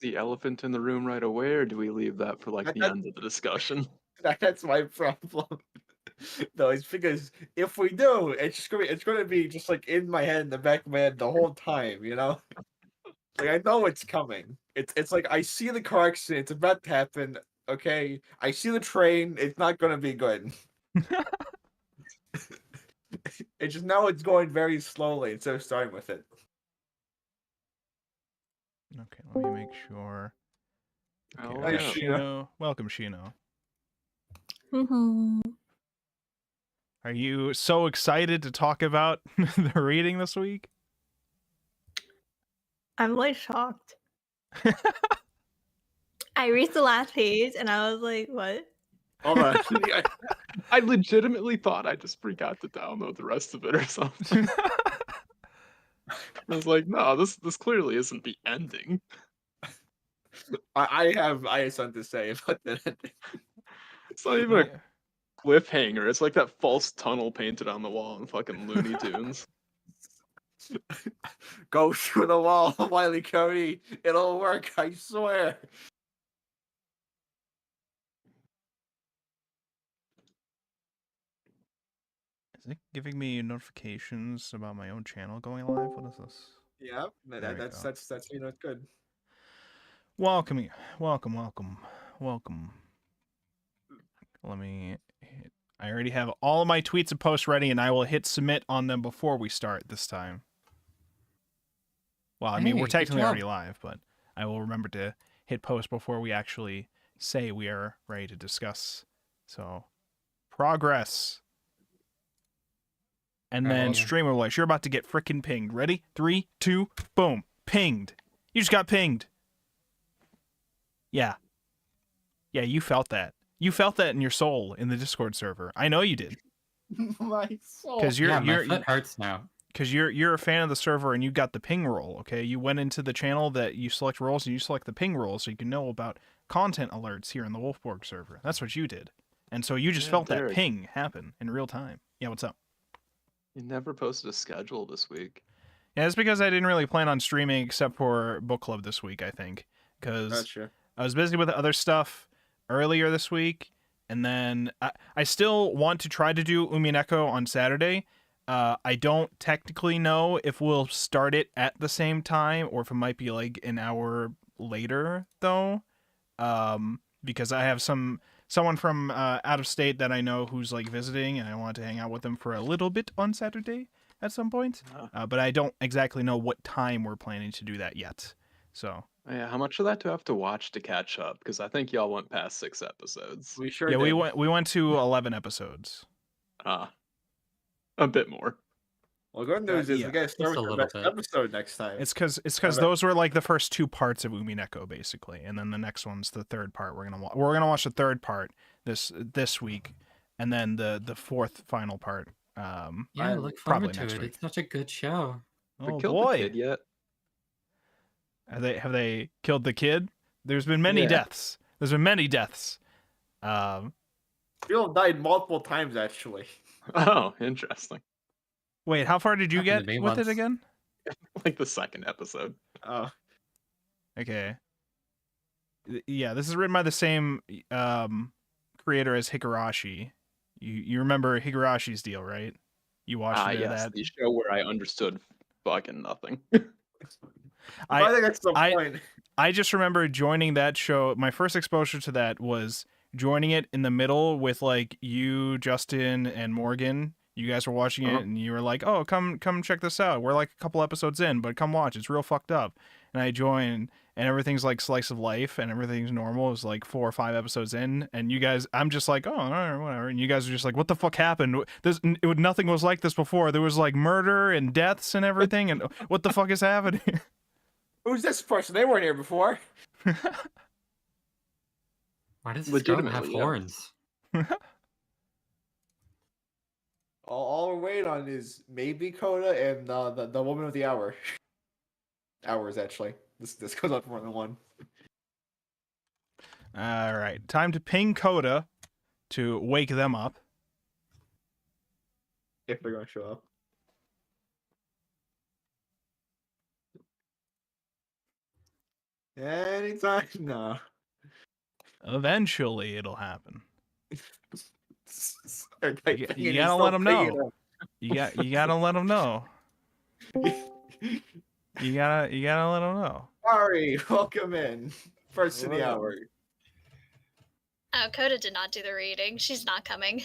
the elephant in the room right away, or do we leave that for like That, the that, end of the discussion? that's my problem. No, it's because if we do, it's gonna be just like in my head, in the back of my head the whole time, you know? Like I know it's coming. It's like I see the car accident, it's about to happen. Okay, I see the train. It's not gonna be good. It's just now it's going very slowly instead of starting with it. Okay, let me make sure. Okay, Oh, we got yeah. Shino. Welcome, Shino. Mhm. Are you so excited to talk about the reading this week? I'm like shocked. I read the last page and I was like, what? Hold on. I legitimately thought I just forgot to download the rest of it or something. I was like, no, this clearly isn't the ending. I have something to say about that. It's not even a cliffhanger. It's like that false tunnel painted on the wall in fucking Looney Tunes. Go through the wall, Wiley Cody. It'll work, I swear. Is it giving me notifications about my own channel going live? What is this? Yeah, There we that's go. that's you know it's good. Welcome. Let me hit. I already have all of my tweets and posts ready, and I will hit submit on them before we start this time. Well, I mean, Hey, we're good technically job. already live, but I will remember to hit post before we actually say we are ready to discuss. So, progress. And Alright, then hold on. streamer voice. You're about to get freaking pinged. Ready? 3, 2, boom. Pinged. You just got pinged. Yeah. Yeah, you felt that. You felt that in your soul in the Discord server. I know you did. My soul. Because Yeah, my foot hurts now. Because you're a fan of the server and you got the ping roll, okay? You went into the channel that you select roles and you select the ping roll so you can know about content alerts here in the Wolfborg server. That's what you did. And so you just Yeah, felt that Derek. ping happen in real time. Yeah, what's up? You never posted a schedule this week. Yeah, it's because I didn't really plan on streaming except for book club this week, I think. Because Gotcha. I was busy with other stuff earlier this week, and then I still want to try to do Umineko on Saturday. I don't technically know if we'll start it at the same time or if it might be like an hour later, though. Because I have someone from out of state that I know who's like visiting, and I want to hang out with them for a little bit on Saturday at some point. But I don't exactly know what time we're planning to do that yet. So Yeah, how much of that do I have to watch to catch up? Because I think y'all went past 6 episodes. We sure yeah, did. we went to 11 episodes. A bit more. Well, good news is yeah. we gotta start Just a with the little best bit. episode next time. It's because those were like the first 2 parts of Umineko basically, and then the next one's the third part. We're gonna watch the third part this week, and then the fourth final part. Yeah, I look probably forward to next it. week. It's such a good show. Have we Oh killed the boy, kid yet? have they killed the kid? There's been many Yeah. deaths. There's been many deaths. Phil died multiple times actually. Oh, interesting. Wait, how far did you Happened to get me with it once. again? Like the second episode. Oh, Okay. Yeah, this is written by the same creator as Higurashi. You remember Higurashi's deal, right? You watched a bit Yes, of that. the show where I understood fucking nothing. I think that's the point. I just remember joining that show. My first exposure to that was joining it in the middle with like you, Justin, and Morgan. You guys were watching it, and you were like, "Oh, come check this out. We're like a couple episodes in, but come watch. It's real fucked up." And I joined, and everything's like slice of life, and everything's normal. It's like 4 or 5 episodes in, and you guys, I'm just like, "Oh, all right, whatever." And you guys are just like, "What the fuck happened? Nothing was like this before. There was like murder and deaths and everything, and what the fuck is happening?" Who's this person? They weren't here before. Why does this girl have Legitimately, yeah. horns? All we're waiting on is maybe Coda and the woman of the hour. Hours actually. This goes on for more than one. All right, time to ping Coda to wake them up. If they're gonna show up. Anytime. No. Eventually, it'll happen. They're typing You and gotta still let them picking know. You gotta let them know. it up. You gotta let them know. Sorry, welcome in. First of the hour. Oh, Coda did not do the reading. She's not coming.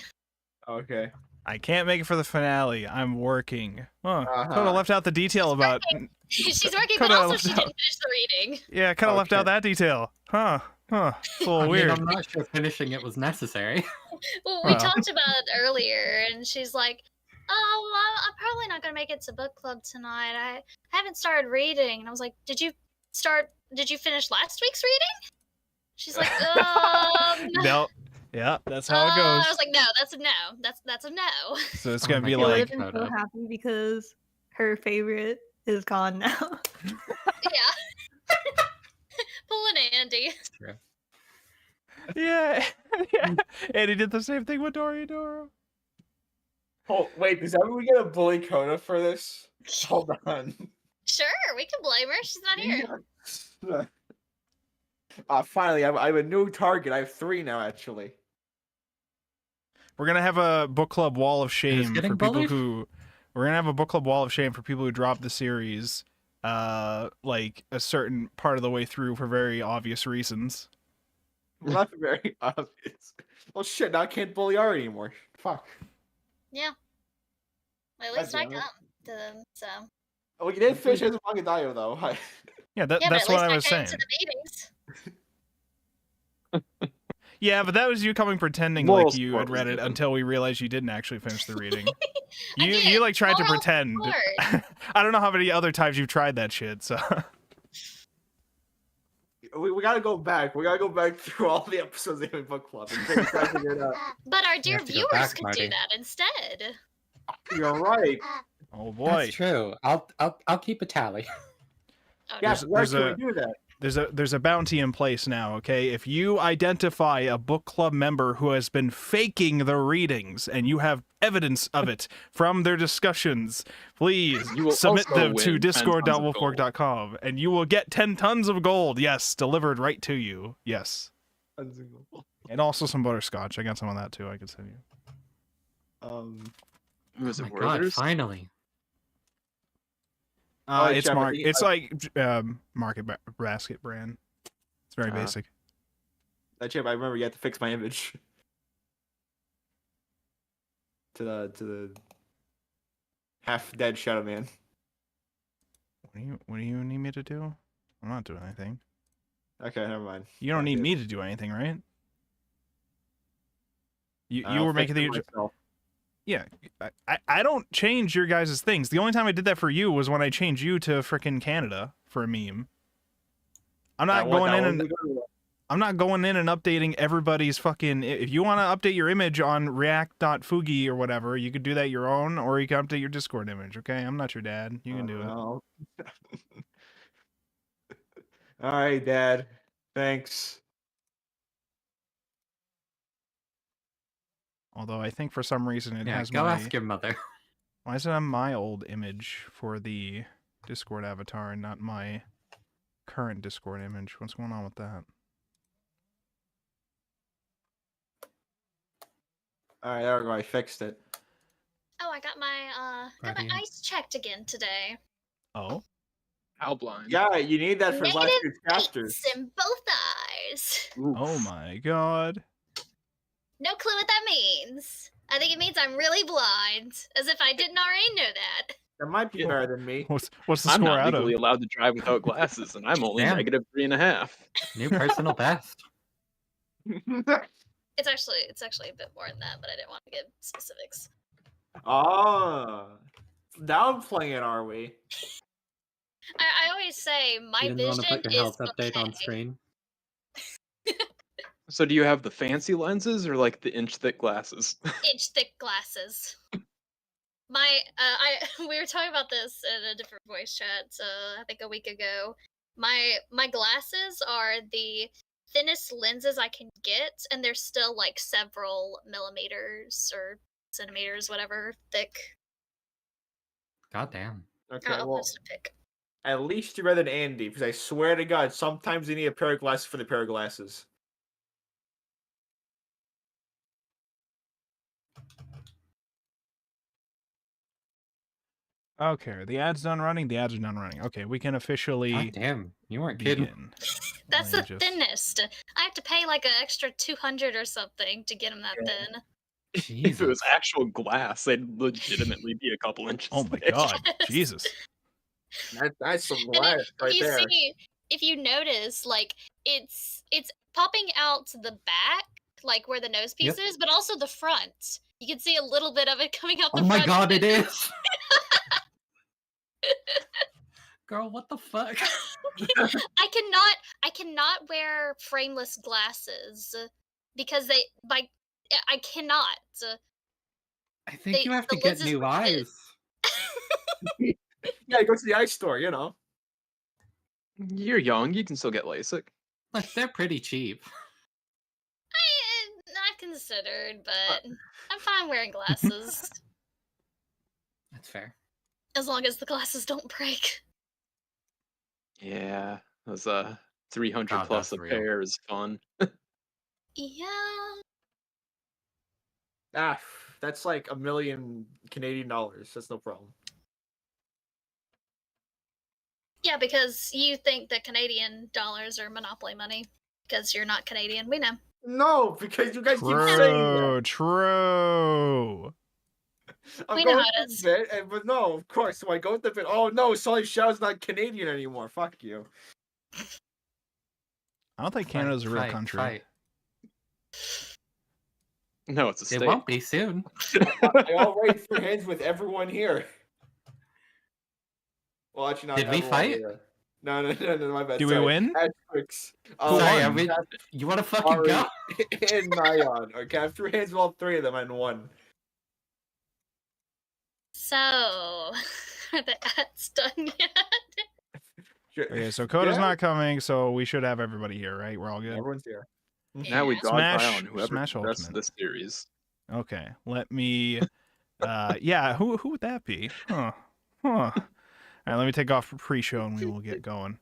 Okay. I can't make it for the finale. I'm working. Huh. Uh-huh. Coda left out the detail about. She's working, but Coda also left she out. didn't finish the reading. Yeah, kind of left out Okay. that detail. Huh. It's a little I weird. mean, I'm not sure finishing it was necessary. Well, we Well. talked about it earlier, and she's like, "Oh, well, I'm probably not gonna make it to book club tonight. I haven't started reading." And I was like, "Did you finish last week's reading?" She's like, No. Yeah, that's how it goes. I was like, "No, that's a no. That's a no." So it's Oh gonna my be She God. would like, have been so Photo. happy because her favorite is gone now. Yeah. Pulling Andy. It's true. yeah. And he did the same thing with Doro. Oh, wait, does that mean we get a bully Coda for this? Hold on. Sure, we can blame her. She's not here. Finally, I have a new target. I have 3 now, actually. We're gonna have a book club wall of shame getting for people bullied? who. We're gonna have a book club wall of shame for people who drop the series, like a certain part of the way through for very obvious reasons. Not very obvious. Well, shit, now I can't bully Ari anymore. Fuck. Yeah. At God least I damn it. come to them, so. Oh, you did finish as a Manga Dio, though. Yeah, Yeah, but that's at what least I was came saying. to the meetings. Yeah, but that was you coming pretending Moral like you support had was read it given. until we realized you didn't actually finish the reading. I You did. like tried to Moral pretend. support. I don't know how many other times you've tried that shit. So we gotta go back. We gotta go back through all the episodes of the book club and try to figure it out. But our dear have to go viewers back, could Marty. do that instead. You're right. oh boy, That's true. I'll keep a tally. Oh, Yes, no. where there's can a- we do that? there's a bounty in place now. Okay, if you identify a book club member who has been faking the readings and you have evidence of it from their discussions, please You will submit also them to win 10 tons of discord.wolfborg.com and you will get 10 tons of gold. Yes, delivered right to you. Yes, and also some butterscotch. I got some of that too. I could send you. Was Oh it my God, Werther's? finally. Oh, It's Jeopardy. it's like market basket brand. It's very basic. Chip, I remember you had to fix my image. To the half dead Shadow Man. What do you need me to do? I'm not doing anything. Okay, never mind. You don't I need did. me to do anything, right? You I'll were fix making it the myself. yeah. I don't change your guys' things. The only time I did that for you was when I changed you to frickin' Canada for a meme. I'm not going in and updating everybody's fucking. If you want to update your image on React.Fugi or whatever, you could do that your own, or you can update your Discord image. Okay, I'm not your dad. You can do it. All right, Dad. Thanks. Although I think for some reason it Yeah, has go my. ask your mother. Why does it have my old image for the Discord avatar and not my current Discord image? What's going on with that? All right, there we go. I fixed it. Oh, I got my Guardian. ice checked again today. Oh, How blind? Yeah, you need that for last Negative year's chapters. 8s in both eyes. Oof. oh my god. No clue what that means. I think it means I'm really blind, as if I didn't already know that. That might be better than me. What's the I'm score not out legally of? allowed to drive without glasses, and I'm only Damn. -3.5. New personal best. It's actually a bit more than that, but I didn't want to give specifics. Oh, downplaying it, are we? I always say my You didn't want vision to put your is health update on okay. screen. So do you have the fancy lenses or like the inch-thick glasses? Inch thick glasses. We were talking about this in a different voice chat, I think a week ago. My glasses are the thinnest lenses I can get, and they're still like several millimeters or centimeters, whatever, thick. God damn. Okay, I'll well, post a pic. At least you're better than Andy, because I swear to God, sometimes you need a pair of glasses for the pair of glasses. Okay, the ad's done running. The ads are done running. Okay, we can officially God damn, you weren't kidding. begin. That's Let the me just- thinnest. I have to pay like an extra 200 or something to get them that thin. If Jesus. it was actual glass, they'd legitimately be a couple inches. Oh my thick. god, Yes. Jesus! That's some And glass right you there. see, if you notice, like it's popping out to the back, like where the nose piece Yep. is, but also the front. You can see a little bit of it coming out the Oh front. my god, it is! Girl, what the fuck? I cannot wear frameless glasses because I cannot. I think you have the to get lenses new were fit. eyes. Yeah, go to the eye store, you know. You're young. You can still get LASIK. Like, they're pretty cheap. Not considered, but I'm fine wearing glasses That's fair. as long as the glasses don't break. Yeah, those 300 God, plus that's a real. pair is fun. Yeah. Ah, that's like $1 million Canadian dollars. That's no problem. Yeah, because you think that Canadian dollars are monopoly money because you're not Canadian. We know. No, because you guys keep saying that. True. I'm We know going how it with is. it, but no, of course. So I go with the bit. Oh no, Sully Shaw's not Canadian anymore. Fuck you. I don't think Canada's a real country. Fight. No, it's a It state. won't be soon. I already threw hands with everyone here. Well, actually, not Did we everyone fight? here. No, my bad. Do we Sorry. win? Asterix. Who Sorry, won? are we... You want to fucking Ari, go? and Nyan. Okay, I threw hands with all three of them and won. So, are the ads done yet? Sure. Okay, so Coda's Yeah. not coming, so we should have everybody here, right? We're all good. Everyone's here. Now we Yeah. dog Smash- pile on whoever Smash the best Ultimate. of this series. Okay, let me. Yeah, who would that be? Huh. All right, let me take off pre-show and we will get going.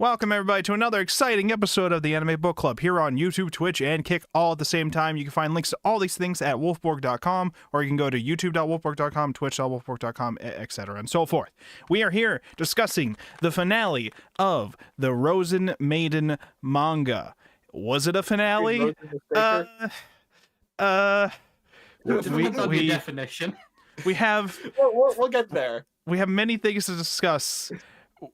Welcome everybody to another exciting episode of the Anime Book Club here on YouTube, Twitch, and Kick all at the same time. You can find links to all these things at wolfborg.com, or you can go to youtube.wolfborg.com, twitch.wolfborg.com, etc. and so forth. We are here discussing the finale of the Rozen Maiden manga. Was it a finale? Rozen the Faker. Depends on your definition. we have We'll get there. many things to discuss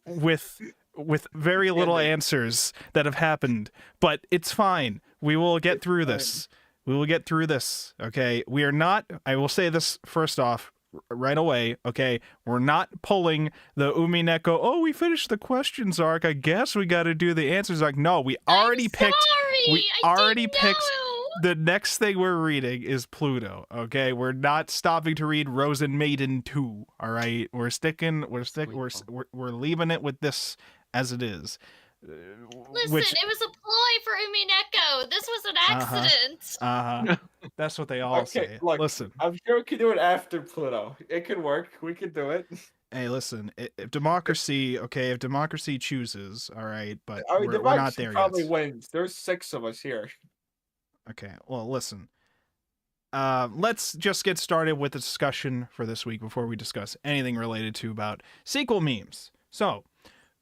with very little answers that have happened, but it's fine. We will get through this. We will get through this. Okay. We are not, I will say this first off right away. Okay. We're not pulling the Umineko. Oh, we finished the questions arc. I guess we got to do the answers arc. No, we already I'm picked. sorry, We I already didn't picked. know. The next thing we're reading is Pluto. Okay, we're not stopping to read Rozen Maiden 2. All right, we're leaving it with this as it is. Listen, Which, it was a ploy for Umineko. This was an accident. that's what they all Okay, say. look. Listen, I'm sure we can do it after Pluto. It could work. We could do it. hey, listen. If democracy, okay, if democracy chooses, all right, but I mean, we're not Democracy there probably yet. wins. There's 6 of us here. Okay, well, listen. Let's just get started with the discussion for this week before we discuss anything related to about sequel memes. So,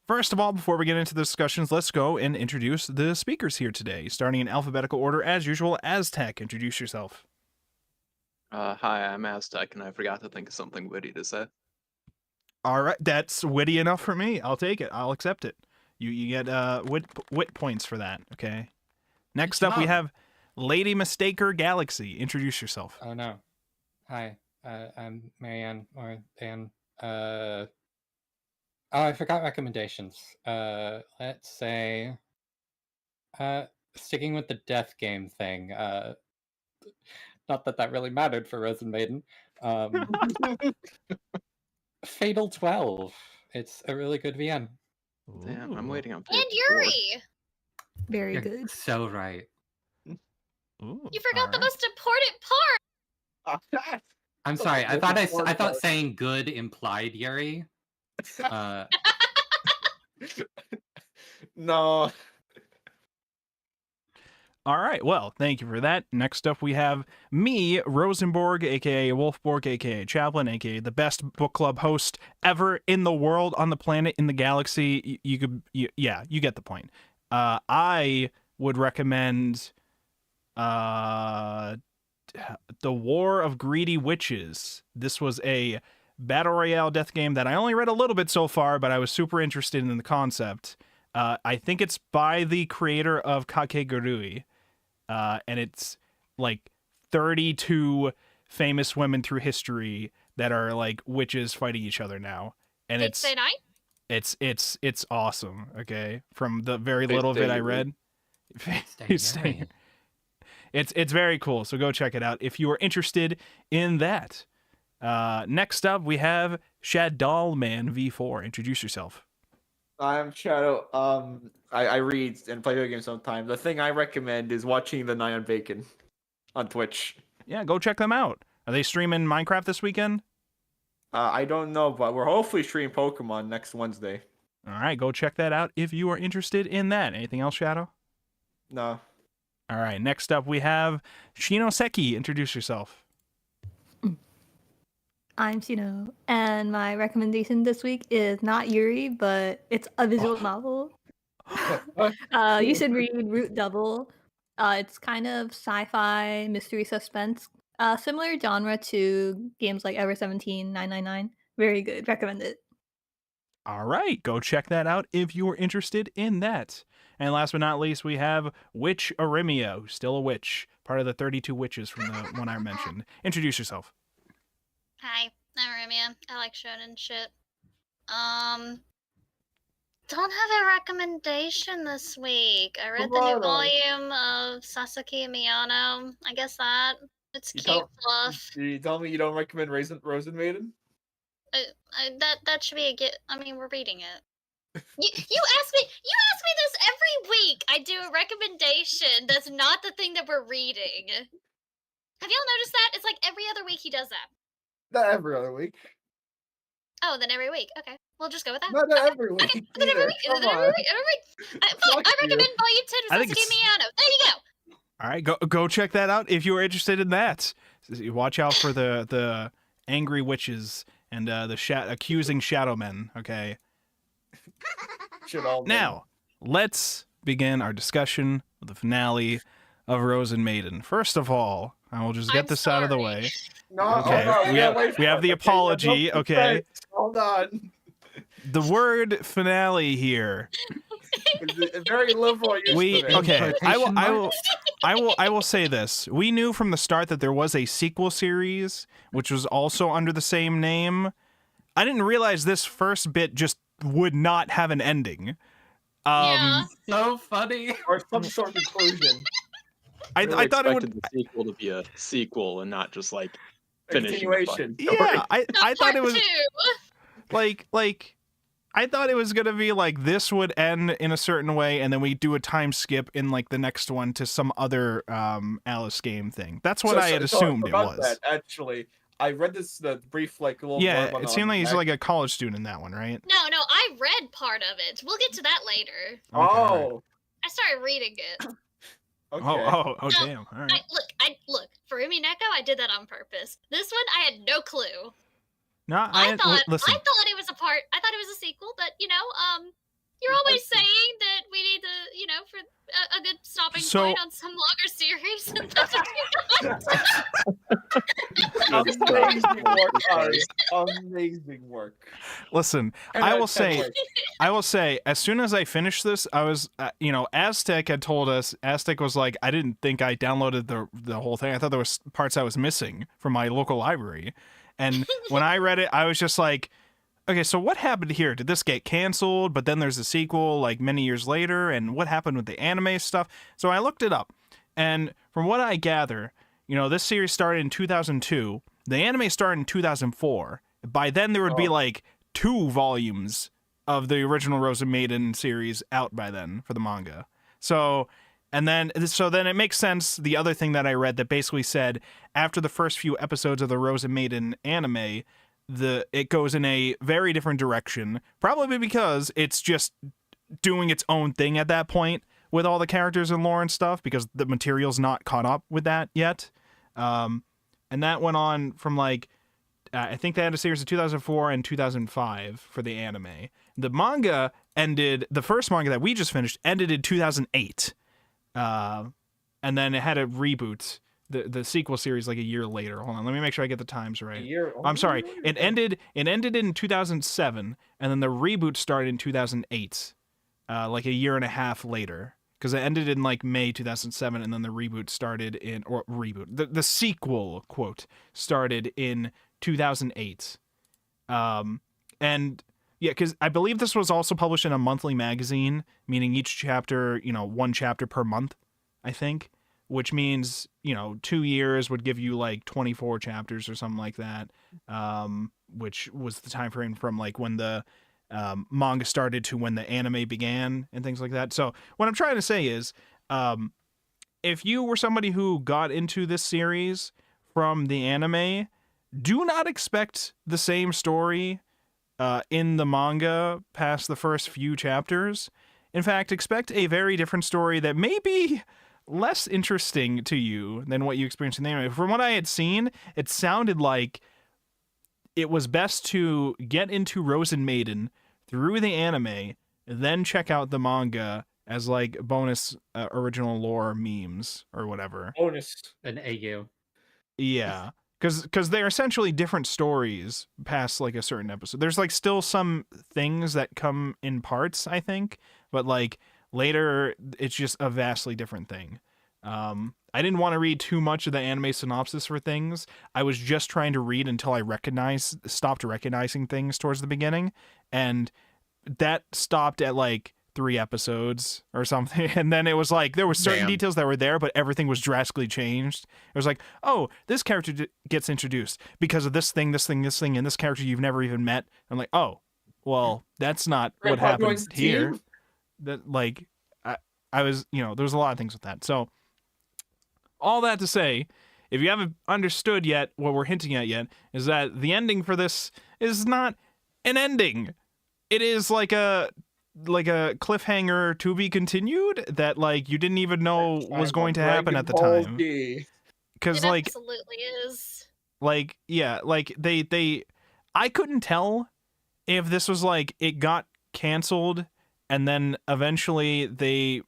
first of all, before we get into the discussions, let's go and introduce the speakers here today. Starting in alphabetical order, as usual, Aztec, introduce yourself. Hi, I'm Aztec, and I forgot to think of something witty to say. All right, that's witty enough for me. I'll take it. I'll accept it. You get wit points for that, okay? Next up, we job. have Lady Mistaker Galaxy. Introduce yourself. Oh no. Hi, I'm Marianne, or Dan. Oh, I forgot recommendations. Let's say, sticking with the death game thing. Not that that really mattered for Rozen Maiden. Fatal 12. It's a really good VN. Damn, I'm Ooh. waiting on And page 4. Yuri, Very You're good. so right. Ooh, you forgot the alright. most important part. I'm So sorry. I good thought before I thought that. saying good implied Yuri, Uh, No. All right. Well, thank you for that. Next up, we have me, Rosenborg, aka Wolfborg, aka Chaplin, aka the best book club host ever in the world, on the planet, in the galaxy. Yeah, you get the point. I would recommend The War of Greedy Witches. This was a battle royale death game that I only read a little bit so far, but I was super interested in the concept. I think it's by the creator of Kakegurui, and it's like 32 famous women through history that are like witches fighting each other now, and Did say night? it's awesome. Okay, from the very Fate little bit I Stay read, Stay Stay- Night. it's very cool. So go check it out if you are interested in that. Next up, we have Shadalman V4. Introduce yourself. I'm Shadow. I read and play video games sometimes. The thing I recommend is watching the Night on Bacon on Twitch. Yeah, go check them out. Are they streaming Minecraft this weekend? I don't know, but we're hopefully streaming Pokemon next Wednesday. All right, go check that out if you are interested in that. Anything else, Shadow? No. All right, next up we have Shinoseki. Introduce yourself. I'm Shino, and my recommendation this week is not Yuri, but it's a visual novel. You should read Root Double. It's kind of sci-fi, mystery, suspense. Similar genre to games like Ever 17, 999. Very good. Recommend it. All right, go check that out if you are interested in that. And last but not least, we have Witch Arimia, who's still a witch, part of the 32 witches from the one I mentioned. Introduce yourself. Hi, I'm Ramia. I like shonen shit. Don't have a recommendation this week. I read the new Come on. volume of Sasaki Miyano. I guess that. It's You cute tell- fluff. You tell me you don't recommend Rozen Maiden? That should be a get. I mean, we're reading it. You ask me this every week. I do a recommendation that's not the thing that we're reading. Have y'all noticed that? It's like every other week he does that. Not every other week. Oh, then every week. Okay, we'll just go with that. Not every week. Okay, then every either. week. Come Then every on. week. Every week. Fine, Fuck I you. recommend Volume 10 I of think Sasaki it's- Miyano. There you go. All right, go check that out if you are interested in that. Watch out for the angry witches and the accusing shadow men. Okay. Should all know. Now, let's begin our discussion of the finale of Rozen Maiden. First of all, I will just get I'm this out of the sorry. way. No, Okay, hold on, we gotta have- wait we for have it, the okay? apology, No okay? suspense. Hold on. The word finale here. It's very liberal use We of it. okay. Quotation I will say this. We knew from the start that there was a sequel series, which was also under the same name. I didn't realize this first bit just would not have an ending. Yeah. So funny. Or some sort of conclusion. I Really thought it expected would. the sequel to be a sequel and not just like A finishing the continuation. fucking story. Yeah, I thought Part it was two. like I thought it was gonna be like this would end in a certain way, and then we do a time skip in like the next one to some other Alice game thing. That's what I had assumed it about was. That, actually, I read this the brief like little Yeah, blurb on it seemed like he's back- like a college student in that one, right? No, I read part of it. We'll get to that later. Okay, all right. Oh, I started reading it. okay. Oh, No, damn. All right. I look for Umi Neko. I did that on purpose. This one, I had no clue. No, I thought listen. it was a part. I thought it was a sequel, but you're always saying that we need to, for a good stopping So- point on some longer series. And that's what you got. Amazing work, guys. Amazing work. Listen, And I that- will that say, worked. as soon as I finished this, I was, Aztec had told us. Aztec was like, I didn't think I downloaded the whole thing. I thought there was parts I was missing from my local library, and when I read it, I was just like, okay, so what happened here? Did this get canceled? But then there's a sequel like many years later, and what happened with the anime stuff? So I looked it up, and from what I gather, this series started in 2002. The anime started in 2004. By then, there would be Oh. like 2 volumes of the original Rozen Maiden series out by then for the manga. So then it makes sense. The other thing that I read that basically said after the first few episodes of the Rozen Maiden anime, it goes in a very different direction, probably because it's just doing its own thing at that point with all the characters and lore and stuff, because the material's not caught up with that yet. And that went on from like, I think they had a series of 2004 and 2005 for the anime. The manga ended, the first manga that we just finished ended in 2008. And then it had a reboot, the sequel series, like a year later. Hold on, let me make sure I get the times right. I'm sorry. It ended in 2007, and then the reboot started in 2008, like a year and a half later. Because it ended in like May 2007, and then the reboot started in, or reboot, the sequel, quote, started in 2008. And yeah, because I believe this was also published in a monthly magazine, meaning each chapter, one chapter per month, I think, which means, 2 years would give you like 24 chapters or something like that, which was the time frame from like when the manga started to when the anime began and things like that. So what I'm trying to say is, if you were somebody who got into this series from the anime, do not expect the same story in the manga past the first few chapters. In fact, expect a very different story that may be less interesting to you than what you experienced in the anime. From what I had seen, it sounded like it was best to get into Rozen Maiden through the anime, then check out the manga as like bonus original lore memes or whatever. Bonus. An AU. Yeah, because they're essentially different stories past like a certain episode. There's like still some things that come in parts, I think, but like later it's just a vastly different thing. I didn't want to read too much of the anime synopsis for things. I was just trying to read until I stopped recognizing things towards the beginning, and that stopped at like 3 episodes or something. And then it was like there were certain details that were there, but everything was drastically changed. It was like, oh, this character gets introduced because of this thing, and this character you've never even met. I'm like, oh, well, that's not what happened here. That like I was, there was a lot of things with that. So all that to say, if you haven't understood yet what we're hinting at yet, is that the ending for this is not an ending. It is like a cliffhanger to be continued that like you didn't even know was going to happen at the time. Because it like absolutely is. Like yeah, like they I couldn't tell if this was like it got canceled and then eventually they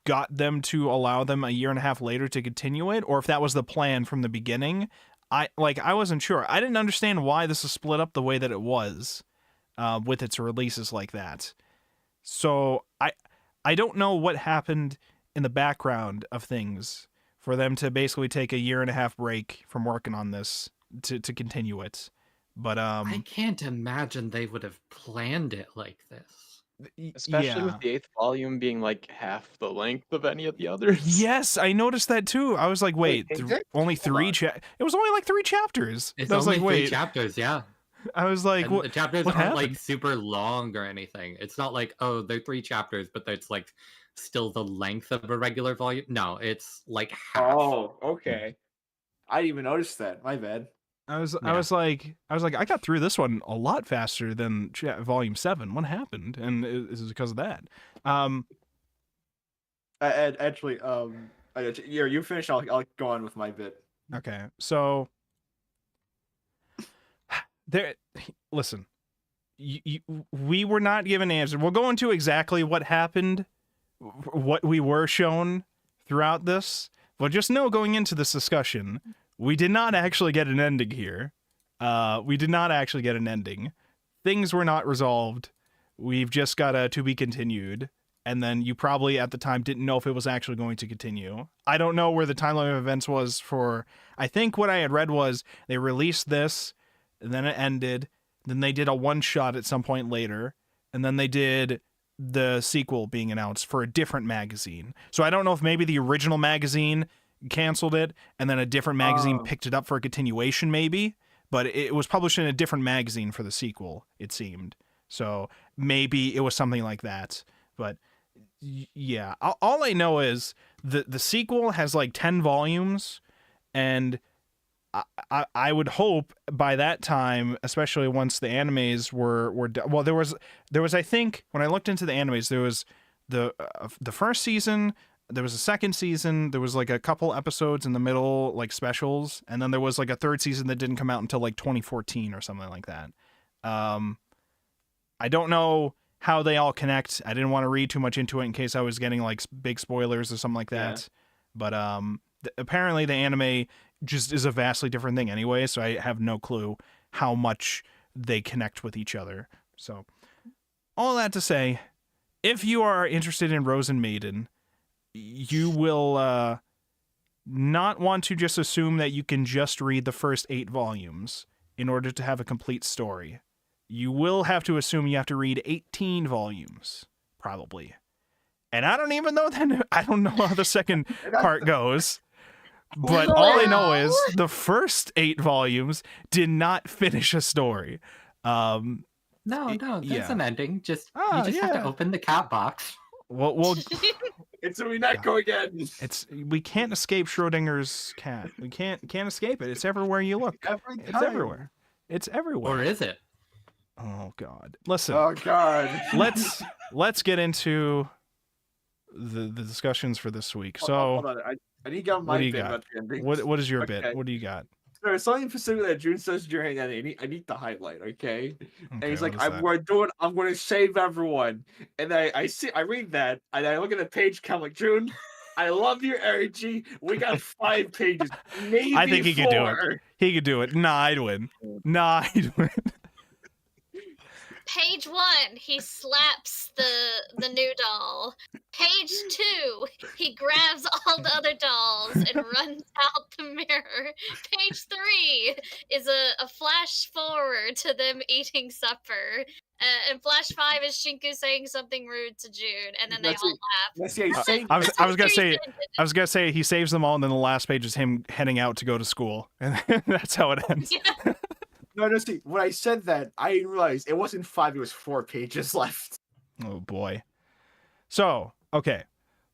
got them to allow them a year and a half later to continue it, or if that was the plan from the beginning. I wasn't sure. I didn't understand why this is split up the way that it was with its releases like that. So I don't know what happened in the background of things for them to basically take a year and a half break from working on this to continue it. But I can't imagine they would have planned it like this. Especially with the 8th volume being like half the length of any of the others. Yes, I noticed that too. I was like, wait, only 3 it was only like 3 chapters. It's I was only like, wait. 3 chapters, yeah. I was like, and what? The chapters what aren't happened? like super long or anything. It's not like, oh, they're 3 chapters, but it's like still the length of a regular volume. No, it's like half. Oh, okay. I didn't even notice that. My bad. I was like, I got through this one a lot faster than volume 7. What happened? And it was because of that. Actually, you finish. I'll go on with my bit. Okay, so there. Listen, we were not given answers. We'll go into exactly what happened, what we were shown throughout this. But just know, going into this discussion, we did not actually get an ending here. We did not actually get an ending. Things were not resolved. We've just got a to be continued. And then you probably at the time didn't know if it was actually going to continue. I don't know where the timeline of events was for. I think what I had read was they released this, and then it ended. Then they did a one-shot at some point later. And then they did the sequel being announced for a different magazine. So I don't know if maybe the original magazine canceled it and then a different magazine picked it up for a continuation maybe, but it was published in a different magazine for the sequel, it seemed. So maybe it was something like that. But yeah, all I know is the sequel has like 10 volumes, and I would hope by that time, especially once the animes were done. Well, there was I think when I looked into the animes, there was the first season, there was a second season, there was like a couple episodes in the middle, like specials, and then there was like a third season that didn't come out until like 2014 or something like that. I don't know how they all connect. I didn't want to read too much into it in case I was getting like big spoilers or something like that. But apparently the anime just is a vastly different thing anyway, so I have no clue how much they connect with each other. So all that to say, if you are interested in Rozen Maiden, you will not want to just assume that you can just read the first 8 volumes in order to have a complete story. You will have to assume you have to read 18 volumes, probably. And I don't even know that. I don't know how the second part goes. But all I know is the first 8 volumes did not finish a story. No, there's an ending. You just have to open the cat box. Well, It's a Mineko again. we can't escape Schrodinger's cat. We can't escape it. It's everywhere you look. It's everywhere. It's everywhere. Or is it? Oh God! Listen. Oh God. Let's get into the discussions for this week. Hold on. I need to get on my bit about the ending. What is your bit? What do you got? There's something specific that June says during that. I need the highlight, okay? And he's like, I'm going to save everyone. And I read that, and I look at the page count like, June, I love your energy. We got 5 pages. Maybe I think he 4. could do it. He could do it. Nah, I'd win. Page 1, he slaps the new doll. Page 2, he grabs all the other dolls and runs out the mirror. Page 3 is a flash forward to them eating supper. And flash 5 is Shinku saying something rude to June, and then they all laugh. I was gonna say he saves them all, and then the last page is him heading out to go to school, and that's how it ends. Yeah. No, see, when I said that, I didn't realize it wasn't 5, it was 4 pages left. Oh boy. So, okay.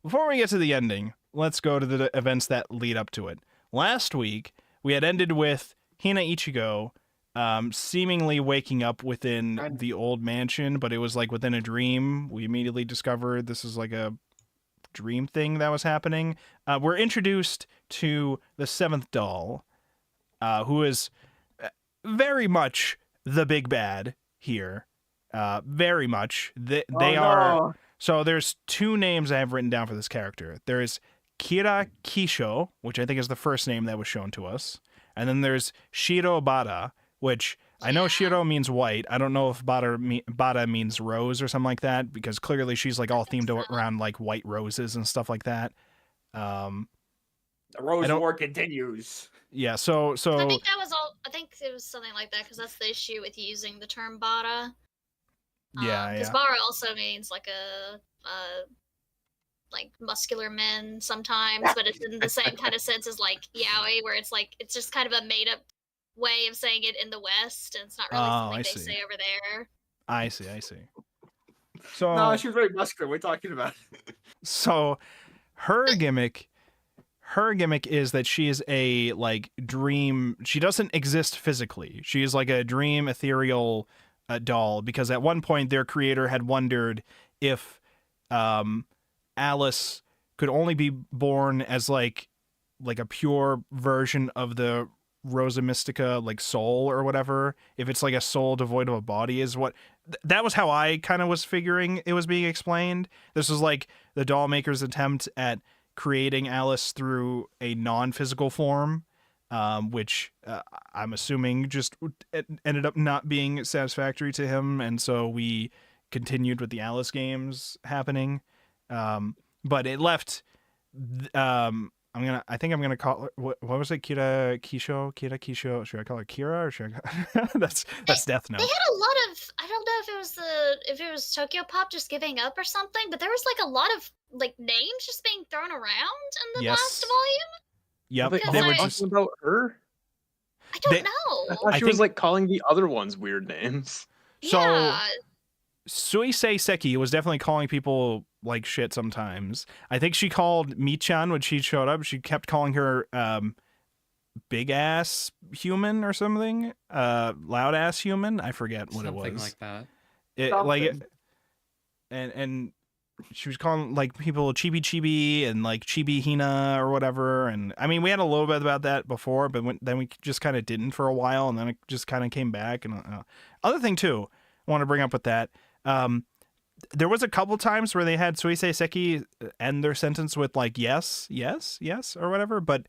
Before we get to the ending, let's go to the events that lead up to it. Last week, we had ended with Hina Ichigo seemingly waking up within the old mansion, but it was like within a dream. We immediately discovered this is like a dream thing that was happening. We're introduced to the 7th doll, who is very much the big bad here. Very much. They are. So there's 2 names I have written down for this character. There is Kira Kisho, which I think is the first name that was shown to us. And then there's Shiro Bada, which I know Shiro means white. I don't know if Bada means rose or something like that, because clearly she's like all themed around like white roses and stuff like that. The rose war continues. Yeah, so I think that was all. I think it was something like that, because that's the issue with using the term Bada. Because Bara also means like like muscular men sometimes, but it's in the same kind of sense as like yaoi, where it's like it's just kind of a made up way of saying it in the West, and it's not really something they say over there. I see. So no, she was very muscular. We're talking about. So her gimmick is that she is a like dream. She doesn't exist physically. She is like a dream ethereal doll, because at one point their creator had wondered if Alice could only be born as like a pure version of the Rosa Mystica like soul or whatever, if it's like a soul devoid of a body is what that was how I kind of was figuring it was being explained. This was like the doll maker's attempt at creating Alice through a non-physical form, which I'm assuming just ended up not being satisfactory to him, and so we continued with the Alice games happening. But it left. I think I'm gonna call her, what was it? Kira Kisho. Should I call her Kira or should I? that's Death Note. They had a lot of. I don't know if it was Tokyopop just giving up or something, but there was like a lot of like names just being thrown around in the last volume. Yep, they were just about her. I don't know. I thought she was like calling the other ones weird names. So, yeah. Suisei Seki was definitely calling people like shit sometimes. I think she called Michan when she showed up. She kept calling her big ass human or something, loud ass human. I forget what Something it was. like that. Something. And she was calling like people chibi chibi and like chibi hina or whatever. And I mean, we had a little bit about that before, but then we just kind of didn't for a while, and then it just kind of came back. And other thing too, I want to bring up with that. There was a couple times where they had Suisei Seki end their sentence with like yes, yes, yes, or whatever, but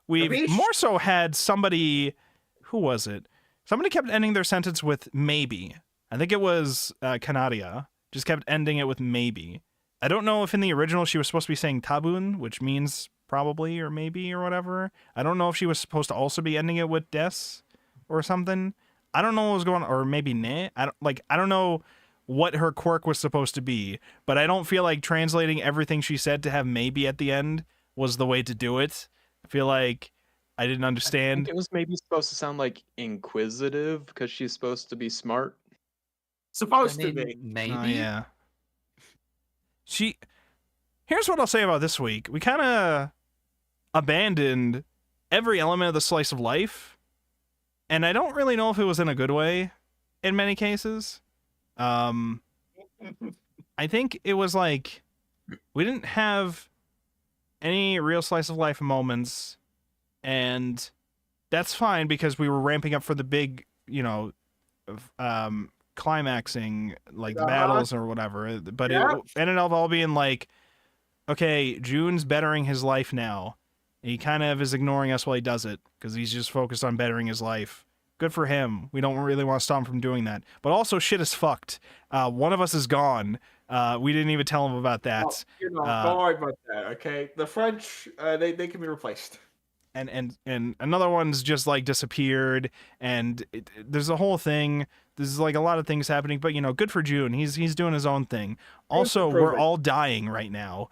we more so had somebody, who was it? Somebody kept ending their sentence with maybe. I think it was Kanadia. Just kept ending it with maybe. I don't know if in the original she was supposed to be saying tabun, which means probably or maybe or whatever. I don't know if she was supposed to also be ending it with des or something. I don't know what was going on, or maybe ne. I don't know what her quirk was supposed to be, but I don't feel like translating everything she said to have maybe at the end was the way to do it. I feel like I didn't I understand. think it was maybe supposed to sound like inquisitive because she's supposed to be smart. Supposed I to mean, be. maybe. Oh, yeah. Here's what I'll say about this week. We kind of abandoned every element of the slice of life, and I don't really know if it was in a good way in many cases. I think it was like we didn't have any real slice of life moments, and that's fine because we were ramping up for the big, climaxing, like the battles or whatever. But it ended up all being like, okay, June's bettering his life now. He kind of is ignoring us while he does it because he's just focused on bettering his life. Good for him. We don't really want to stop him from doing that. But also, shit is fucked. One of us is gone. We didn't even tell him about that. Don't worry about that, okay? The French, they can be replaced. And another one's just like disappeared. And there's a whole thing. There's like a lot of things happening. But good for June. He's doing his own thing. Also, we're all dying right now.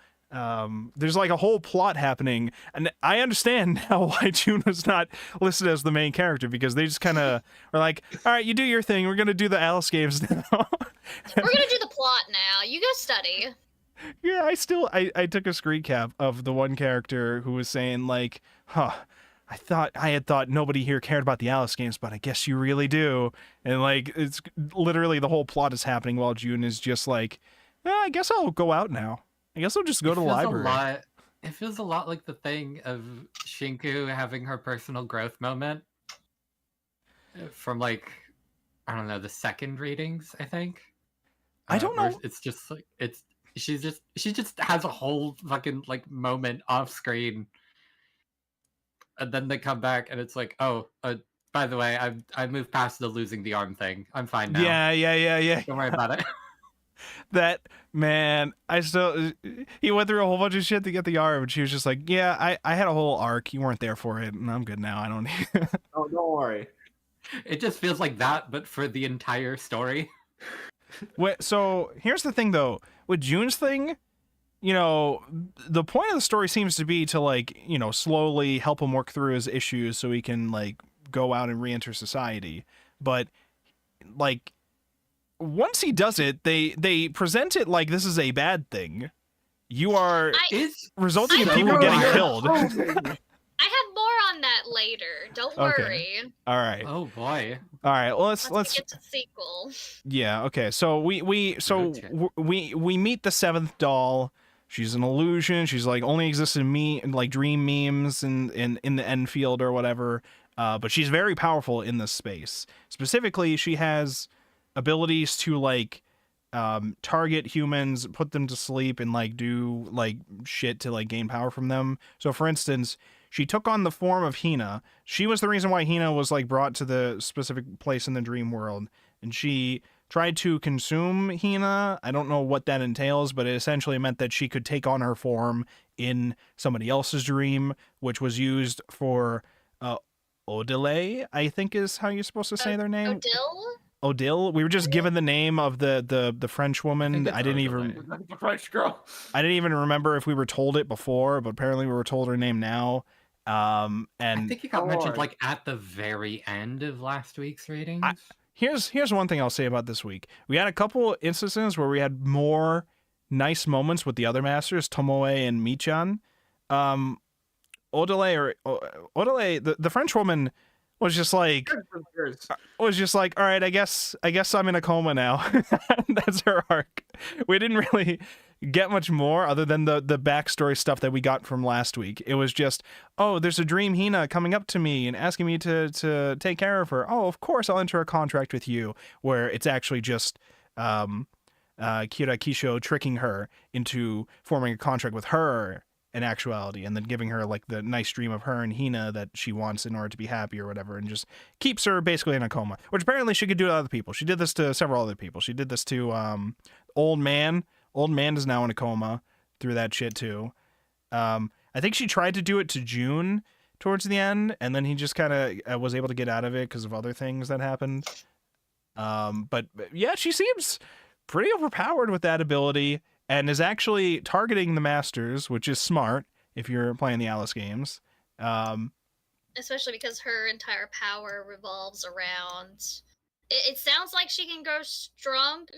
There's like a whole plot happening, and I understand now why June was not listed as the main character, because they just kind of are like, all right, you do your thing, we're gonna do the Alice games now. We're gonna do the plot now. You go study. Yeah, I took a screen cap of the one character who was saying like, I had thought nobody here cared about the Alice games, but I guess you really do. And like, it's literally the whole plot is happening while June is just like, I guess I'll go out now. I guess I'll just go to the library. It feels a lot like the thing of Shinku having her personal growth moment from like, I don't know, the second readings, I think. I don't know. It's just like she just has a whole fucking like moment off screen, and then they come back and it's like, oh, by the way, I moved past the losing the arm thing. I'm fine now. Yeah. Don't worry about it. That man, he went through a whole bunch of shit to get the arm, and she was just like, yeah, I had a whole arc, you weren't there for it, and I'm good now, I don't need Oh, don't worry. It just feels like that, but for the entire story. So here's the thing though, with June's thing, the point of the story seems to be to like, slowly help him work through his issues so he can like go out and re-enter society. But like, once he does it, they present it like this is a bad thing. You are resulting in people getting killed. I have more on that later. Don't worry. All right. Oh boy. All right. Well, let's get to the sequel. Yeah. Okay. So we meet the seventh doll. She's an illusion. She's like only exists in like dream memes and in the end field or whatever. But she's very powerful in this space. Specifically, she has abilities to like target humans, put them to sleep, and like do like shit to like gain power from them. So for instance, she took on the form of Hina. She was the reason why Hina was like brought to the specific place in the dream world, and she tried to consume Hina. I don't know what that entails, but it essentially meant that she could take on her form in somebody else's dream, which was used for Odile, I think is how you're supposed to say their name. Odile. We were just given the name of the French woman. I didn't even the French girl. I didn't even remember if we were told it before, but apparently we were told her name now. And I think it got mentioned like at the very end of last week's readings. Here's one thing I'll say about this week. We had a couple instances where we had more nice moments with the other masters, Tomoe and Michan. Odelay the French woman was just like all right, I guess I'm in a coma now. That's her arc. We didn't really get much more other than the backstory stuff that we got from last week. It was just, oh, there's a dream Hina coming up to me and asking me to take care of her. Oh, of course I'll enter a contract with you, where it's actually just Kira Kisho tricking her into forming a contract with her in actuality, and then giving her like the nice dream of her and Hina that she wants in order to be happy or whatever, and just keeps her basically in a coma, which apparently she could do to other people. She did this to several other people. She did this to Old Man. Old Man is now in a coma through that shit too. I think she tried to do it to June towards the end, and then he just kind of was able to get out of it because of other things that happened. But yeah, she seems pretty overpowered with that ability, and is actually targeting the Masters, which is smart if you're playing the Alice games. Especially because her entire power revolves around... It sounds like she can grow stronger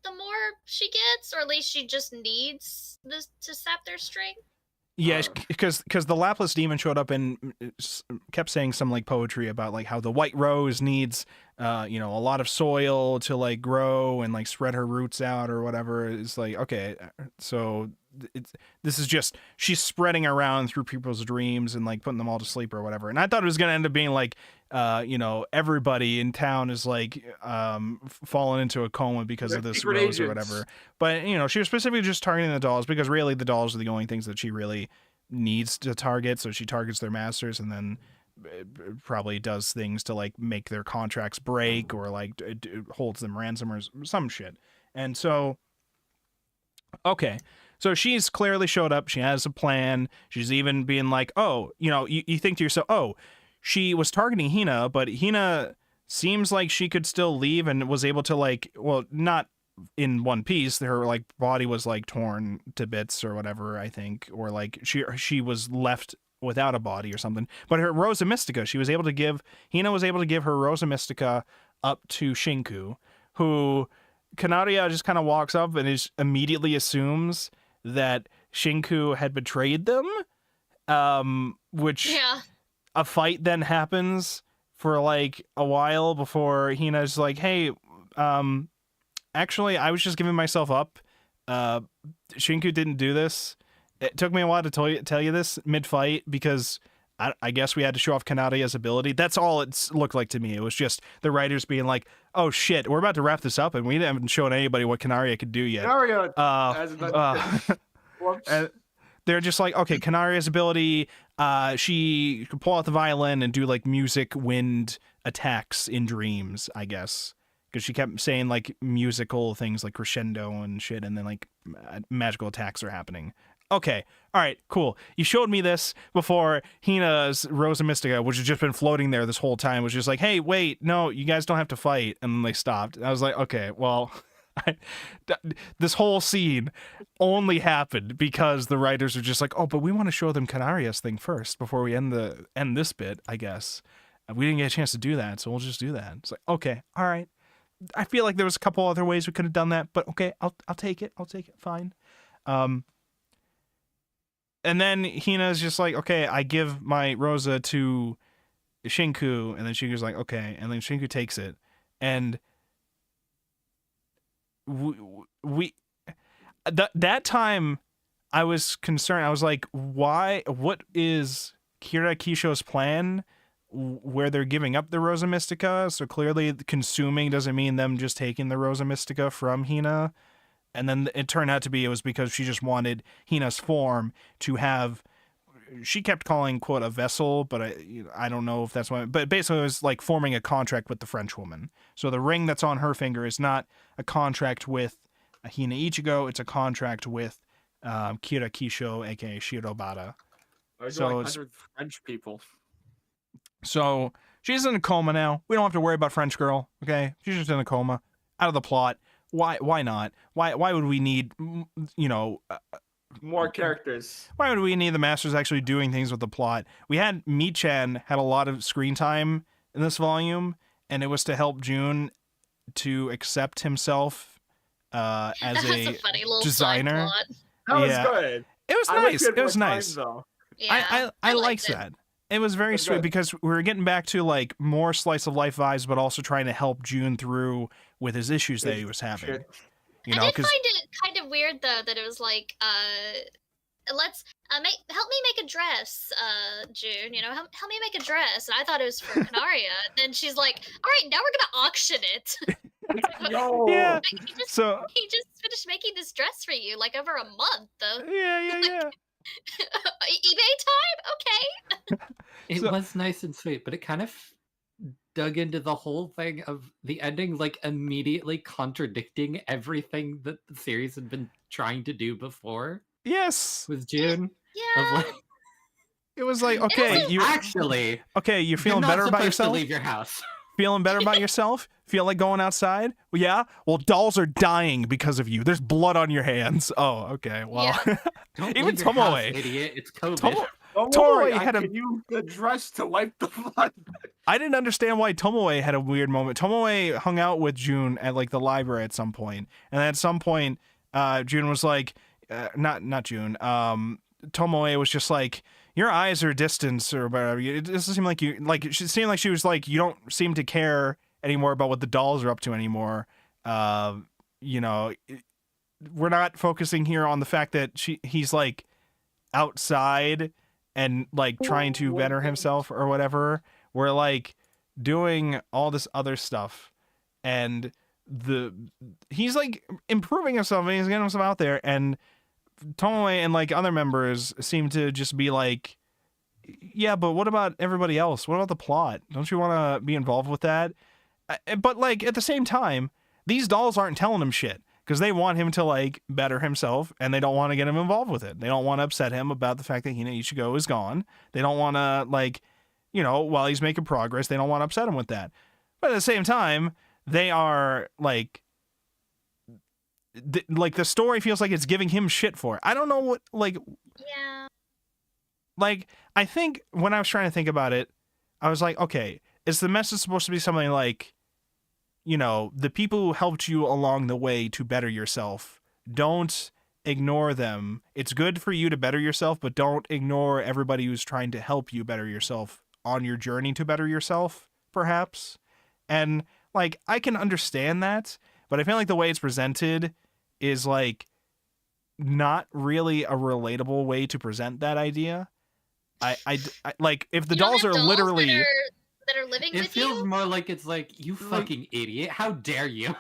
the more she gets, or at least she just needs this to sap their strength. Yeah, because the Laplace demon showed up and kept saying some like poetry about like how the white rose needs a lot of soil to like grow and like spread her roots out or whatever. It's like, okay, so this is just, she's spreading around through people's dreams and like putting them all to sleep or whatever. And I thought it was gonna end up being like everybody in town is like falling into a coma because of this rose or whatever. But she was specifically just targeting the dolls, because really the dolls are the only things that she really needs to target. So she targets their masters, and then probably does things to like make their contracts break, or like holds them ransom or some shit. And so so she's clearly showed up. She has a plan. She's even being like, oh, you think to yourself, oh, she was targeting Hina, but Hina seems like she could still leave and was able to like, well, not in one piece. Her like body was like torn to bits or whatever, I think, or like she was left without a body or something. But her Rosa Mystica, Hina was able to give her Rosa Mystica up to Shinku, who Kanaria just kind of walks up and immediately assumes that Shinku had betrayed them, which a fight then happens for like a while before Hina's like, hey, actually I was just giving myself up. Shinku didn't do this. It took me a while to tell you this mid-fight, because I guess we had to show off Kanaria's ability. That's all it looked like to me. It was just the writers being like, oh shit, we're about to wrap this up and we haven't shown anybody what Kanaria could do yet. And they're just like, okay, Kanaria's ability, she could pull out the violin and do like music wind attacks in dreams, I guess. Because she kept saying like musical things like crescendo and shit, and then like magical attacks are happening. Okay, all right, cool. You showed me this before Hina's Rosa Mystica, which has just been floating there this whole time, was just like, hey, wait, no, you guys don't have to fight. And then they stopped. And I was like, okay, well, this whole scene only happened because the writers are just like, oh, but we want to show them Kanaria's thing first before we end this bit, I guess. We didn't get a chance to do that, so we'll just do that. It's like, okay, all right. I feel like there was a couple other ways we could have done that, but okay, I'll take it. I'll take it. Fine. And then Hina's just like, okay, I give my Rosa to Shinku, and then Shinku's like, okay, and then Shinku takes it, and that time I was concerned. I was like, why? What is Kira Kisho's plan? Where they're giving up the Rosa Mystica, so clearly consuming doesn't mean them just taking the Rosa Mystica from Hina. And then it turned out to be it was because she just wanted Hina's form to have. She kept calling, quote, a vessel, but I don't know if that's what. But basically, it was like forming a contract with the French woman. So the ring that's on her finger is not a contract with Hina Ichigo; it's a contract with Kira Kisho, aka Shirobata. So like 100 French people. So she's in a coma now. We don't have to worry about French girl. Okay, she's just in a coma, out of the plot. Why not? Why would we need, more characters? Why would we need the Masters actually doing things with the plot? We had Mi-chan had a lot of screen time in this volume, and it was to help June to accept himself as a funny little designer. side plot. That was good. It was nice. It was nice. Yeah, I liked liked it. that. It was very That's sweet good. because we were getting back to like more slice of life vibes, but also trying to help June through with his issues that he was having. Shit. You I know, did because find it kind of weird though that it was like, let's help me make a dress, June. You know, help me make a dress. And I thought it was for Canaria. Then she's like, all right, now we're gonna auction it. Yo. yeah. he just So he just finished making this dress for you like over a month though. yeah. eBay time? Okay. It So- was nice and sweet, but it kind of dug into the whole thing of the ending, like immediately contradicting everything that the series had been trying to do before Yes. with June. Of Yeah. like, It was like, okay, also- you actually, you're feeling you're not better about supposed yourself? to leave your house. Feeling better about yourself? Feel like going outside? Well, yeah. Well, dolls are dying because of you. There's blood on your hands. Oh, okay. Well, Don't even leave your house, Tomoe. idiot. It's COVID. Don't Tomoe worry, I had a- can use the dress to wipe the blood. I didn't understand why Tomoe had a weird moment. Tomoe hung out with June at like the library at some point, and then at some point, June was like, not June. Tomoe was just like, your eyes are distance or whatever. It doesn't seem like you like. It seemed like she was like, you don't seem to care anymore about what the dolls are up to anymore. You know, we're not focusing here on the fact that he's like outside and like trying to better himself or whatever. We're like doing all this other stuff, and he's like improving himself and he's getting himself out there, and Tomoe and like other members seem to just be like, yeah, but what about everybody else? What about the plot? Don't you want to be involved with that? But like at the same time, these dolls aren't telling him shit because they want him to like better himself, and they don't want to get him involved with it. They don't want to upset him about the fact that Hina Ichigo is gone. They don't want to like, you know, while he's making progress, they don't want to upset him with that. But at the same time, they are like, like the story feels like it's giving him shit for it. I don't know what like. Yeah. Like, I think when I was trying to think about it, I was like, okay, is the message supposed to be something like, you know, the people who helped you along the way to better yourself, don't ignore them. It's good for you to better yourself, but don't ignore everybody who's trying to help you better yourself on your journey to better yourself, perhaps. And, like, I can understand that, but I feel like the way it's presented is, like, not really a relatable way to present that idea. I like, if the You don't dolls have are literally that are living It with feels you. more like it's like, you fucking idiot. How dare you?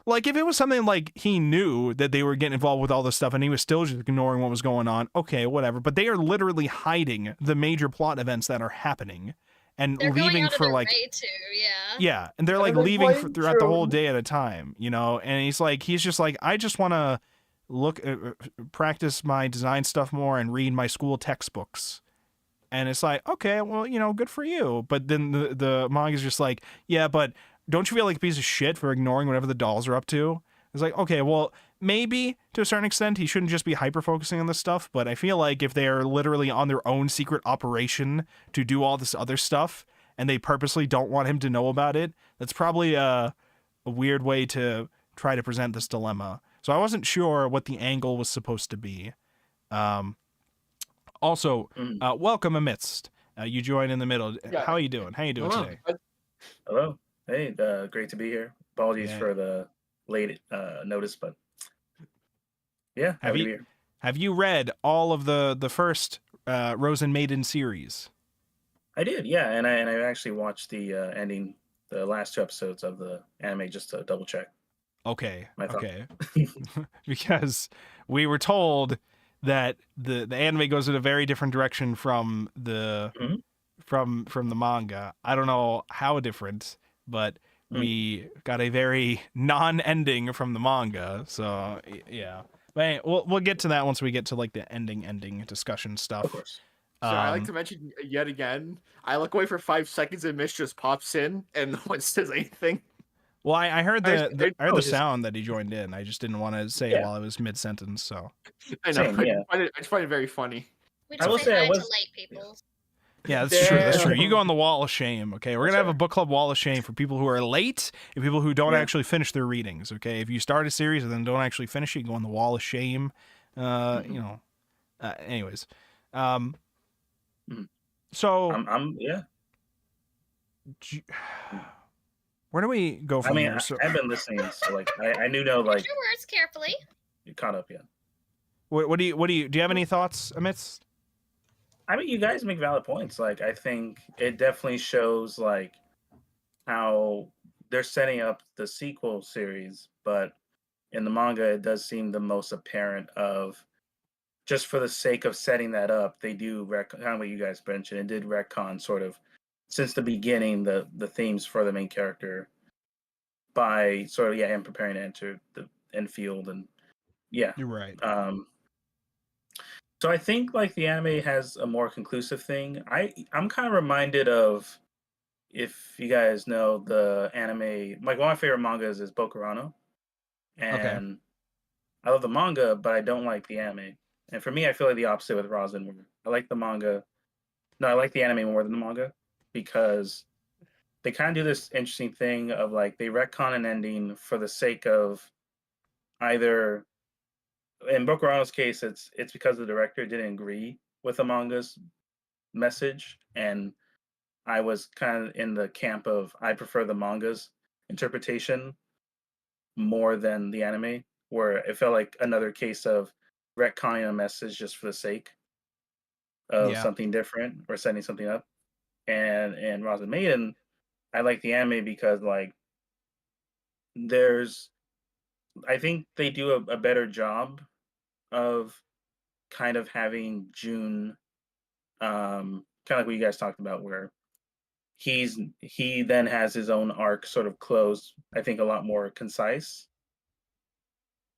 like, if it was something like he knew that they were getting involved with all this stuff and he was still just ignoring what was going on, okay, whatever. But they are literally hiding the major plot events that are happening and They're going leaving out of for their like, way to, yeah. yeah, and they're And like they're leaving playing throughout the whole June. day at a time, you know. And he's just like, I just want to practice my design stuff more and read my school textbooks. And it's like, okay, well, you know, good for you. But then the manga's just like, yeah, but don't you feel like a piece of shit for ignoring whatever the dolls are up to? It's like, okay, well, maybe to a certain extent he shouldn't just be hyper-focusing on this stuff, but I feel like if they're literally on their own secret operation to do all this other stuff, and they purposely don't want him to know about it, that's probably a weird way to try to present this dilemma. So I wasn't sure what the angle was supposed to be. Also, welcome amidst. You joined in the middle. Yeah. How are you doing? How you doing Hello. today? Hello. Hey, great to be here. Apologies Yeah. for the late notice, but yeah, happy to be here. Have you read all of the first Rozen Maiden series? I did, yeah, and I actually watched the ending, the last 2 episodes of the anime just to double check. Okay, My thought. okay. Because we were told that the anime goes in a very different direction from the from the manga. I don't know how different, but we got a very non-ending from the manga. So yeah, but we'll get to that once we get to like the ending discussion stuff. Of course. So I like to mention yet again, I look away for 5 seconds and Mitch just pops in and no one says anything. Well, I heard I I heard the just- sound that he joined in. I just didn't want to say it Yeah. while I was mid sentence. So I know. Same, yeah. I just find it very funny. We I will just say say I hi was- to late people. yeah, that's true. That's true. Damn. You go on the wall of shame. Okay, we're gonna have a book club wall of shame for people who are late and people who don't Yeah. actually finish their readings. Okay, if you start a series and then don't actually finish it, you go on the wall of shame. You know. Anyways, So yeah. Where do we go from here? I've been listening, so like I knew like your words carefully. You caught up, yeah. What do you have any thoughts, amidst? I mean, you guys make valid points. Like, I think it definitely shows like how they're setting up the sequel series, but in the manga, it does seem the most apparent of just for the sake of setting that up, they do kind of what you guys mentioned. It did retcon sort of since the beginning the themes for the main character by sort of him preparing to enter the infield and You're right. So I think like the anime has a more conclusive thing. I'm kind of reminded of, if you guys know the anime, like one of my favorite mangas is Bokurano, and I love the manga, but I don't like the anime. And for me, I feel like the opposite with Rozen, where I like the manga. No, I like the anime more than the manga because they kind of do this interesting thing of like they retcon an ending for the sake of either. In Bokurano's case, it's because the director didn't agree with the manga's message, and I was kind of in the camp of I prefer the manga's interpretation more than the anime, where it felt like another case of retconning a message just for the sake of something different or setting something up. And in Rozen Maiden, I like the anime because like I think they do a better job of kind of having June, kind of like what you guys talked about, where he then has his own arc sort of closed, I think a lot more concise.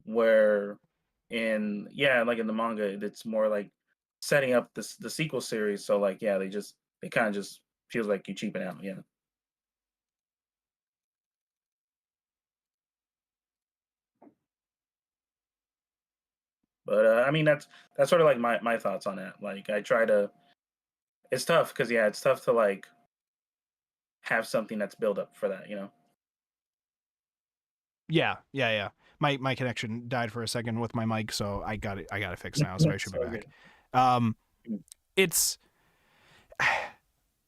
Where like in the manga, it's more like setting up the sequel series. So like they kind of just feels like you cheapen out, But I mean that's sort of like my thoughts on it. Like I try to. It's tough because it's tough to like have something that's built up for that, Yeah. My connection died for a second with my mic, so I got it fixed now, so I should be back. It's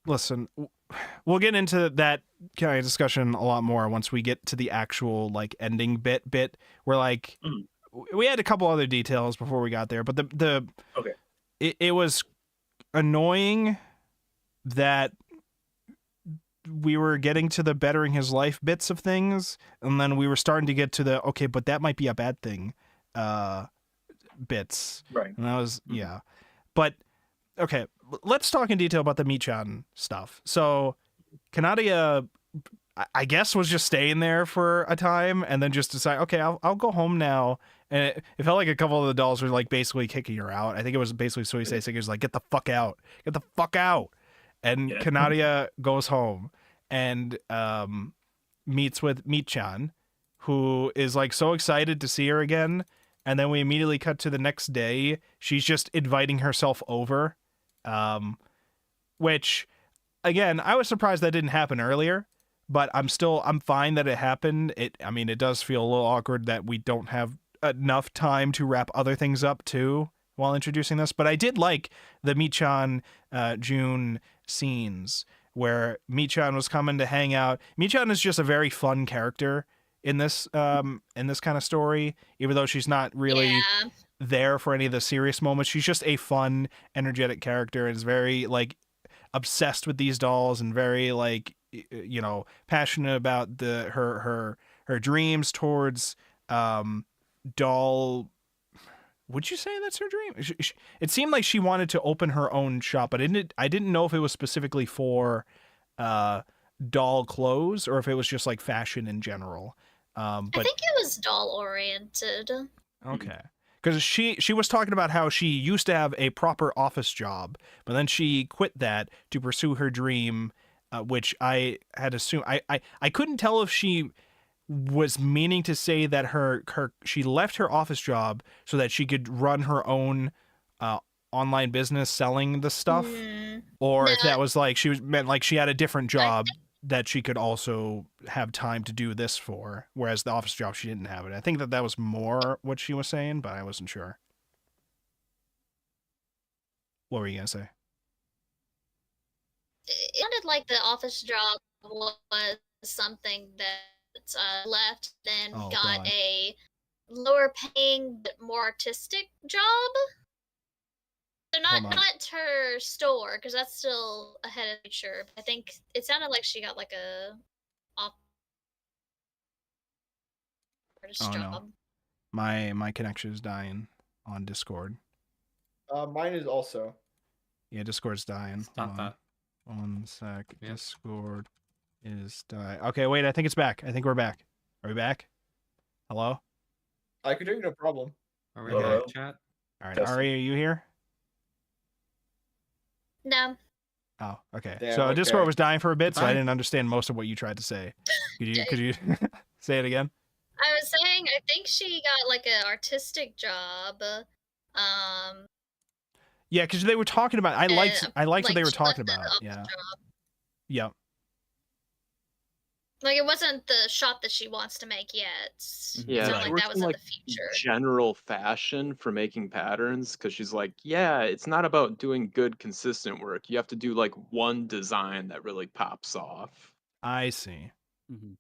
listen, we'll get into that kind of discussion a lot more once we get to the actual like ending bit where like we had a couple other details before we got there, but it was annoying that we were getting to the bettering his life bits of things, and then we were starting to get to the but that might be a bad thing bits, right? And that was but let's talk in detail about the Michan stuff. So Kanadia, I guess, was just staying there for a time and then just decide, I'll go home now. And it felt like a couple of the dolls were like basically kicking her out. I think it was basically Suisei Singers like, get the fuck out. And Kanadia goes home and meets with Michan, who is like so excited to see her again. And then we immediately cut to the next day. She's just inviting herself over, which again, I was surprised that didn't happen earlier, but I'm fine that it happened. It does feel a little awkward that we don't have enough time to wrap other things up too while introducing this. But I did like the Michan June scenes where Michan was coming to hang out. Michan is just a very fun character in this kind of story, even though she's not really there for any of the serious moments. She's just a fun, energetic character and is very like obsessed with these dolls and very like passionate about her dreams towards doll. Would you say that's her dream? It seemed like she wanted to open her own shop, but I didn't know if it was specifically for doll clothes or if it was just like fashion in general. I think it was doll oriented. Okay. Because she was talking about how she used to have a proper office job, but then she quit that to pursue her dream, which I had assumed. I couldn't tell if she was meaning to say that she left her office job so that she could run her own online business selling the stuff, or if that was like meant like she had a different job that she could also have time to do this for, whereas the office job she didn't have it. I think that was more what she was saying, but I wasn't sure. What were you gonna say? like the office job was something that left, then Oh, got God. a lower paying but more artistic job. So Hold not on. her store, because that's still ahead of the future. I think it sounded like she got like a artist Oh, no. job. My connection is dying on Discord. Mine is also. Yeah, Discord's dying. Stop Hold on. that. 1 sec. Yeah. Discord is dying. Okay, wait. I think it's back. I think we're back. Are we back? Hello? I could hear you, no problem. Are we Hello? back, chat? All right. Testing. Ari, are you here? No. Oh, okay. Damn, So Discord okay. was dying for a bit, so I Goodbye. didn't understand most of what you tried to say. Could you say it again? I was saying I think she got like an artistic job. Yeah, because they were talking about. I liked what they were she left talking the about. office Yeah. job. Yep. Like it wasn't the shop that she wants to make yet. Yeah, It sounded Right. she like works that was in in like the future. general fashion for making patterns because she's like, yeah, it's not about doing good, consistent work. You have to do like one design that really pops off. I see. Mm-hmm.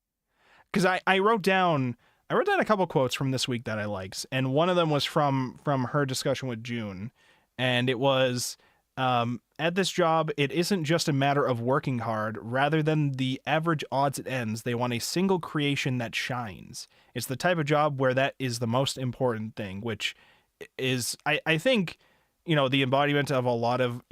Because I wrote down a couple quotes from this week that I liked, and one of them was from her discussion with June, and it was, at this job, it isn't just a matter of working hard. Rather than the average odds and ends, they want a single creation that shines. It's the type of job where that is the most important thing, which is, I think, the embodiment of a lot of,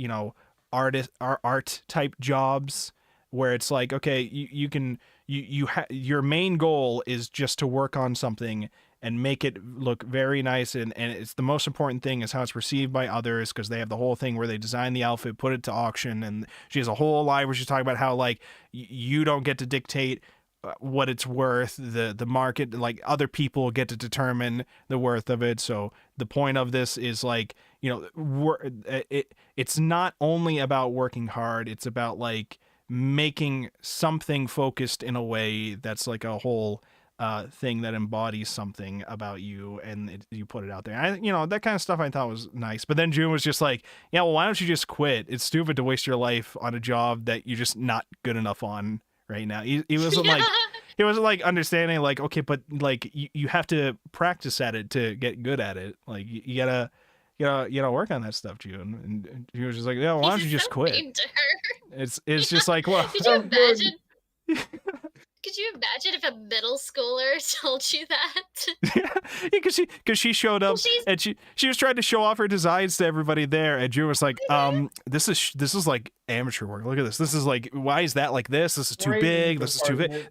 art type jobs, where it's like, okay, you can, your main goal is just to work on something and make it look very nice, and it's the most important thing is how it's received by others, because they have the whole thing where they design the outfit, put it to auction, and she has a whole line where she's talking about how like you don't get to dictate what it's worth, the market, like other people get to determine the worth of it. So the point of this is like, it's not only about working hard, it's about like making something focused in a way that's like a whole thing that embodies something about you, and you put it out there. That kind of stuff I thought was nice. But then June was just like, yeah, well, why don't you just quit? It's stupid to waste your life on a job that you're just not good enough on right now. He wasn't like, he wasn't like understanding like, okay, but like you have to practice at it to get good at it. Like you gotta work on that stuff, June. And she was just like, yeah, why don't you just quit? Mean to her. It's just like, well, Could you imagine? Could you imagine if a middle schooler told you that? because she showed up and she was trying to show off her designs to everybody there, and Drew was like, this is like amateur work. Look at this. This is like, why is that like this? This is too big. This is too big.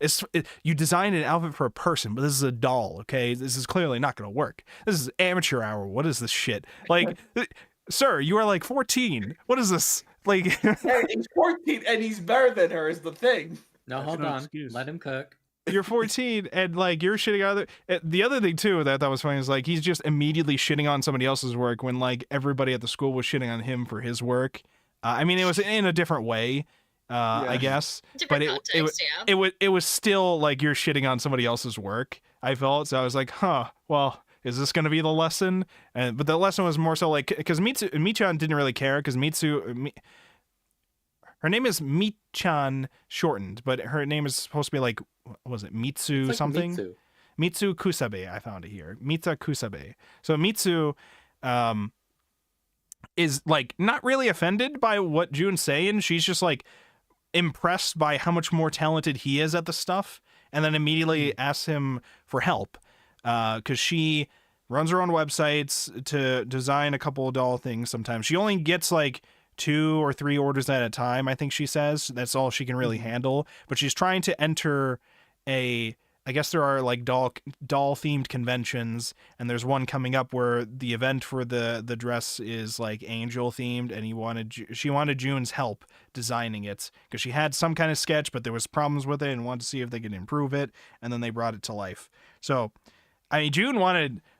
You designed an outfit for a person, but this is a doll. Okay, this is clearly not going to work. This is amateur hour. What is this shit? Like, sir, you are like 14. What is this? Like, Hey, he's 14 and he's better than her is the thing. No, That's hold no on. excuse. Let him cook. you're 14 and like you're shitting on the other thing too that I thought was funny is like he's just immediately shitting on somebody else's work when like everybody at the school was shitting on him for his work. I mean, it was in a different way, I guess, but it was still like you're shitting on somebody else's work. I felt so. I was like, huh, well, is this going to be the lesson? But the lesson was more so like, because Michan didn't really care, because her name is Michan shortened, but her name is supposed to be like, what was it, Mitsu Like something? Mitsu. Mitsu Kusabe, I found it here. Mita Kusabe. So Mitsu is like not really offended by what June's saying. She's just like impressed by how much more talented he is at the stuff, and then immediately asks him for help. Because she runs her own websites to design a couple of doll things sometimes. She only gets like 2 or 3 orders at a time, I think she says. That's all she can really handle. But she's trying to enter I guess there are like doll themed conventions, and there's one coming up where the event for the dress is like angel themed, and she wanted June's help designing it, because she had some kind of sketch, but there was problems with it and wanted to see if they could improve it, and then they brought it to life. So I mean, June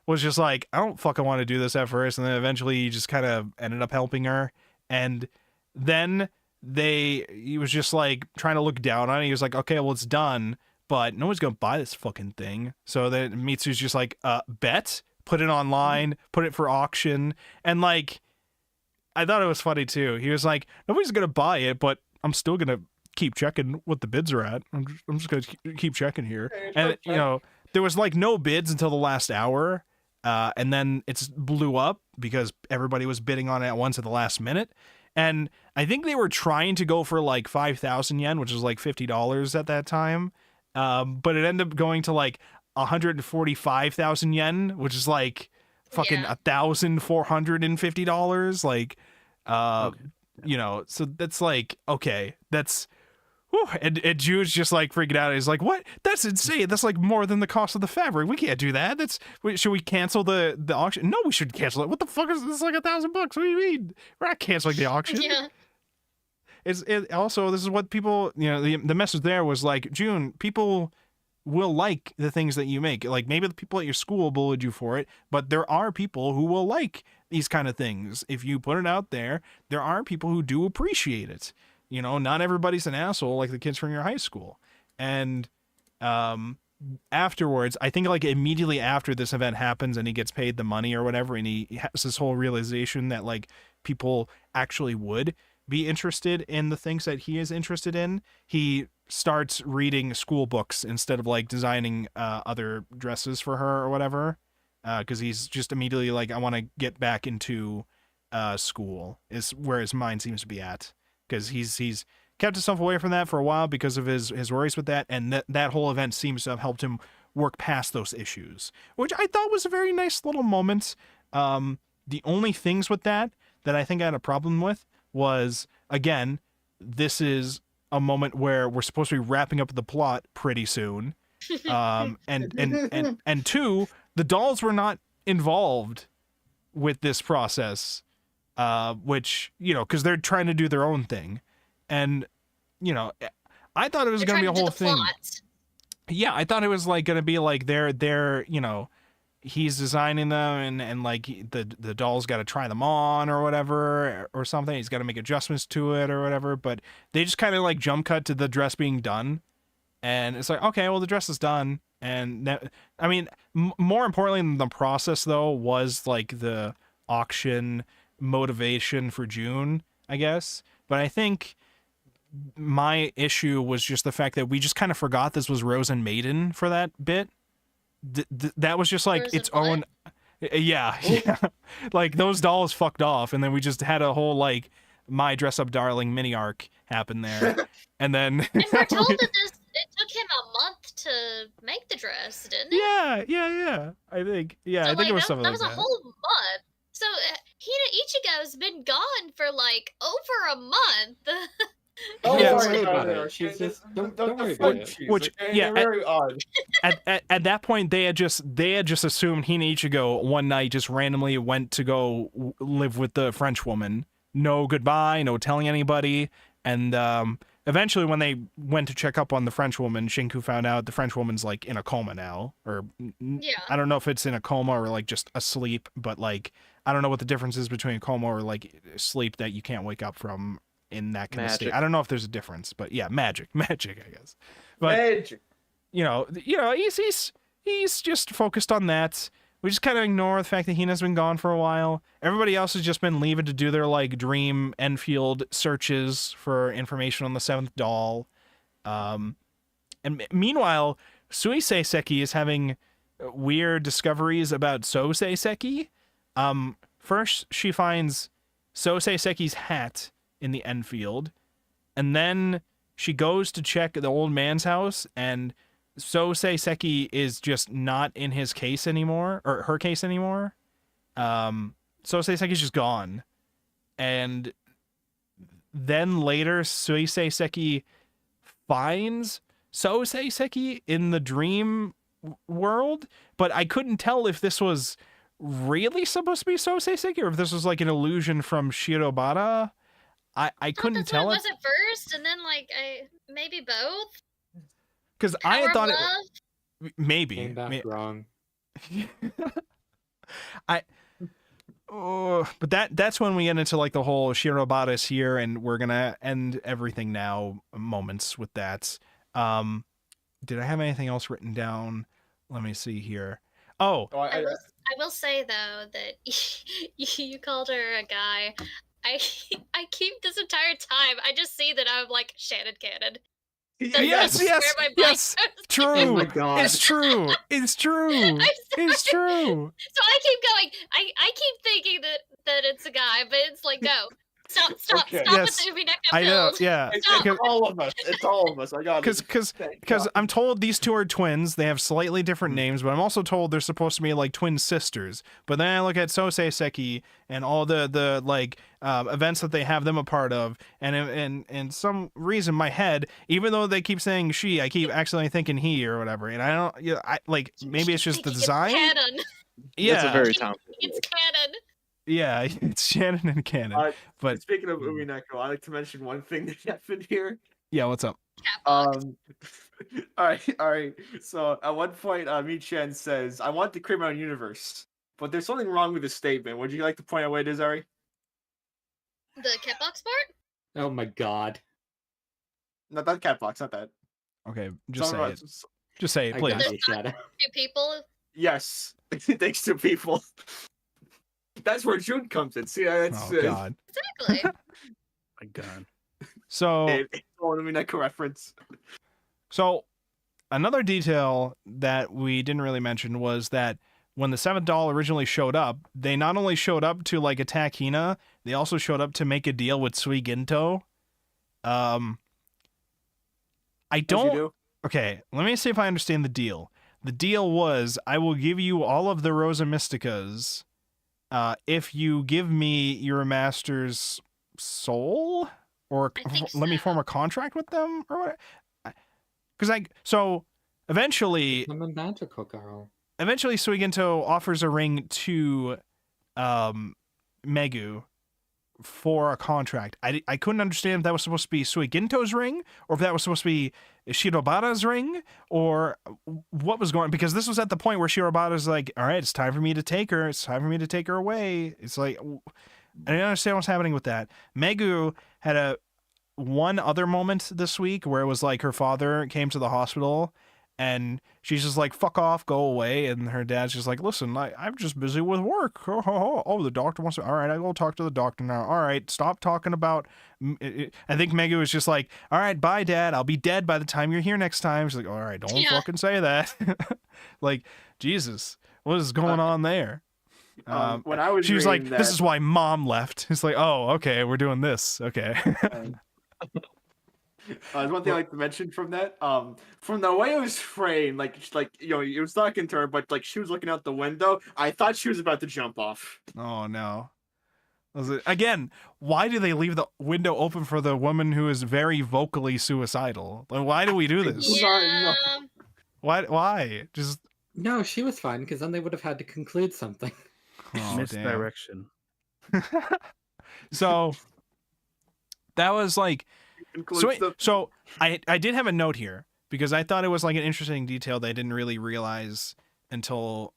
was just like, I don't fucking want to do this at first, and then eventually he just kind of ended up helping her, and then he was just like trying to look down on it. He was like, okay, well, it's done, but no one's gonna buy this fucking thing. So then Mitsu's just like, bet, put it online, put it for auction. And like, I thought it was funny too. He was like, nobody's gonna buy it, but I'm still gonna keep checking what the bids are at. I'm just gonna keep checking here, Yeah, and check. you know, there was like no bids until the last hour, and then it's blew up because everybody was bidding on it at once at the last minute. And I think they were trying to go for like 5,000 yen, which was like $50 at that time. But it ended up going to like 145,000 yen, which is like fucking Yeah. $1,450. Like, you know, so that's like, okay, that's, whew. And Jude's just like freaking out. He's like, what? That's insane. That's like more than the cost of the fabric. We can't do that. Should we cancel the auction? No, we should cancel it. What the fuck is this? Like $1,000? What do you mean? We're not canceling the auction. Yeah. It also, this is what people, you know, the message there was like, June, people will like the things that you make. Like maybe the people at your school bullied you for it, but there are people who will like these kind of things. If you put it out there, there are people who do appreciate it. You know, not everybody's an asshole like the kids from your high school. And afterwards, I think like immediately after this event happens and he gets paid the money or whatever, and he has this whole realization that like people actually would be interested in the things that he is interested in, he starts reading school books instead of like designing other dresses for her or whatever, because he's just immediately like, I want to get back into school, is where his mind seems to be at, because he's kept himself away from that for a while because of his worries with that, and that whole event seems to have helped him work past those issues, which I thought was a very nice little moment. The only things with that I think I had a problem with was, again, this is a moment where we're supposed to be wrapping up the plot pretty soon. And two, the dolls were not involved with this process, which, you know, because they're trying to do their own thing. And, you know, I thought it was going to be a whole thing. Plot. Yeah, I thought it was like going to be like they're, you know, he's designing them and like the doll's got to try them on or whatever or something. He's got to make adjustments to it or whatever. But they just kind of like jump cut to the dress being done. And it's like, okay, well, the dress is done. And that, I mean, more importantly than the process, though, was like the auction motivation for June, I guess. But I think my issue was just the fact that we just kind of forgot this was Rozen Maiden for that bit. That was just like Rozen its own. Yeah. Like those dolls fucked off. And then we just had a whole like My Dress Up Darling mini arc happen there. And then. And we're told that it took him a month to make the dress, didn't it? Yeah. I think So, it like, was something that like was that. a whole month. So Hina Ichigo's been gone for like over a month. Don't Yeah, worry about it. it. She's just- Don't worry foot about it. cheese, Which, okay? yeah, They're very odd. At that point, they had just assumed Hina Ichigo one night just randomly went to go live with the French woman. No goodbye, no telling anybody. And eventually, when they went to check up on the French woman, Shinku found out the French woman's like in a coma now, or Yeah. I don't know if it's in a coma or like just asleep, but like I don't know what the difference is between a coma or like sleep that you can't wake up from in that kind of state. Magic. I don't know if there's a difference, but yeah, magic, I guess. But Magic. you know, he's just focused on that. We just kind of ignore the fact that Hina's been gone for a while. Everybody else has just been leaving to do their like dream Enfield searches for information on the seventh doll. And meanwhile, Suisei Seki is having weird discoveries about Sosei Seki. First she finds Sosei Seki's hat in the Enfield, and then she goes to check the old man's house, and Sosei Seki is just not in his case anymore, or her case anymore. Sosei Seki's just gone. And then later, Suisei Seki finds Sosei Seki in the dream world, but I couldn't tell if this was really supposed to be Sosei Seki or if this was like an illusion from Shirobara. I couldn't That's tell what it. it was at first, and then like maybe both. Because I had Power thought of it love? maybe. Came back wrong. But that's when we get into like the whole Shirobara's here and we're gonna end everything now moments with that. Did I have anything else written down? Let me see here. Oh, I will say though that you called her a guy. I I keep this entire time. I just see that I'm like Shannon Cannon. Yes, yes. True. Oh my God. It's true. It's true. It's true. So I keep going. I keep thinking that it's a guy, but it's like no. Stop! Okay. Stop Yes, with the Umineko I know. build. Yeah. It's Stop. all of us. It's all of us. I got it. Because I'm told these two are twins. They have slightly different names, but I'm also told they're supposed to be like twin sisters. But then I look at Sosei Seki and all the like events that they have them a part of, and some reason my head, even though they keep saying she, I keep accidentally thinking he or whatever, and I don't. Yeah, I like maybe it's just the design. It's canon. Yeah, It's a very talented. It's canon. yeah, it's Shannon and Cannon. But Speaking of Umineko, I like to mention one thing that happened here. yeah, what's up? Catbox. All right. So at one point, Mi-chan says, "I want to create my own universe," but there's something wrong with the statement. Would you like to point out what it is, Ari? The catbox part. Oh my God. Not that cat box, not that. Okay, just say Someone it. wrote- Just say it, I please. got you, Shadow. Two people. Yes, thanks to people. That's where June comes in. See, that's Oh God. Exactly. My God. So. it's all Umineko reference. So, another detail that we didn't really mention was that when the seventh doll originally showed up, they not only showed up to like attack Hina, they also showed up to make a deal with Suiginto. I What'd don't. you do? Okay, let me see if I understand the deal. The deal was I will give you all of the Rosa Mysticas if you give me your master's soul, or I think let me so. form a contract with them, or what? Because so eventually I'm a magical girl. Suiginto offers a ring to Megu for a contract. I couldn't understand if that was supposed to be Suiginto's ring, or if that was supposed to be Shirobada's ring, or what was going on, because this was at the point where Shirobada's like, all right, it's time for me to take her. It's time for me to take her away. It's like, I didn't understand what's happening with that. Megu had one other moment this week where it was like her father came to the hospital and she's just like, fuck off, go away. And her dad's just like, listen, I'm just busy with work. Oh, the doctor wants to, all right, I go talk to the doctor now. All right, stop talking about, I think Megu was just like, all right, bye, Dad. I'll be dead by the time you're here next time. She's like, all right, don't fucking say that. Like, Jesus, what is going on there? When I was she was like, reading this that- is why Mom left. It's like, oh, okay, we're doing this. Okay. There's one thing I like to mention from that. From the way it was framed, like it was talking to her, but like she was looking out the window. I thought she was about to jump off. Oh no. Again, why do they leave the window open for the woman who is very vocally suicidal? Like, why do we do this? Yeah. Why? Just No, she was fine because then they would have had to conclude something. oh, Misdirection. So that was like Includes so I did have a note here because I thought it was like an interesting detail that I didn't really realize until,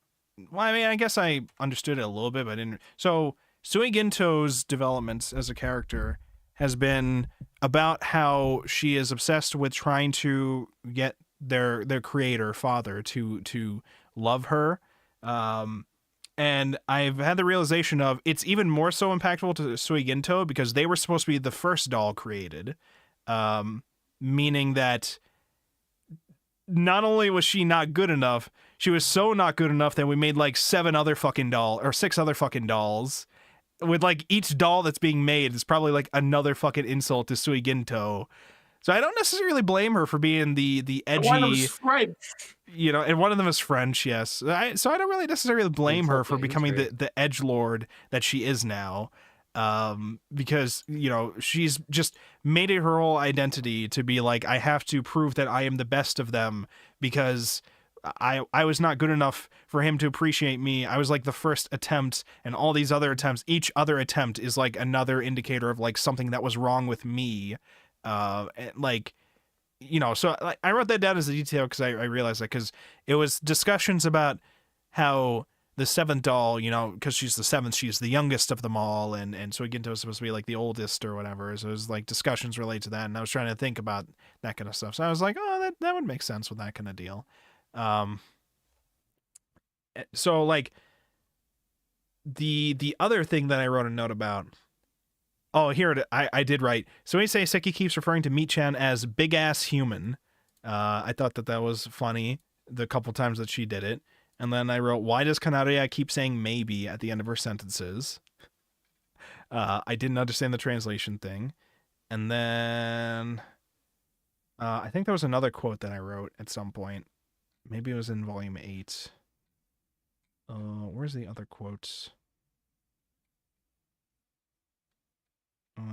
well, I mean, I guess I understood it a little bit, but I didn't. So Suiginto's development as a character has been about how she is obsessed with trying to get their creator father to love her. And I've had the realization of it's even more so impactful to Suiginto because they were supposed to be the first doll created, meaning that not only was she not good enough, she was so not good enough that we made like 6 other fucking dolls. With like each doll that's being made is probably like another fucking insult to Suiginto. So I don't necessarily blame her for being the edgy, one of them's French. you know, and one of them is French, yes. So I don't really necessarily blame her for becoming the edgelord that she is now, because, you know, she's just made it her whole identity to be like, I have to prove that I am the best of them because I was not good enough for him to appreciate me. I was like the first attempt, and all these other attempts, each other attempt is like another indicator of like something that was wrong with me. Like, you know, so I wrote that down as a detail because I realized that because it was discussions about how the 7th doll, you know, because she's the 7th, she's the youngest of them all, and Suiginto is supposed to be like the oldest or whatever. So it was like discussions related to that, and I was trying to think about that kind of stuff. So I was like, oh, that would make sense with that kind of deal. So like the other thing that I wrote a note about Oh, here I did right. So Issei Seki keeps referring to Meat-chan as big ass human. I thought that was funny the couple times that she did it. And then I wrote, why does Kanaria keep saying maybe at the end of her sentences? I didn't understand the translation thing. And then I think there was another quote that I wrote at some point. Maybe it was in volume 8. Where's the other quotes?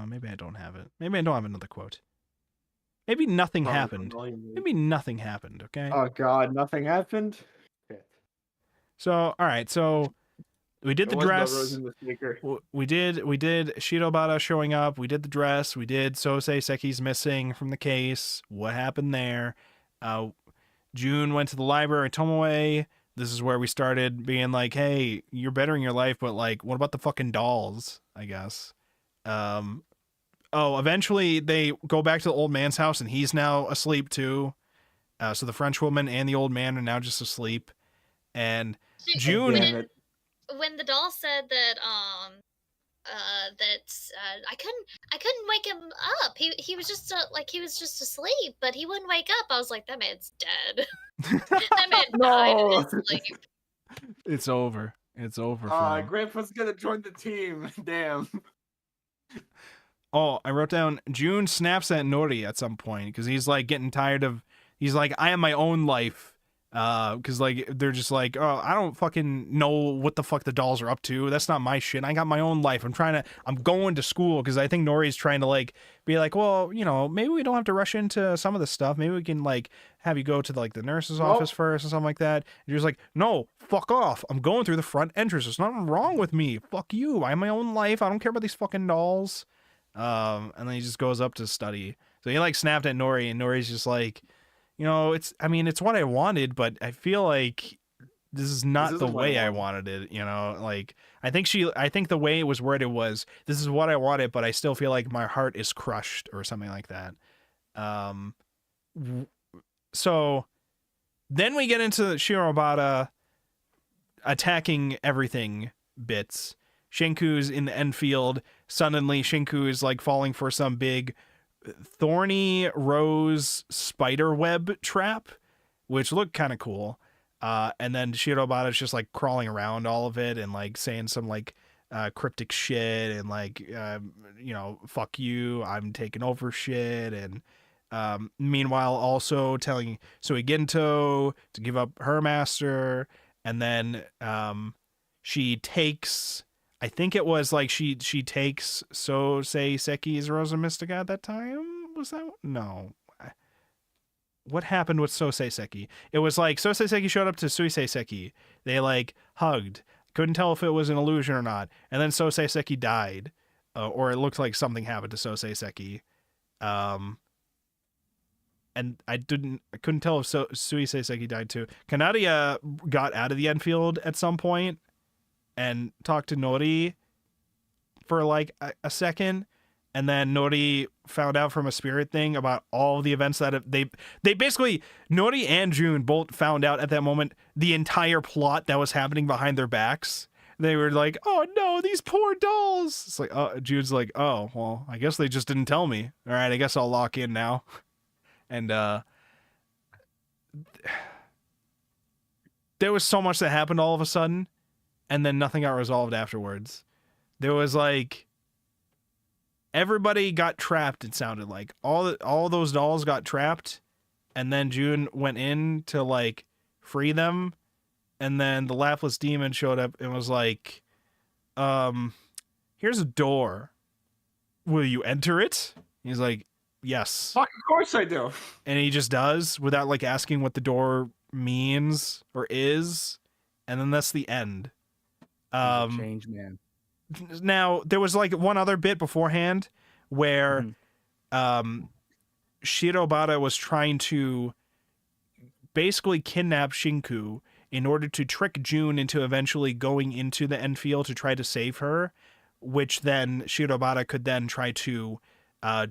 Maybe I don't have it. Maybe I don't have another quote. Maybe nothing happened. Maybe nothing happened, okay? Oh god, nothing happened? Shit. So, all right. So we did the It wasn't dress. Rozen the Sneaker. We did Shirobata showing up. We did the dress. We did Sosei Seki's missing from the case. What happened there? June went to the library, Tomoe. This is where we started being like, hey, you're bettering your life, but like, what about the fucking dolls, I guess? Eventually they go back to the old man's house and he's now asleep too. So the French woman and the old man are now just asleep. And June... When the doll said that I couldn't wake him up. He was just he was just asleep, but he wouldn't wake up. I was like, that man's dead. That man died in his sleep. It's over. It's over. For him. Grandpa's gonna join the team. Damn. Oh, I wrote down June snaps at Nori at some point because he's like getting tired of. He's like, I have my own life. Because like they're just like, oh, I don't fucking know what the fuck the dolls are up to. That's not my shit. I got my own life. I'm going to school because I think Nori's trying to like be like, well, you know, maybe we don't have to rush into some of the stuff. Maybe we can like have you go to like the nurse's office first or something like that. And you're just like, no, fuck off. I'm going through the front entrance. There's nothing wrong with me. Fuck you. I have my own life. I don't care about these fucking dolls. And then he just goes up to study. So he like snapped at Nori, and Nori's just like, you know, it's what I wanted, but I feel like this is not the way I wanted it, you know, like I think the way it was worded was, this is what I wanted, but I still feel like my heart is crushed or something like that. So then we get into Shirobata attacking everything bits. Shinku's in the end field. Suddenly Shinku is like falling for some big thorny rose spider web trap, which looked kind of cool. And then Shirobata's just like crawling around all of it and like saying some like cryptic shit and like, you know, fuck you, I'm taking over shit. And meanwhile also telling Suigento to give up her master. And then she takes, I think it was like she takes Sosei Seki's Rosa Mystica at that time. Was that no? What happened with Sosei Seki? It was like Sosei Seki showed up to Suisei Seki. They like hugged. Couldn't tell if it was an illusion or not. And then Sosei Seki died, or it looked like something happened to Sosei Seki. And I couldn't tell if Suisei Seki died too. Kanaria got out of the Enfield at some point and talked to Nori for like a second, and then Nori found out from a spirit thing about all the events that they basically, Nori and June both found out at that moment the entire plot that was happening behind their backs. They were like, oh no, these poor dolls. It's like, June's like, oh, well, I guess they just didn't tell me. All right, I guess I'll lock in now. And there was so much that happened all of a sudden, and then nothing got resolved afterwards. There was like, everybody got trapped, it sounded like. All those dolls got trapped, and then June went in to like free them, and then the Lapless Demon showed up and was like, here's a door. Will you enter it? He's like, yes. Fuck, of course I do. And he just does, without like asking what the door means or is, and then that's the end. Change man. Now there was like one other bit beforehand where Shirobata was trying to basically kidnap Shinku in order to trick June into eventually going into the Enfield to try to save her, which then Shirobata could then try to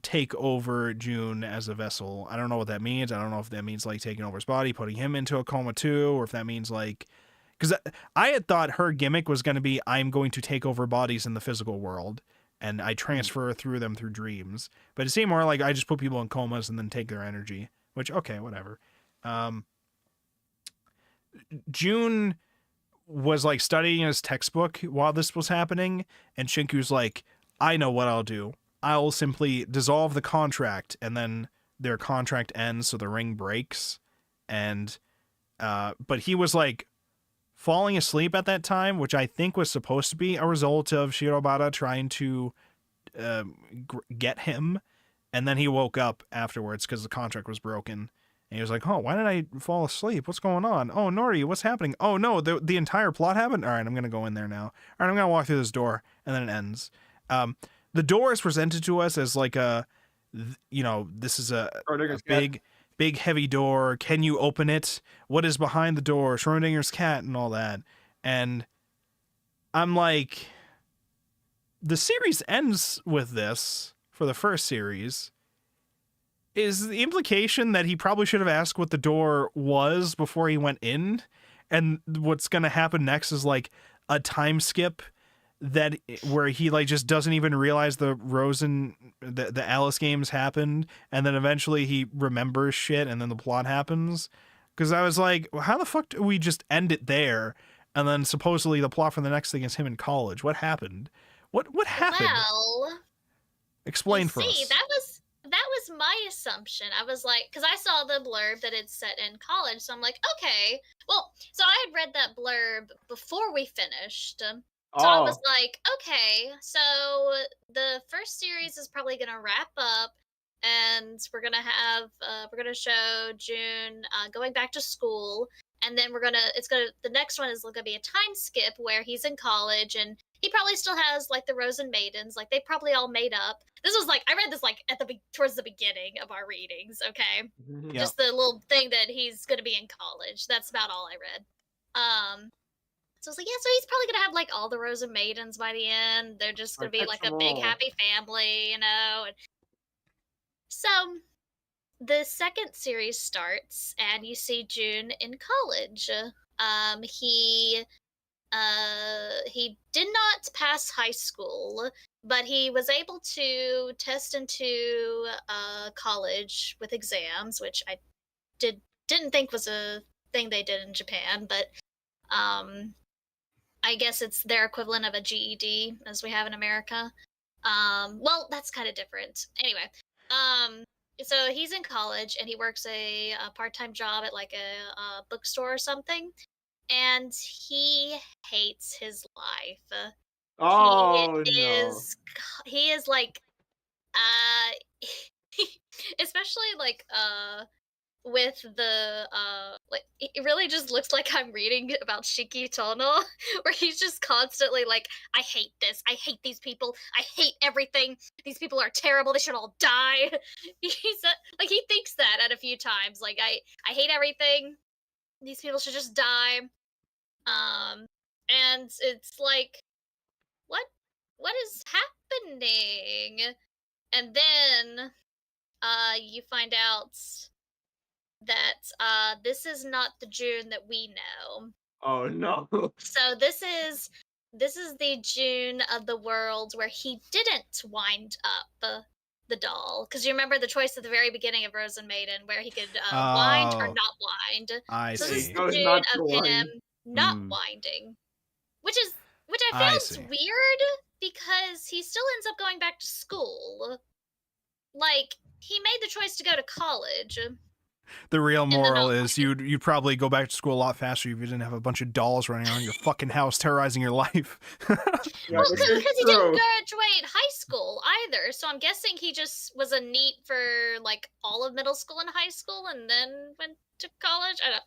take over June as a vessel. I don't know what that means. I don't know if that means like taking over his body, putting him into a coma too, or if that means like, because I had thought her gimmick was going to be, I'm going to take over bodies in the physical world, and I transfer through them through dreams. But it seemed more like I just put people in comas and then take their energy, which, okay, whatever. June was like studying his textbook while this was happening, and Shinku's like, I know what I'll do. I'll simply dissolve the contract, and then their contract ends, so the ring breaks. And but he was like falling asleep at that time, which I think was supposed to be a result of Shirobata trying to get him. And then he woke up afterwards because the contract was broken. And he was like, oh, why did I fall asleep? What's going on? Oh, Nori, what's happening? Oh, no, the entire plot happened? All right, I'm going to go in there now. All right, I'm going to walk through this door. And then it ends. The door is presented to us as like this is a big, heavy door. Can you open it? What is behind the door? Schrodinger's cat and all that. And I'm like, the series ends with this for the first series. Is the implication that he probably should have asked what the door was before he went in? And what's going to happen next is like a time skip where he like just doesn't even realize the Alice games happened, and then eventually he remembers shit, and then the plot happens. Because I was like, well, how the fuck do we just end it there? And then supposedly the plot for the next thing is him in college. What happened? What happened? Well, explain for us. That was my assumption. I was like, because I saw the blurb that it's set in college, so I'm like, okay. Well, so I had read that blurb before we finished. So I was like, okay, so the first series is probably going to wrap up, and we're going to show June going back to school, and then the next one is going to be a time skip where he's in college, and he probably still has like the Rozen Maidens, like they probably all made up. This was like, I read this like towards the beginning of our readings, okay? Yeah. Just the little thing that he's going to be in college. That's about all I read. So I was like, yeah, so he's probably going to have, like, all the Rozen Maidens by the end. They're just going to be, like, a big happy family, you know? And so the second series starts, and you see June in college. He did not pass high school, but he was able to test into college with exams, which I didn't think was a thing they did in Japan, but I guess it's their equivalent of a GED as we have in America. Well, that's kind of different. Anyway, so he's in college and he works a part-time job at like a bookstore or something, and he hates his life. He is like, especially like with the like it really just looks like I'm reading about Shiki Tono, where he's just constantly like, I hate this, I hate these people, I hate everything, these people are terrible, they should all die. He's like, he thinks that at a few times, like I hate everything, these people should just die. And it's like, what is happening? And then you find out that this is not the June that we know. Oh no. So this is the June of the world where he didn't wind up the doll. Because you remember the choice at the very beginning of Rozen Maiden where he could wind or not wind. I so see. this is the June of him not winding. Which I found weird because he still ends up going back to school. Like, he made the choice to go to college. The real moral is you'd probably go back to school a lot faster if you didn't have a bunch of dolls running around your fucking house terrorizing your life. Well, because he didn't graduate high school either, so I'm guessing he just was a NEET for like all of middle school and high school, and then went to college. I don't know.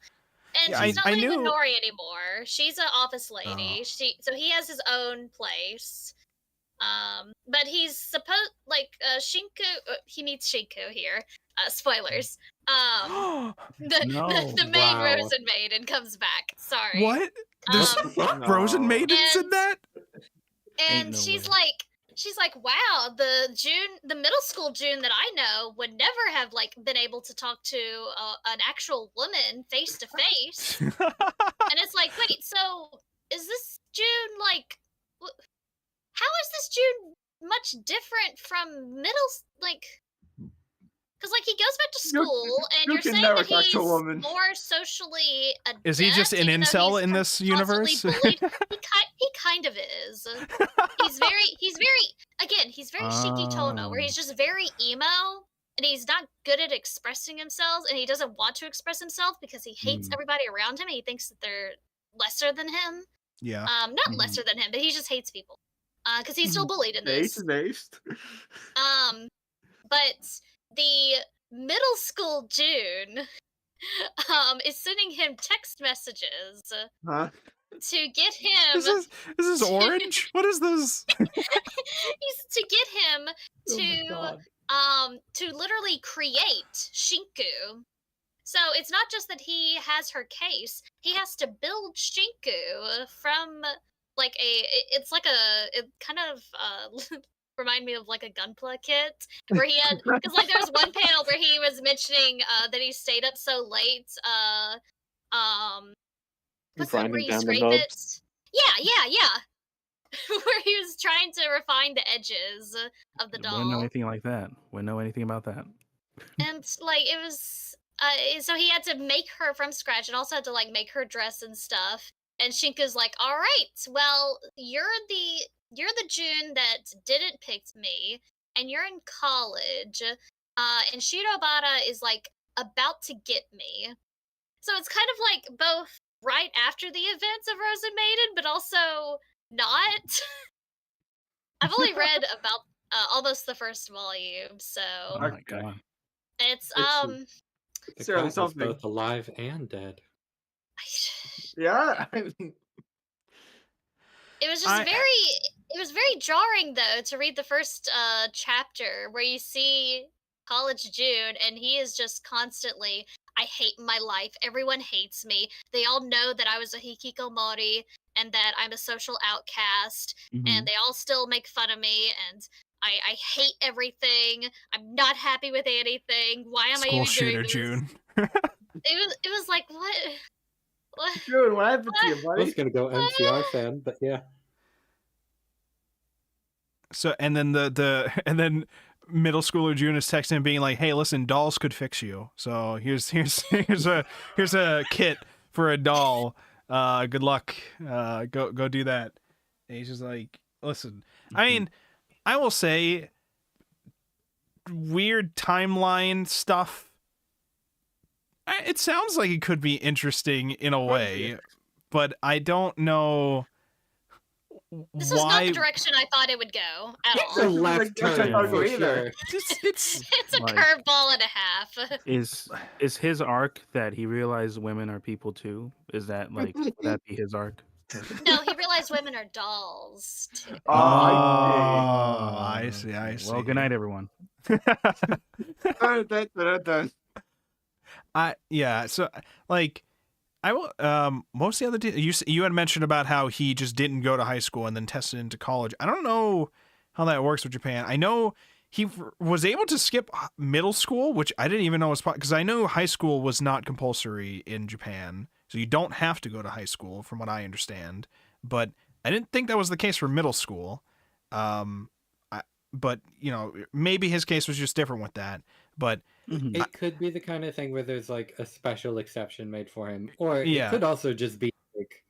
And she's not living with Nori anymore. She's an office lady. So he has his own place. But he's supposed Shinku. He meets Shinku here. Spoilers. The main Rozen Maiden comes back. Sorry. What? This Rozen Maiden said that? And she's like, wow, the middle school June that I know would never have like been able to talk to an actual woman face to face. And it's like, wait, so is this June like? How is this June much different from because he goes back to school, and you you're can saying never that talk to a he's woman. more socially adept. Is he just an even though incel he's in this constantly universe? bullied? He kind of is. He's very Shiki Tono, where he's just very emo, and he's not good at expressing himself, and he doesn't want to express himself because he hates everybody around him, and he thinks that they're lesser than him. Yeah. Not lesser than him, but he just hates people. Because he's still bullied in this. Based. But the middle school June is sending him text messages Huh? to get him Is this orange? What is this? to get him Oh to literally create Shinku. So it's not just that he has her case; he has to build Shinku from it kind of remind me of like a Gunpla kit where he had, because like there was one panel where he was mentioning that he stayed up so late what's that, where Grinding he down the scraped it? nubs. Yeah. Where he was trying to refine the edges of the Wouldn't know doll. anything like that. Wouldn't know anything about that. And like it was so he had to make her from scratch, and also had to like make her dress and stuff. And Shinka's like, all right, well, you're the June that didn't pick me, and you're in college. And Shirobara is like about to get me. So it's kind of like both right after the events of Rozen Maiden, but also not. I've only read about almost the first volume, so Oh my god. it's The Sarah, cat is something. both alive and dead. Yeah. It was just it was very jarring though to read the first chapter where you see college June, and he is just constantly, I hate my life, everyone hates me, they all know that I was a hikikomori and that I'm a social outcast, and they all still make fun of me, and I hate everything, I'm not happy with anything, why am I even shooter doing this? June. It was like, what? June, what happened to you, I buddy? was gonna go NCR fan, but yeah. So and then and then middle schooler June is texting him being like, "Hey, listen, dolls could fix you. So here's a kit for a doll. Good luck. Go do that." And he's just like, "Listen, I mean, I will say, weird timeline stuff. It sounds like it could be interesting in a way, but I don't know." This was not the direction I thought it would go at It's a all. left turn for sure. It's It's a like- curveball and a half. Is his arc that he realized women are people too? Is that like would that be his arc? No, he realized women are dolls too. Oh, I see. Well, good night, everyone. So like I will most of the other you had mentioned about how he just didn't go to high school and then tested into college. I don't know how that works with Japan. I know he was able to skip middle school, which I didn't even know was because I know high school was not compulsory in Japan. So you don't have to go to high school from what I understand, but I didn't think that was the case for middle school. But you know, maybe his case was just different with that, but It could be the kind of thing where there's like a special exception made for him, or Yeah. it could also just be like,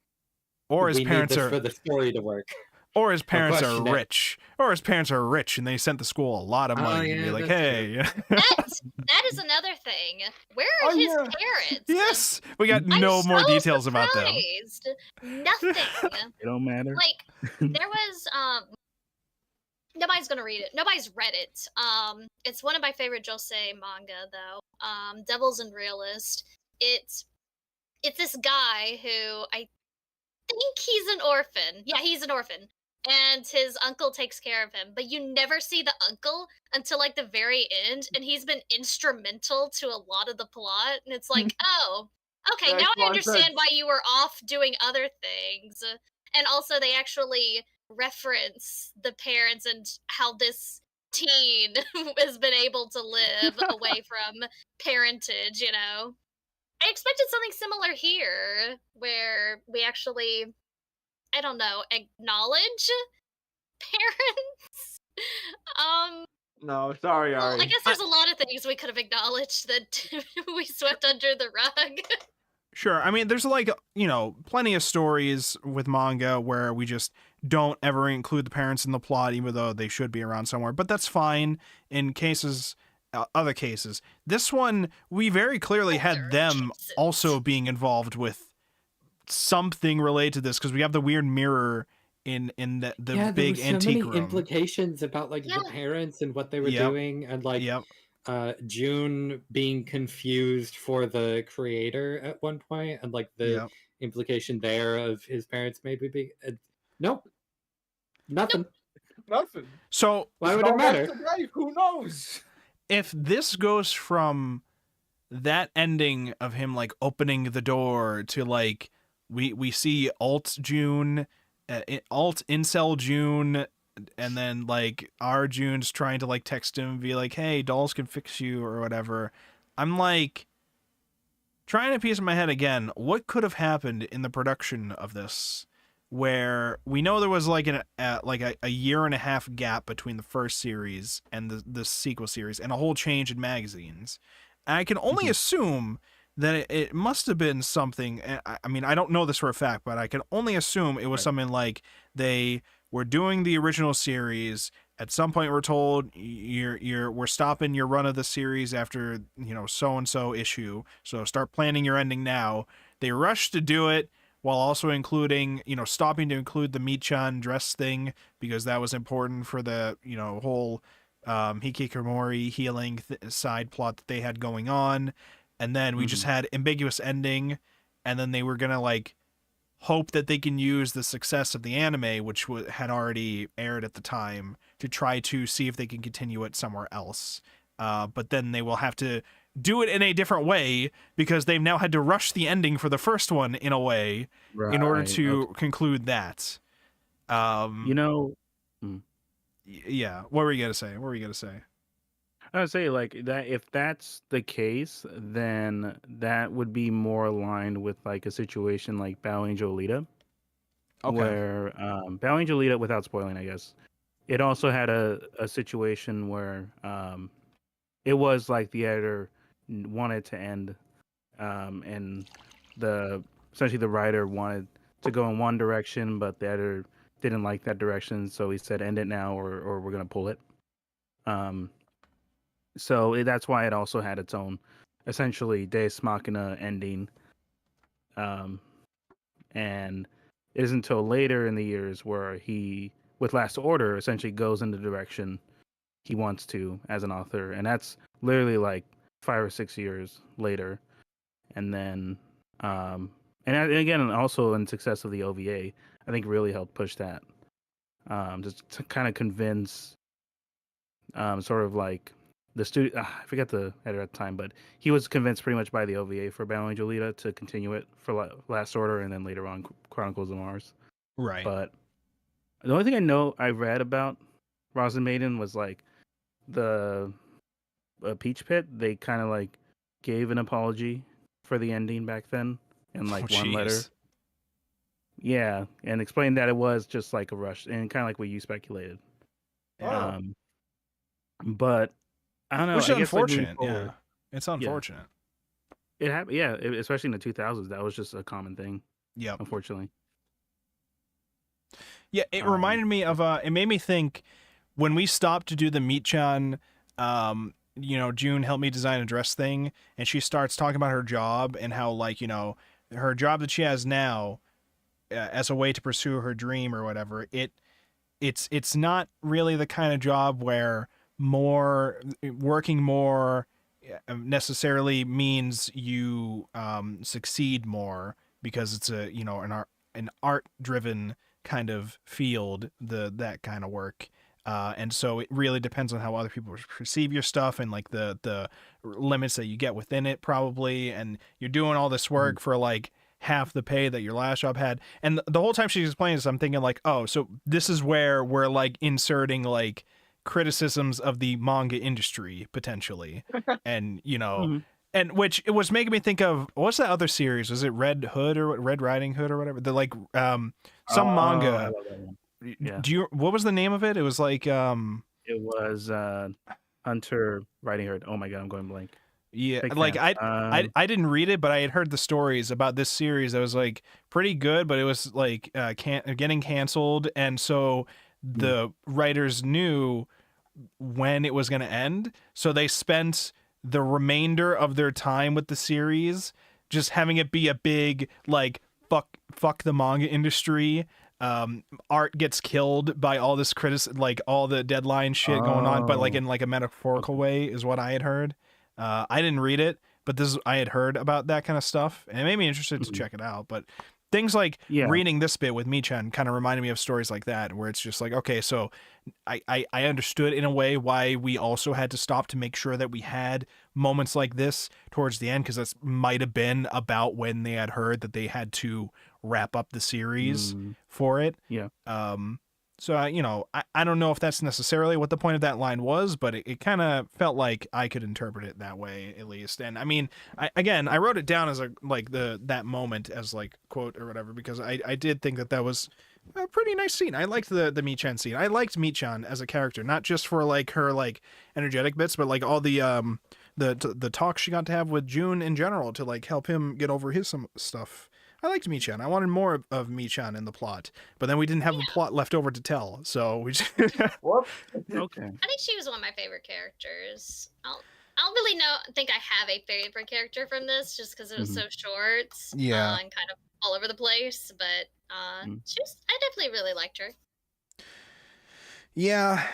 or his we need parents this are for the story to work. Or his parents are question it. rich. Or his parents are rich and they sent the school a lot of Oh, money to be yeah, like, that's hey. That is another thing. Where are his parents? Yes. We got I'm no more so details about them. surprised. Nothing. It don't matter. Like there was nobody's gonna read it. Nobody's read it. It's one of my favorite josei manga though. Devils and Realist. It's this guy who I think he's an orphan. Yeah, he's an orphan. And his uncle takes care of him, but you never see the uncle until like the very end, and he's been instrumental to a lot of the plot. And it's like, oh, okay, Makes now a lot I of understand sense. why you were off doing other things. And also, they actually reference the parents and how this teen has been able to live away from parentage, you know? I expected something similar here, where we actually, I don't know, acknowledge parents No, sorry, Well, Ari. I guess there's a lot of things we could have acknowledged that we swept under the rug. Sure. I mean, there's like, plenty of stories with manga where we just don't ever include the parents in the plot, even though they should be around somewhere. But that's fine in other cases. This one, we very clearly had them also being involved with something related to this, because we have the weird mirror in the Yeah, there big were so antique many room. implications about like the parents and what they were doing, and like June being confused for the creator at one point, and like the implication there of his parents maybe being nope, nothing. So why would it matter? Who knows? If this goes from that ending of him like opening the door to like we see alt June, alt incel June, and then like our June's trying to like text him and be like, hey, dolls can fix you or whatever. I'm like trying to piece in my head again, what could have happened in the production of this, where we know there was like a year and a half gap between the first series and the sequel series, and a whole change in magazines. And I can only assume that it must have been something. I mean, I don't know this for a fact, but I can only assume it was something like they were doing the original series. At some point, we're told we're stopping your run of the series after so and so issue. So start planning your ending now. They rushed to do it while also including stopping to include the Michan dress thing, because that was important for the whole hikikomori healing side plot that they had going on. And then we just had ambiguous ending, and then they were gonna like hope that they can use the success of the anime, which had already aired at the time, to try to see if they can continue it somewhere else. But then they will have to do it in a different way, because they've now had to rush the ending for the first one in a way in order to conclude that. Yeah. What were you gonna say? I would say like that. If that's the case, then that would be more aligned with like a situation like Bao Angel Alita, where Bao Angel Alita, without spoiling, I guess, it also had a situation where it was like the editor wanted to end, and essentially the writer wanted to go in one direction, but the editor didn't like that direction, so he said end it now or we're gonna pull it. So that's why it also had its own, essentially, Deus Machina ending. And it isn't until later in the years where he, with Last Order, essentially goes in the direction he wants to as an author. And that's literally like 5 or 6 years later. And then, and again, also in success of the OVA, I think really helped push that. Just to kind of convince sort of like the studio, I forget the editor at the time, but he was convinced pretty much by the OVA for Bao Angel Alita to continue it for Last Order, and then later on Chronicles of Mars. Right. But the only thing I read about Rozen Maiden was like the Peach Pit. They kind of like gave an apology for the ending back then in like one letter. Yeah, and explained that it was just like a rush, and kind of like what you speculated. But I don't know. Which is I guess, unfortunate. like, yeah, it's unfortunate. It happened. Yeah, especially in the 2000s, that was just a common thing. Yeah, unfortunately. Yeah, it reminded me of. It made me think when we stopped to do the Michan, June helped me design a dress thing, and she starts talking about her job and how like her job that she has now, as a way to pursue her dream or whatever. It's not really the kind of job where working more necessarily means you succeed more, because it's an art driven kind of field, that kind of work, and so it really depends on how other people perceive your stuff and like the limits that you get within it probably, and you're doing all this work for like half the pay that your last job had. And the whole time she's explaining this, I'm thinking like, oh, so this is where we're like inserting like criticisms of the manga industry potentially, and and which it was making me think of, what's that other series? Was it Red Riding Hood or whatever? The like some manga. Yeah. What was the name of it? It was like It was Hunter writing her. Oh my god, I'm going blank. Yeah, Big like fan. I didn't read it, but I had heard the stories about this series that was like pretty good, but it was like getting canceled, and so the writers knew when it was going to end, so they spent the remainder of their time with the series just having it be a big like fuck the manga industry. Art gets killed by all this like all the deadline shit going on, but like in like a metaphorical way is what I had heard. I didn't read it, but I had heard about that kind of stuff, and it made me interested to check it out. But things like reading this bit with Michan kind of reminded me of stories like that, where it's just like, okay, so I understood in a way why we also had to stop to make sure that we had moments like this towards the end, because that might have been about when they had heard that they had to wrap up the series for it. Yeah. So, I don't know if that's necessarily what the point of that line was, but it kind of felt like I could interpret it that way, at least. And I mean, I wrote it down as that moment as like quote or whatever, because I did think that was a pretty nice scene. I liked the Michan scene. I liked Michan as a character, not just for like her like energetic bits, but like all the talk she got to have with June in general to like help him get over his some stuff. I liked Michan. I wanted more of Michan in the plot, but then we didn't have a plot left over to tell, so we just... Okay. I think she was one of my favorite characters. I don't really think I have a favorite character from this, just because it was so short, and kind of all over the place. But I definitely really liked her. Yeah,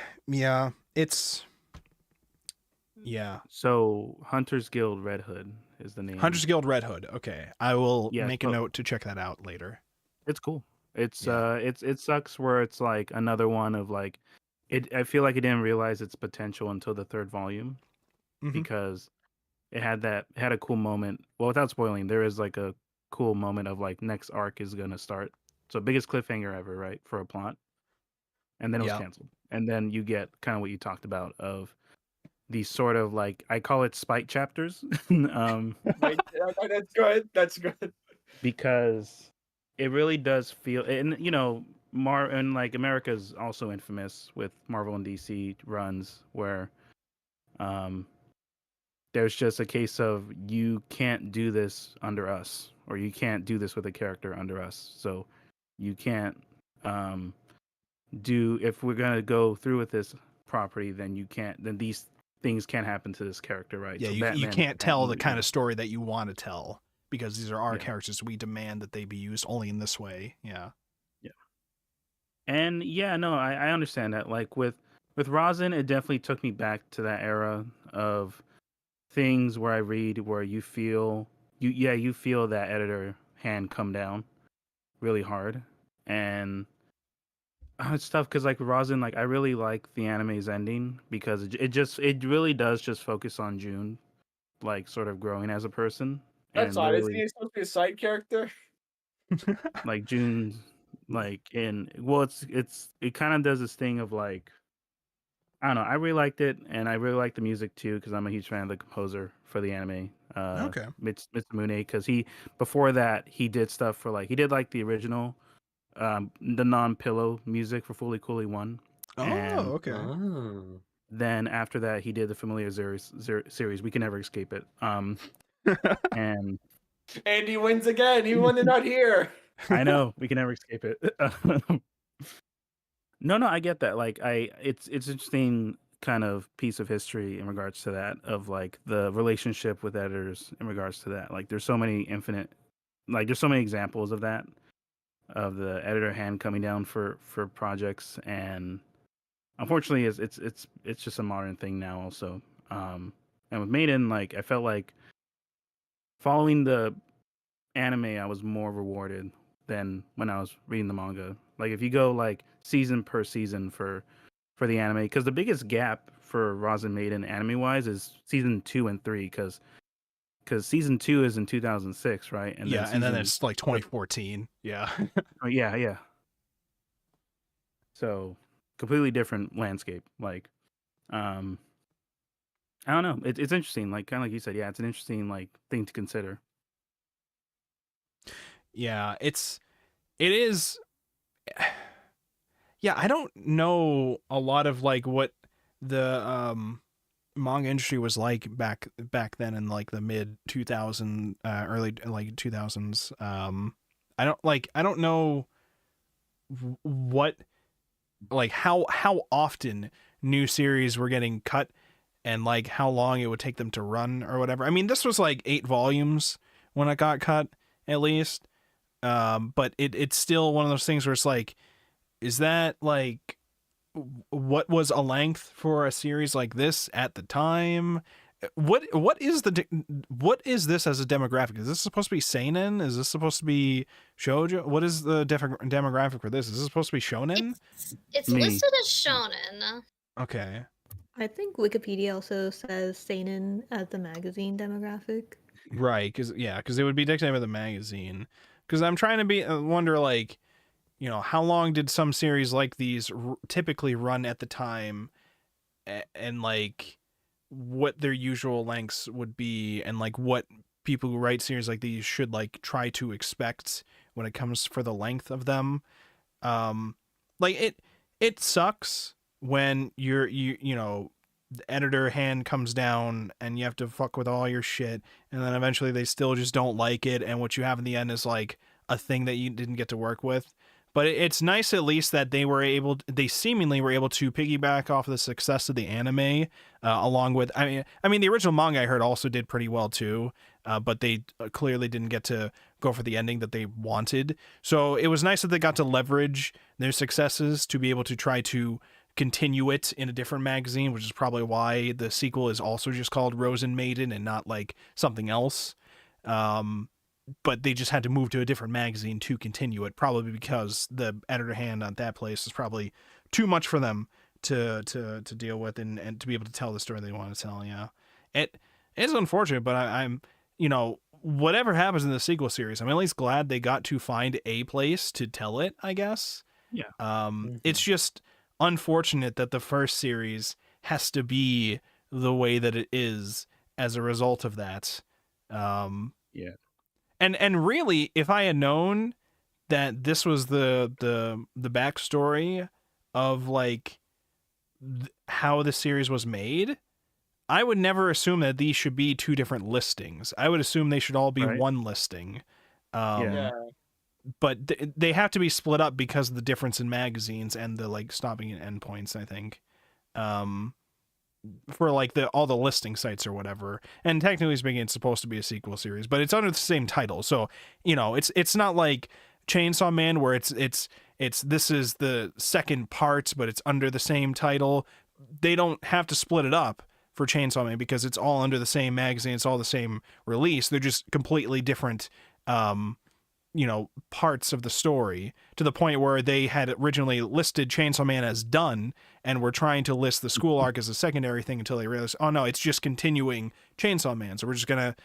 So Hunter's Guild Red Hood is the name. Hunter's Guild Red Hood. Okay, I will make a note to check that out later. It's cool. It sucks where it's like another one of like it. I feel like it didn't realize its potential until the third volume, because it had a cool moment. Well, without spoiling, there is like a cool moment of like next arc is gonna start. So biggest cliffhanger ever, right, for a plot, and then it was canceled, and then you get kind of what you talked about of these sort of like, I call it spite chapters. That's good. Because it really does feel, and and like America's also infamous with Marvel and DC runs where there's just a case of you can't do this under us, or you can't do this with a character under us. So you can't if we're gonna go through with this property, then these things can't happen to this character, right? Yeah, so you can't tell the kind of story that you want to tell, because these are our characters. We demand that they be used only in this way. Yeah. And I understand that. Like with Rozen, it definitely took me back to that era of things where I read where you feel that editor hand come down really hard, and it's tough because like Rozen, like I really like the anime's ending, because it really does just focus on June, like sort of growing as a person. That's odd. Isn't he supposed to be a side character? Like June, like it kind of does this thing of like, I don't know. I really liked it, and I really like the music too, because I'm a huge fan of the composer for the anime. Okay. Mitsumune, because before that he did stuff for like the original. The non-pillow music for Fully Cooley 1. Okay. Then after that, he did the familiar series, We Can Never Escape It. And Andy wins again, even when they're not here. I know, We Can Never Escape It. No, I get that. Like, it's interesting kind of piece of history in regards to that, of like the relationship with editors in regards to that. Like, there's so many examples of that, of the editor hand coming down for projects, and unfortunately it's just a modern thing now also. And with Maiden, like I felt like following the anime I was more rewarded than when I was reading the manga. Like if you go like season per season for the anime, because the biggest gap for Rozen Maiden anime wise is season 2 and 3, because season 2 is in 2006, right? And then it's like 2014. Yeah. Yeah. So completely different landscape. Like, I don't know. It's interesting. Like kind of like you said, it's an interesting like thing to consider. Yeah, it is. Yeah, I don't know a lot of like what manga industry was like back then in like the mid 2000s, early like 2000s. I don't know what, like how often new series were getting cut and like how long it would take them to run or whatever. I mean, this was like 8 volumes when it got cut, at least. But it's still one of those things where it's like, is that like what was a length for a series like this at the time? What is this as a demographic? Is this supposed to be seinen? Is this supposed to be shoujo? What is the demographic for this? Is this supposed to be shonen? It's Me. listed as shonen. Okay. I think Wikipedia also says seinen as the magazine demographic. Right, because it would be dictated by the magazine. Because I'm trying to wonder, like, you know, how long did some series like these typically run at the time, and like what their usual lengths would be, and like what people who write series like these should like try to expect when it comes for the length of them. Like it sucks when you know, the editor hand comes down and you have to fuck with all your shit, and then eventually they still just don't like it, and what you have in the end is like a thing that you didn't get to work with. But it's nice at least that they seemingly were able to piggyback off of the success of the anime, along with, I mean the original manga I heard also did pretty well too, but they clearly didn't get to go for the ending that they wanted. So it was nice that they got to leverage their successes to be able to try to continue it in a different magazine, which is probably why the sequel is also just called Rozen Maiden and not like something else. But they just had to move to a different magazine to continue it, probably because the editor hand on that place is probably too much for them to deal with and to be able to tell the story they want to tell. Yeah, it is unfortunate, but I'm, you know, whatever happens in the sequel series, I'm at least glad they got to find a place to tell it, I guess. Yeah. It's just unfortunate that the first series has to be the way that it is as a result of that. Yeah. And really, if I had known that this was the backstory of like how the series was made, I would never assume that these should be 2 different listings. I would assume they should all be Right. one listing. Yeah. But they have to be split up because of the difference in magazines and the like stopping and endpoints, I think. For like all the listing sites or whatever. And technically speaking, it's supposed to be a sequel series, but it's under the same title. So, you know, it's not like Chainsaw Man where it's this is the second part, but it's under the same title. They don't have to split it up for Chainsaw Man because it's all under the same magazine. It's all the same release. They're just completely different, you know, parts of the story, to the point where they had originally listed Chainsaw Man as done and were trying to list the school arc as a secondary thing until they realized, oh no, it's just continuing Chainsaw Man. So we're just going to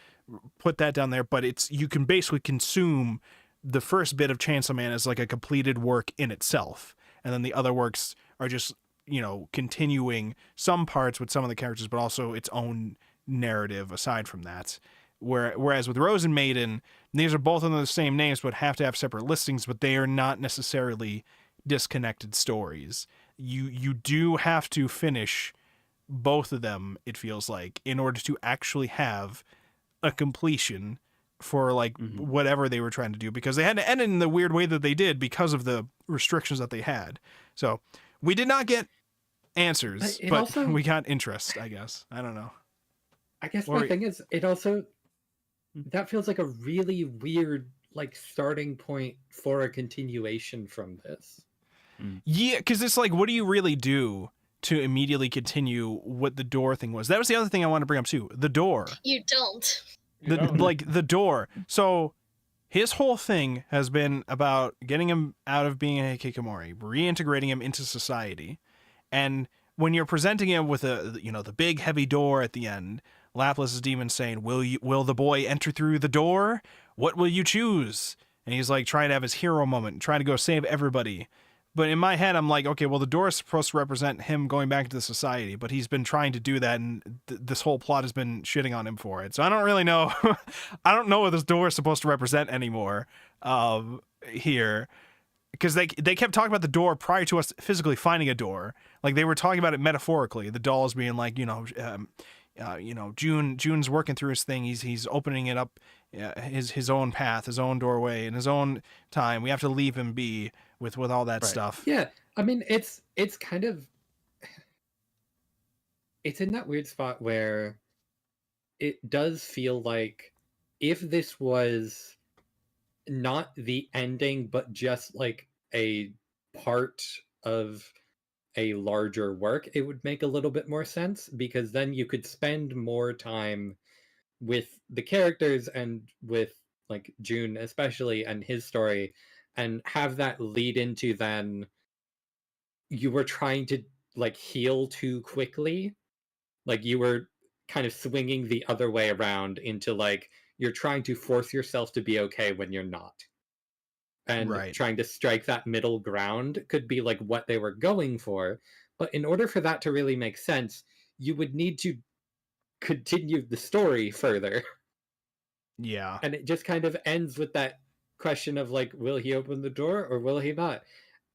put that down there. But you can basically consume the first bit of Chainsaw Man as like a completed work in itself. And then the other works are just, you know, continuing some parts with some of the characters, but also its own narrative aside from that. Whereas with Rozen Maiden, these are both under the same names, but have to have separate listings, but they are not necessarily disconnected stories. You do have to finish both of them, it feels like, in order to actually have a completion for like whatever they were trying to do, because they had to end it in the weird way that they did because of the restrictions that they had. So we did not get answers, but we got interest, I guess. I don't know. I guess my thing is, it also, that feels like a really weird like starting point for a continuation from this. Yeah, because it's like, what do you really do to immediately continue what the door thing was? That was the other thing I wanted to bring up too. The door. You don't. Like the door. So his whole thing has been about getting him out of being a hikikomori, reintegrating him into society. And when you're presenting him with the big heavy door at the end, Laplace's demon saying, will the boy enter through the door? What will you choose? And he's like trying to have his hero moment, trying to go save everybody. But in my head, I'm like, okay, well, the door is supposed to represent him going back into the society, but he's been trying to do that, and this whole plot has been shitting on him for it. So I don't really know. I don't know what this door is supposed to represent anymore here. because they kept talking about the door prior to us physically finding a door. Like they were talking about it metaphorically. The dolls being like, June's working through his thing. He's opening it up, his own path, his own doorway, in his own time. We have to leave him be with all that stuff. Yeah, I mean, it's kind of, it's in that weird spot where it does feel like if this was not the ending, but just like a part of a larger work, it would make a little bit more sense, because then you could spend more time with the characters and with like June especially and his story, and have that lead into then you were trying to like heal too quickly, like you were kind of swinging the other way around into like you're trying to force yourself to be okay when you're not. And trying to strike that middle ground could be like what they were going for. But in order for that to really make sense, you would need to continue the story further. Yeah. And it just kind of ends with that question of like, will he open the door or will he not?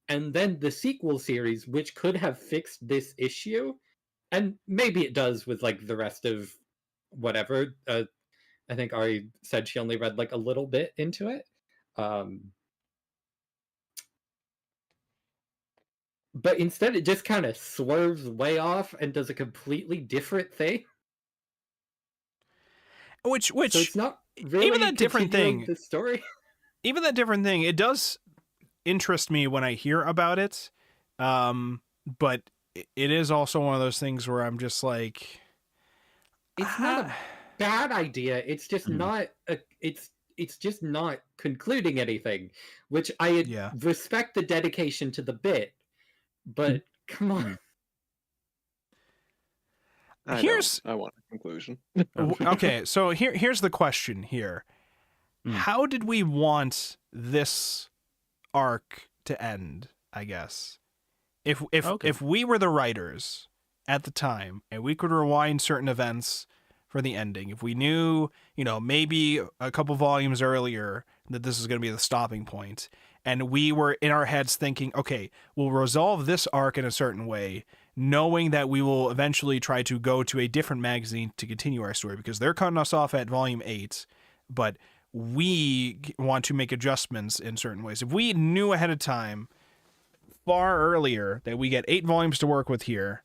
And then the sequel series, which could have fixed this issue, and maybe it does with like the rest of whatever. I think Ari said she only read like a little bit into it. But instead it just kind of swerves way off and does a completely different thing. Which so it's not really even that different thing. The story. Even that different thing, it does interest me when I hear about it. But it is also one of those things where I'm just like, it's not a bad idea. It's just not it's just not concluding anything, which I respect the dedication to the bit, but come on. I want a conclusion. Okay, so here's the question here. How did we want this arc to end, I guess? If we were the writers at the time and we could rewind certain events for the ending, if we knew, maybe a couple volumes earlier that this is going to be the stopping point, and we were in our heads thinking, okay, we'll resolve this arc in a certain way, knowing that we will eventually try to go to a different magazine to continue our story, because they're cutting us off at volume 8, but we want to make adjustments in certain ways. If we knew ahead of time, far earlier, that we get 8 volumes to work with here,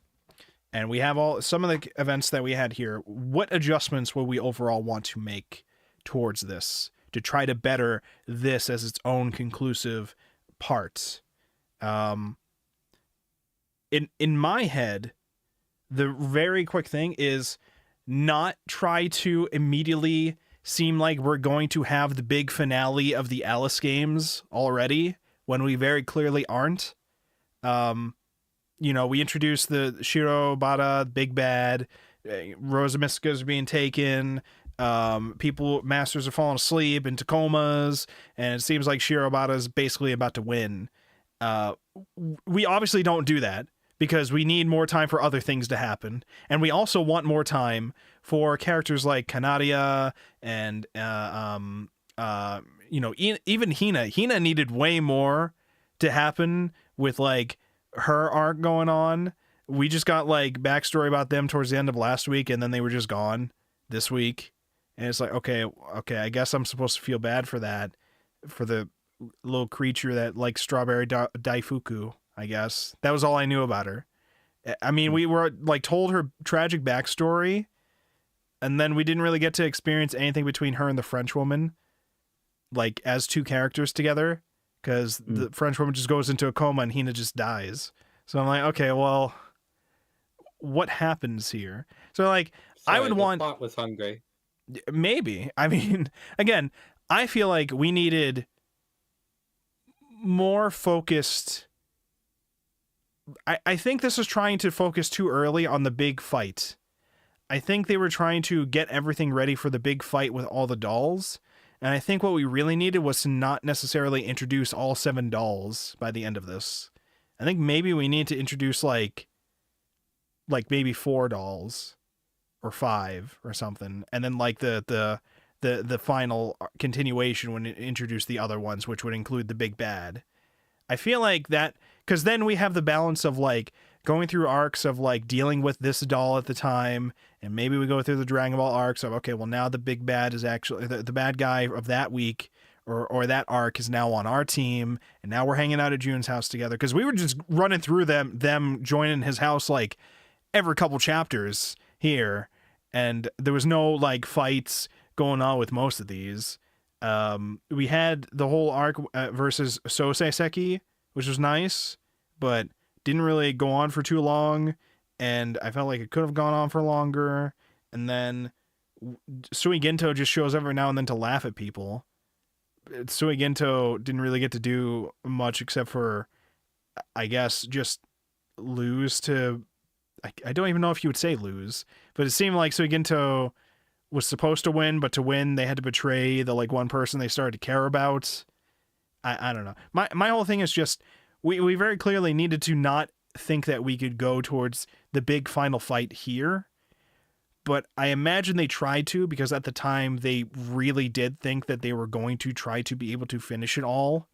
and we have some of the events that we had here, what adjustments would we overall want to make towards this to try to better this as its own conclusive part? In my head, the very quick thing is not try to immediately seem like we're going to have the big finale of the Alice games already when we very clearly aren't. We introduced the Shirobata, big bad, Rosamiska's being taken, masters are falling asleep into comas, and it seems like Shirobata's basically about to win. We obviously don't do that because we need more time for other things to happen, and we also want more time for characters like Kanadia and even Hina. Hina needed way more to happen with like her arc going on. We just got like backstory about them towards the end of last week, and then they were just gone this week. And it's like, okay, I guess I'm supposed to feel bad for that, for the little creature that likes strawberry daifuku, I guess. That was all I knew about her. I mean, we were like told her tragic backstory, and then we didn't really get to experience anything between her and the French woman, like as two characters together, because the French woman just goes into a coma and Hina just dies. So I'm like, okay, well, what happens here? So like, I would want. Spot was hungry. Maybe. I mean, again, I feel like we needed more focused. I think this is trying to focus too early on the big fight. I think they were trying to get everything ready for the big fight with all the dolls. And I think what we really needed was to not necessarily introduce all 7 dolls by the end of this. I think maybe we need to introduce like maybe 4 dolls or 5 or something. And then like the final continuation when it introduced the other ones, which would include the big bad. I feel like that, because then we have the balance of like going through arcs of like dealing with this doll at the time, and maybe we go through the Dragon Ball arcs of, okay, well now the big bad is actually the bad guy of that week or that arc is now on our team, and now we're hanging out at June's house together, because we were just running through them joining his house like every couple chapters here, and there was no like fights going on with most of these. We had the whole arc versus Sosei, which was nice, but didn't really go on for too long, and I felt like it could have gone on for longer. And then Suiginto just shows up every now and then to laugh at people. Suiginto didn't really get to do much except for, I guess, just lose to... I don't even know if you would say lose, but it seemed like Suiginto was supposed to win, but to win they had to betray the like one person they started to care about. I don't know. My whole thing is just we very clearly needed to not think that we could go towards the big final fight here, but I imagine they tried to, because at the time they really did think that they were going to try to be able to finish it all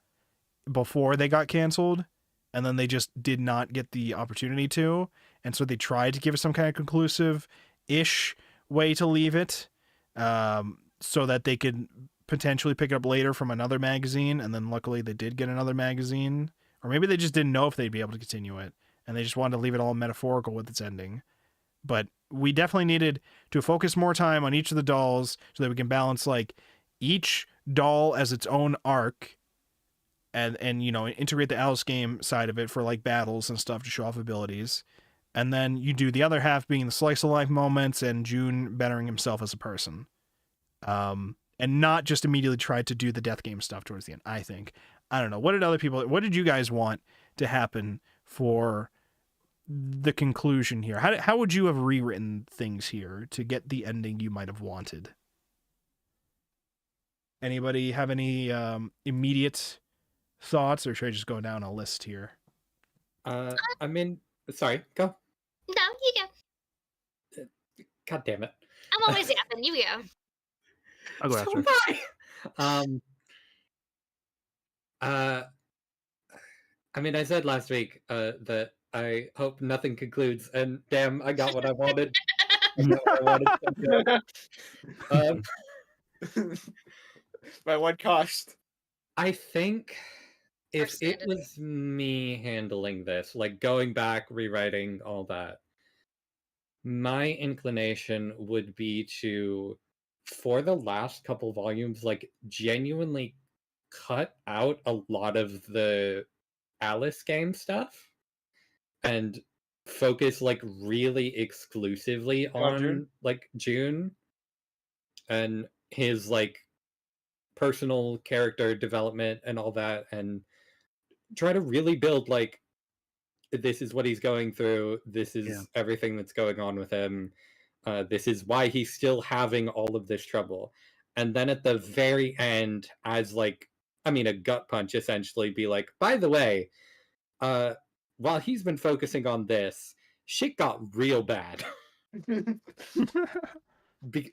before they got canceled, and then they just did not get the opportunity to, and so they tried to give it some kind of conclusive-ish way to leave it, so that they could potentially pick it up later from another magazine, and then luckily they did get another magazine, or maybe they just didn't know if they'd be able to continue it, and they just wanted to leave it all metaphorical with its ending. But we definitely needed to focus more time on each of the dolls so that we can balance like each doll as its own arc, and you know, integrate the Alice game side of it for like battles and stuff to show off abilities. And then you do the other half being the slice of life moments and June bettering himself as a person. And not just immediately try to do the death game stuff towards the end, I think. I don't know. What did you guys want to happen for the conclusion here? How would you have rewritten things here to get the ending you might have wanted? Anybody have any immediate thoughts, or should I just go down a list here? I mean, sorry, go. No, you go. God damn it. I'm always yapping. You go. I'll go after. I mean, I said last week that I hope nothing concludes, and damn, I got what I wanted. I got what I wanted. By what cost? I think if it Understandable. was me handling this, like going back, rewriting all that, my inclination would be to, for the last couple volumes, like genuinely cut out a lot of the Alice game stuff and focus like really exclusively on June? like June and his like personal character development and all that, and try to really build like, this is what he's going through, this is everything that's going on with him, this is why he's still having all of this trouble. And then at the very end, as like, I mean, a gut punch, essentially be like, by the way, while he's been focusing on this, shit got real bad.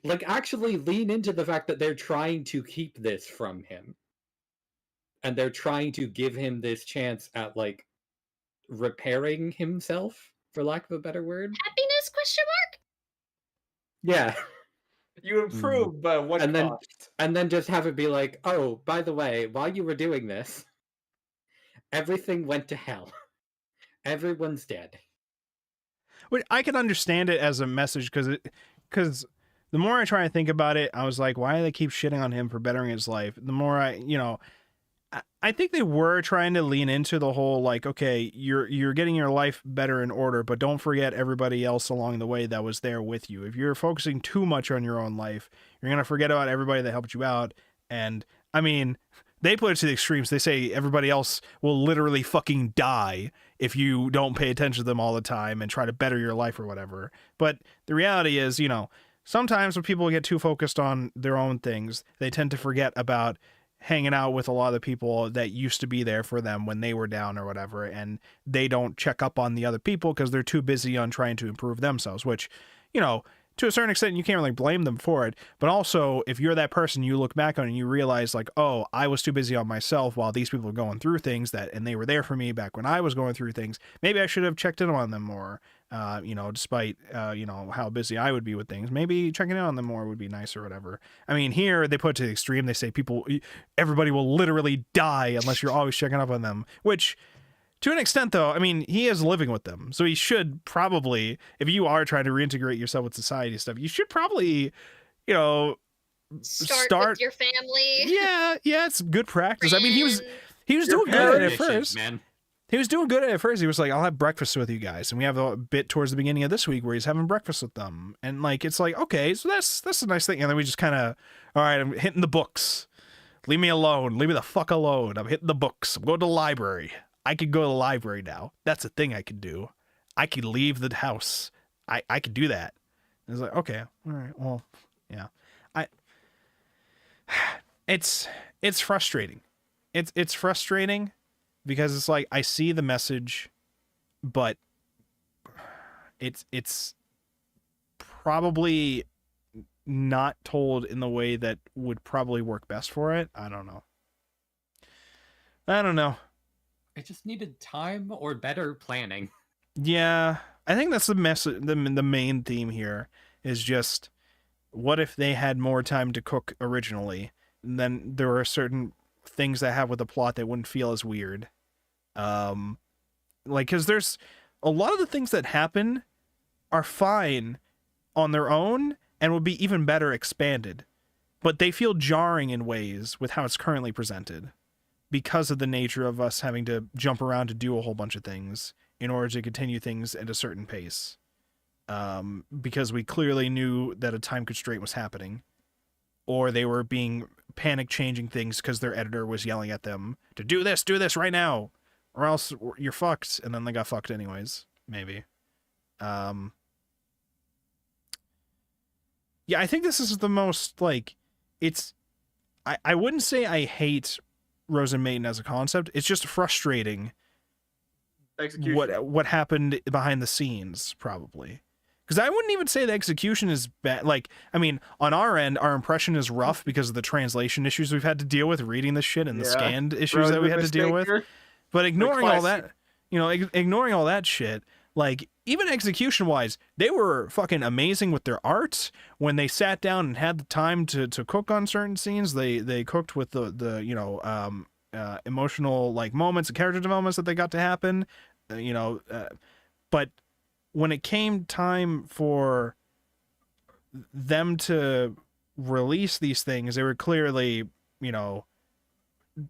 Like, actually lean into the fact that they're trying to keep this from him. And they're trying to give him this chance at, like, repairing himself, for lack of a better word. Happiness? Question mark. Yeah. You improved, but what cost? And then just have it be like, oh, by the way, while you were doing this, everything went to hell. Everyone's dead. Wait, I can understand it as a message, because the more I try to think about it, I was like, why do they keep shitting on him for bettering his life? The more I think they were trying to lean into the whole, like, okay, you're getting your life better in order, but don't forget everybody else along the way that was there with you. If you're focusing too much on your own life, you're going to forget about everybody that helped you out. And, I mean, they put it to the extremes. They say everybody else will literally fucking die if you don't pay attention to them all the time and try to better your life or whatever. But the reality is, sometimes when people get too focused on their own things, they tend to forget about hanging out with a lot of the people that used to be there for them when they were down or whatever, and they don't check up on the other people because they're too busy on trying to improve themselves, which, to a certain extent, you can't really blame them for it. But also, if you're that person, you look back on it and you realize, like, oh, I was too busy on myself while these people were going through things and they were there for me back when I was going through things. Maybe I should have checked in on them more, despite, how busy I would be with things. Maybe checking in on them more would be nice or whatever. I mean, here they put it to the extreme. They say everybody will literally die unless you're always checking up on them, which... To an extent, though, I mean, he is living with them. So he should probably, if you are trying to reintegrate yourself with society stuff, you should probably, Start with your family. Yeah, it's good practice. I mean, he was doing good at it first. Man. He was doing good at it first. He was like, I'll have breakfast with you guys. And we have a bit towards the beginning of this week where he's having breakfast with them. And like, it's like, okay, so that's a nice thing. And then we just kind of, all right, I'm hitting the books. Leave me alone. Leave me the fuck alone. I'm hitting the books. I'm going to the library. I could go to the library now. That's a thing I could do. I could leave the house. I could do that. It's like, okay, all right, well, yeah. It's frustrating. It's frustrating because it's like I see the message, but it's probably not told in the way that would probably work best for it. I don't know. It just needed time or better planning. Yeah, I think that's the main theme here is just what if they had more time to cook originally, and then there were certain things that have with the plot that wouldn't feel as weird. Because there's a lot of the things that happen are fine on their own and would be even better expanded, but they feel jarring in ways with how it's currently presented. Because of the nature of us having to jump around to do a whole bunch of things in order to continue things at a certain pace. Because we clearly knew that a time constraint was happening. Or they were being panic changing things because their editor was yelling at them to do this right now. Or else you're fucked. And then they got fucked anyways. Maybe. Yeah, I think this is the most, I wouldn't say I hate Rozen Maiden as a concept. It's just frustrating what happened behind the scenes, probably. Because I wouldn't even say the execution is bad. On our end, our impression is rough because of the translation issues we've had to deal with reading this shit and the scanned issues that we had to deal with. But ignoring all that, ignoring all that shit, even execution-wise, they were fucking amazing with their art. When they sat down and had the time to cook on certain scenes, they cooked with the emotional moments and character developments that they got to happen. But when it came time for them to release these things, they were clearly,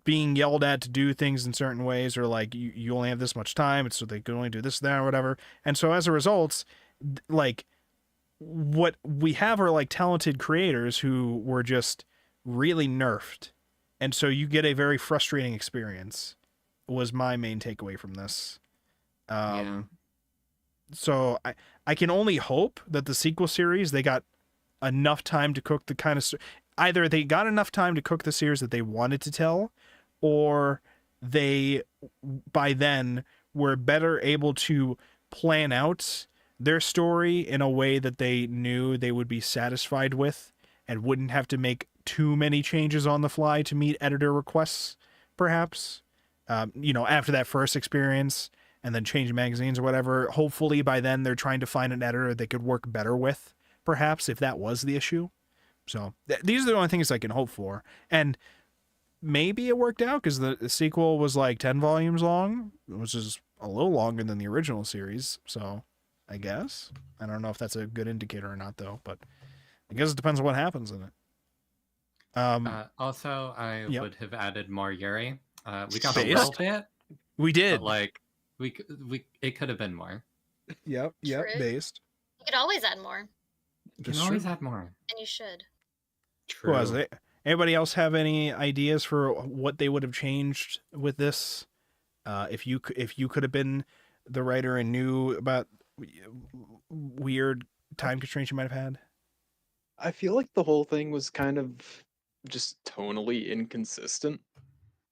being yelled at to do things in certain ways, or you only have this much time, so they can only do this, that, or whatever. And so as a result, what we have are talented creators who were just really nerfed. And so you get a very frustrating experience, was my main takeaway from this. So I can only hope that the sequel series, they got enough time to cook the kind of... Either they got enough time to cook the series that they wanted to tell, or they, by then, were better able to plan out their story in a way that they knew they would be satisfied with and wouldn't have to make too many changes on the fly to meet editor requests, perhaps. After that first experience and then change magazines or whatever, hopefully by then they're trying to find an editor they could work better with, perhaps, if that was the issue. So these are the only things I can hope for. And maybe it worked out because the sequel was 10 volumes long, which is a little longer than the original series. So I guess. I don't know if that's a good indicator or not, though. But I guess it depends on what happens in it. Also, I would have added more Yuri. We got Based? a little bit. We did. But, it could have been more. Yep, True. Based. You could always add more. You can always add more. And you should. True. Who was it? Anybody else have any ideas for what they would have changed with this? If you could have been the writer and knew about weird time constraints you might have had? I feel like the whole thing was kind of just tonally inconsistent.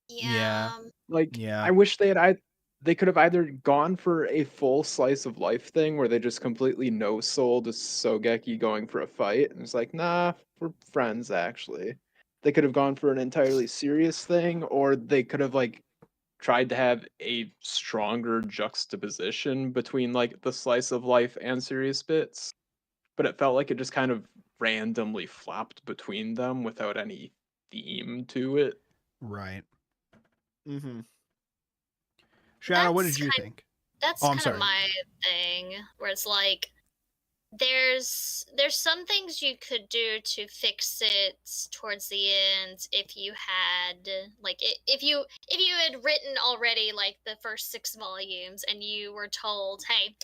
Yeah. I wish they had they could have either gone for a full slice of life thing where they just completely no sold Sogeki going for a fight, and it's like, nah, we're friends actually. They could have gone for an entirely serious thing, or they could have like tried to have a stronger juxtaposition between like the slice of life and serious bits, but it felt like it just kind of randomly flopped between them without any theme to it. Right. Mm-hmm. Shadow, what That's did you kind- think? That's Oh, I'm kind sorry. of my thing, where it's like there's some things you could do to fix it towards the end if you had like if you had written already like the first 6 volumes and you were told, hey,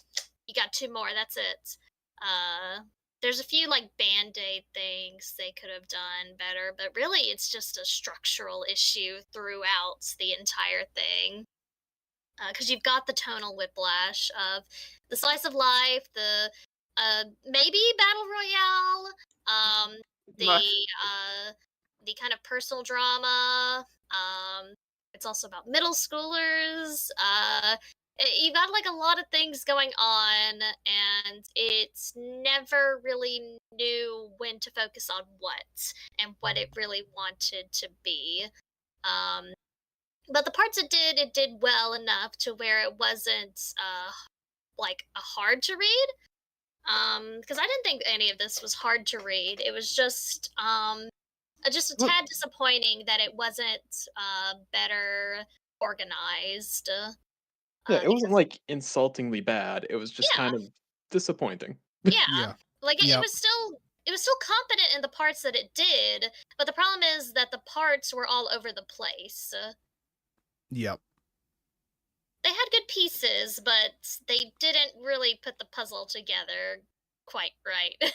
you got 2 more, that's it. There's a few like band-aid things they could have done better, but really it's just a structural issue throughout the entire thing. Because you've got the tonal whiplash of the slice of life, the maybe battle royale, the kind of personal drama. It's also about middle schoolers. You've got like a lot of things going on, and it's never really knew when to focus on what and what it really wanted to be. But the parts it did well enough to where it wasn't like a hard to read. Because I didn't think any of this was hard to read. It was just a tad disappointing that it wasn't better organized. Yeah, it wasn't Because like insultingly bad. It was just Yeah. kind of disappointing. yeah, like it Yep. was still competent in the parts that it did, but the problem is that the parts were all over the place. Yep. They had good pieces, but they didn't really put the puzzle together quite right.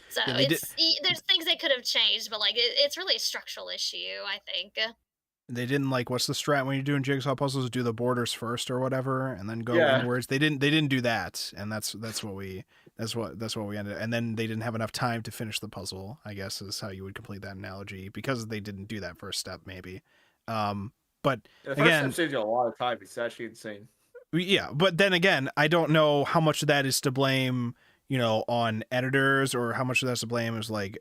So Yeah, they there's things they could have changed, but like it's really a structural issue, I think. They didn't like, what's the strat when you're doing jigsaw puzzles? Do the borders first or whatever, and then go Yeah. inwards. They didn't do that, and that's what we ended. And then they didn't have enough time to finish the puzzle, I guess is how you would complete that analogy, because they didn't do that first step, maybe. But The first again, step saves you a lot of time. It's actually insane. yeah, but then again, I don't know how much of that is to blame, on editors, or how much of that's to blame is like,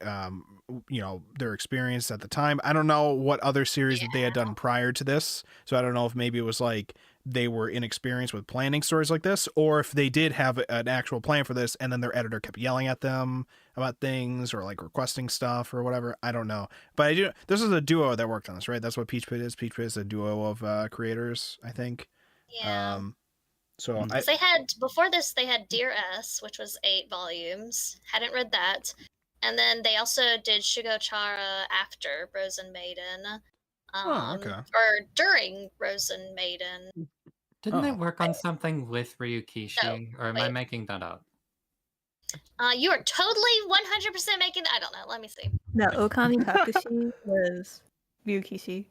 their experience at the time. I don't know what other series that they had done prior to this, so I don't know if maybe it was like they were inexperienced with planning stories like this, or if they did have an actual plan for this, and then their editor kept yelling at them about things, or like requesting stuff or whatever. I don't know, but this is a duo that worked on this, right? That's what Peach Pit is. Peach Pit is a duo of creators, I think. Yeah. So I, Because they had before this, they had Dear S, which was 8 volumes. Hadn't read that, and then they also did Shugochara after Rozen Maiden. okay. Or during Rozen Maiden. Didn't they Oh. work on something with Ryukishi? Or am I wait. making that up? You are totally 100% making. I don't know. Let me see. No, Okami Kakushi was Ryukishi.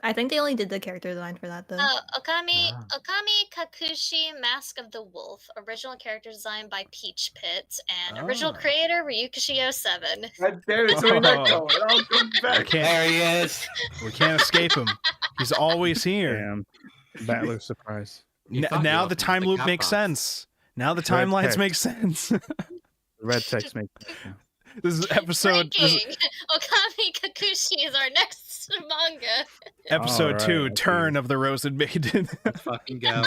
I think they only did the character design for that though. Okami Wow. Okami Kakushi Mask of the Wolf. Original character design by Peach Pit and original Oh. creator Ryukishi 07. God damn it, so Oh. Neko. It all comes back. There he is. We can't escape him. He's always here. Damn. Battler surprise. You thought Now you the opened time the loop cap makes box. sense. Now the Red timelines text. make sense. Red text makes This is episode Breaking! Okami Kakushi is our next manga. episode Alright, 2, okay. Turn of the Rozen Maiden. Let's fucking go.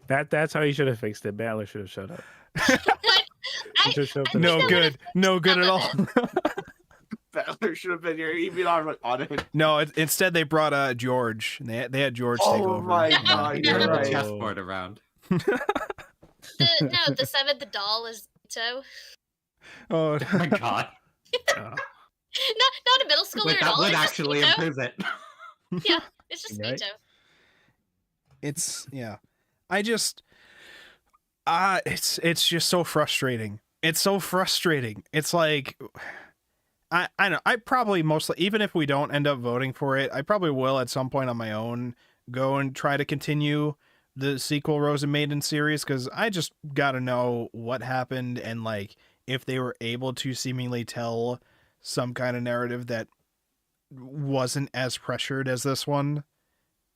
That's how you should have fixed it. Battler should have shut up. I Just shut I the- No think good. No good at all. Battler should have been here. Even on it. No, instead they brought George. They had George take Oh over. my Yeah. god, Yeah. you're Turn the right. chessboard around. the 7th doll is Ito. Oh, Oh my god. Not a middle schooler Wait, at that all. would It's just actually Ito. improve it. Yeah, it's just Right. Ito. it's it's just so frustrating. It's so frustrating. It's like I know. I probably mostly, even if we don't end up voting for it, I probably will at some point on my own go and try to continue the sequel Rozen Maiden series, because I just got to know what happened, and like if they were able to seemingly tell some kind of narrative that wasn't as pressured as this one.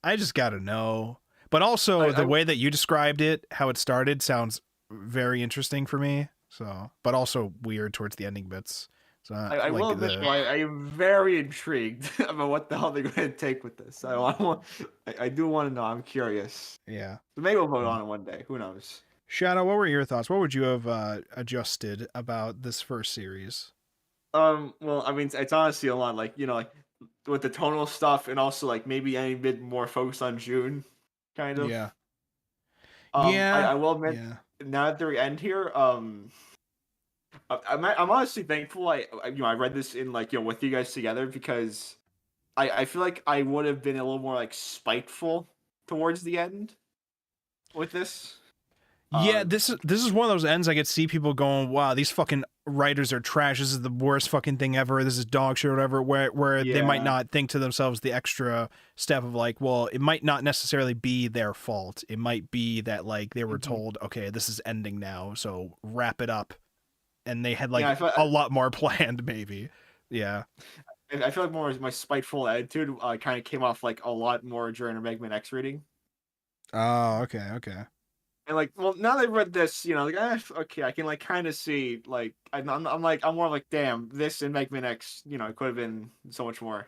I just gotta know. But also the way that you described it, how it started, sounds very interesting for me. So, but also weird towards the ending bits. So I will admit, I am very intrigued about what the hell they're going to take with this. I do want to know. I'm curious. Yeah. So maybe we'll vote on it one day. Who knows? Shadow, what were your thoughts? What would you have adjusted about this first series? Well, I mean, it's honestly a lot, like, you know, like with the tonal stuff, and also like maybe any bit more focused on June, kind of. Yeah. I will admit, now at the end here, I'm honestly thankful. I read this in like with you guys together, because I feel like I would have been a little more like spiteful towards the end with this. Yeah, this is one of those ends I could see people going, wow, these fucking writers are trash. This is the worst fucking thing ever. This is dog shit or whatever, where they might not think to themselves the extra step of like, well, it might not necessarily be their fault. It might be that like they were told, okay, this is ending now, so wrap it up. And they had like a lot more planned, maybe. Yeah. I feel like more my spiteful attitude kind of came off like a lot more during a Mega Man X reading. Oh, okay. And like, well, now that I've read this, okay, I can like kind of see like I'm more like, damn, this in Mega Man X, it could have been so much more.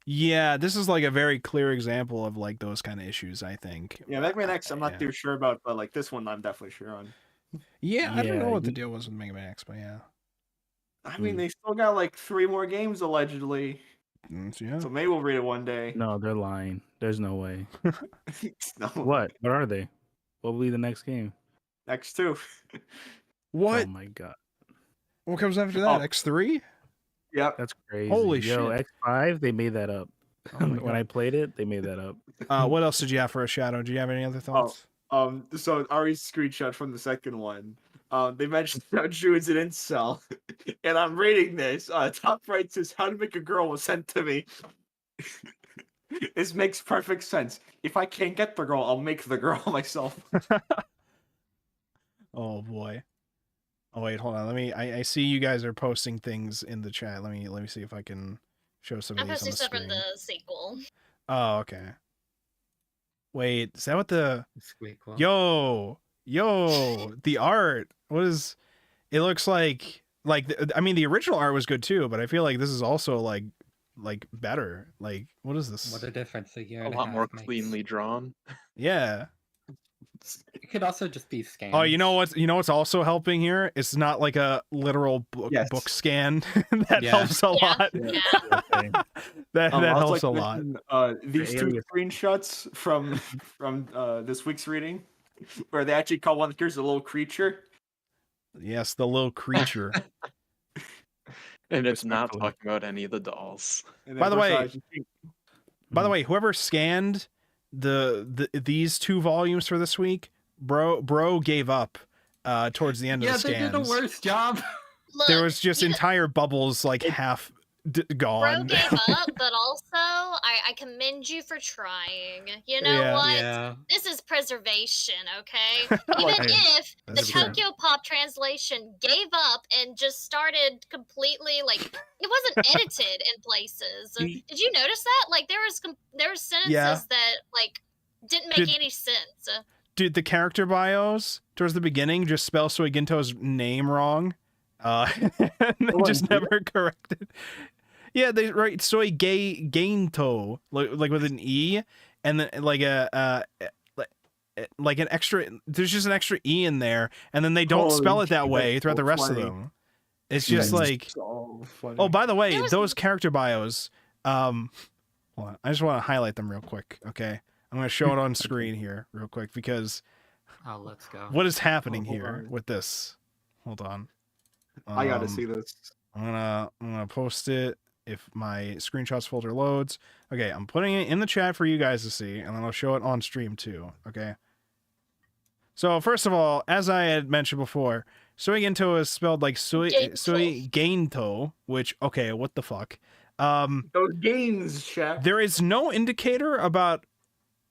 Yeah, this is like a very clear example of like those kind of issues, I think. Yeah, Mega Man X, I'm not too sure about, but like this one, I'm definitely sure on. Yeah, I don't know what the deal was with Mega Man X, but yeah. I mean, they still got like 3 more games allegedly. Yeah. So maybe we'll read it one day. No, they're lying. There's no way. No. What are they? What will be the next game? X2. What? Oh my god. What comes after that? X3? Yep. That's crazy. Holy Yo, shit. X5, they made that up. When I played it, they made that up. What else did you have for a Shadow? Do you have any other thoughts? So Ari's screenshot from the second one. They mentioned how Jude's an incel, and I'm reading this. Top right says, "How to make a girl" was sent to me. This makes perfect sense. If I can't get the girl, I'll make the girl myself. Oh boy. Oh wait, hold on. I see you guys are posting things in the chat. Let me see if I can show some of I'm these on posting the stuff screen. from the sequel. Oh, okay. Wait, is that what the Squeakquel. Yo, the art. What is it? Looks like I mean the original art was good too, but I feel like this is also like better. Like, what is this? What a difference a year A and a lot half more makes. cleanly drawn. Yeah. It could also just be scanned. Oh, you know what's also helping here? It's not like a literal book scan. That helps a lot. Yeah. that helps a lot. These 2 screenshots from this week's reading, where they actually call one of the characters a little creature. Yes, the little creature. And it's not talking about any of the dolls. By the way, whoever scanned these 2 volumes for this week, bro gave up towards the end of the scans. Yeah, they did a worse job. Look, there was just entire bubbles like half gone. Bro gave up, but also I commend you for trying. You know what? Yeah. This is preservation, okay? Even if the Tokyopop translation gave up and just started completely like it wasn't edited in places. Did you notice that? Like there was sentences that like didn't make any sense. Dude, the character bios towards the beginning just spell Suiginto's name wrong. And they just never corrected. Yeah, they write Soy Gainto like with an E, and then like like an extra. There's just an extra E in there, and then they don't spell it that way throughout the rest of them. It's just like. So funny. Oh, by the way, those character bios. Hold on, I just want to highlight them real quick. Okay, I'm gonna show it on screen here real quick because. Oh, let's go. What is happening here with this? Hold on. I gotta see this. I'm gonna post it if my screenshots folder loads. Okay, I'm putting it in the chat for you guys to see, and then I'll show it on stream too. Okay. So first of all, as I had mentioned before, Suiginto is spelled like Suiginto, which what the fuck? Those gains, chef. There is no indicator about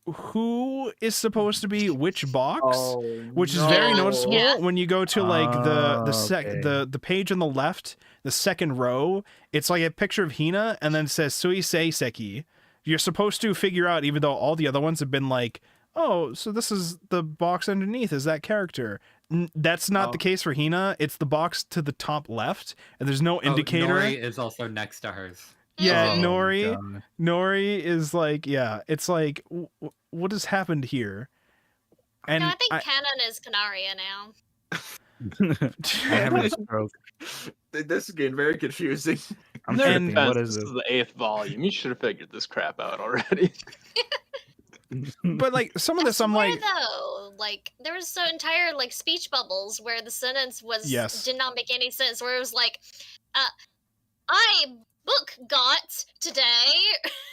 who is supposed to be which box, which is very noticeable when you go to like the page on the left, the second row. It's like a picture of Hina, and then it says Suisei Seki, you're supposed to figure out, even though all the other ones have been like, oh, so this is the box underneath is that character. That's not the case for Hina. It's the box to the top left, and there's no indicator. Nori is also next to hers. Yeah, Oh, Nori. God. Nori is like, yeah, it's like, what has happened here? And No, I think canon is Canaria now. I have a stroke. This is getting very confusing. I'm No tripping. defense, What is this it? is the 8th volume. You should have figured this crap out already. but like some of this, I'm like, though, like there was so entire like speech bubbles where the sentence was did not make any sense. Where it was like, I book got today,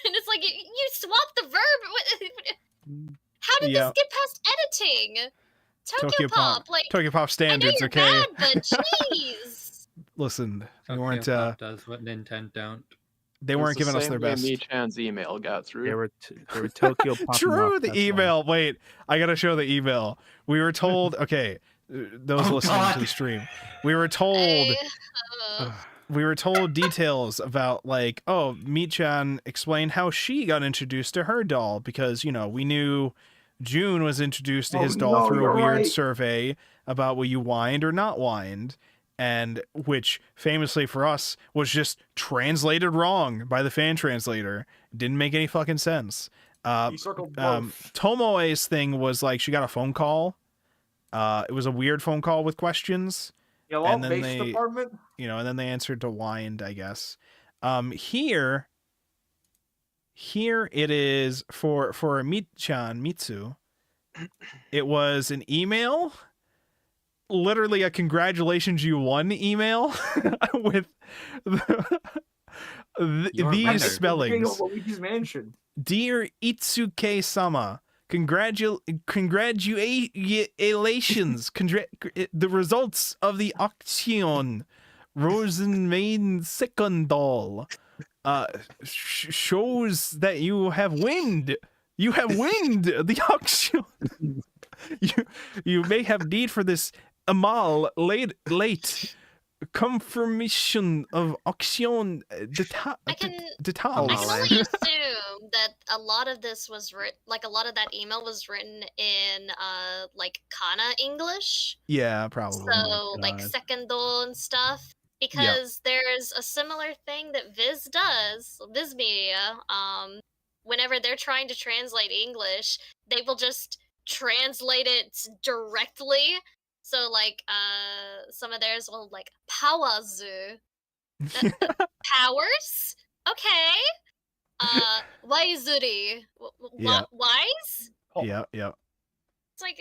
and it's like you swapped the verb. How did this get past editing? Tokyopop, like Tokyopop standards, I know you're okay? bad, but jeez. Listen, they weren't. Does what Nintendo don't. They weren't giving us their best. Mi-chan's email got through. They were Tokyopop. True, the email. Wait, I gotta show the email. We were told. Okay, those listening to the stream, we were told. We were told details about like, oh, Mi-chan explained how she got introduced to her doll because we knew June was introduced to his doll through a weird survey about will you wind or not wind, and which famously for us was just translated wrong by the fan translator. It didn't make any fucking sense. Tomoe's thing was like she got a phone call. It was a weird phone call with questions. And then department? And then they answered to wind, I guess. Here it is for Mi-chan, Mitsu. It was an email, literally a congratulations you won email with these spellings. Luigi's Mansion. Dear Itsuke-sama, congratulations! The results of the auction, Rozen Maiden second doll, shows that you have winned. You have winned the auction. You may have need for this Amal late confirmation of auction detail. I can only assume that a lot of this was written, like a lot of that email was written in like Kana English. Yeah, probably. So like secondol and stuff. Because there's a similar thing that Viz Media, whenever they're trying to translate English, they will just translate it directly. So like some of theirs will like Pawazu. Powers? Okay. Waizuri. Wise? Yeah. It's like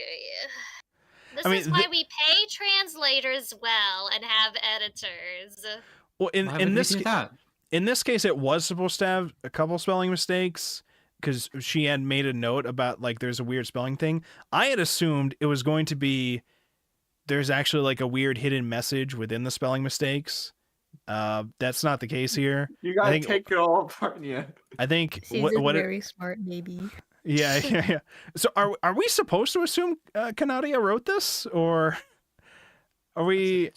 this is why we pay translators well and have editors. Well, in this case, it was supposed to have a couple spelling mistakes because she had made a note about like there's a weird spelling thing. I had assumed it was going to be there's actually like a weird hidden message within the spelling mistakes. That's not the case here. You gotta take it all apart, yeah. I think she's a very smart baby. Yeah. So are we supposed to assume Kanadia wrote this, or are we?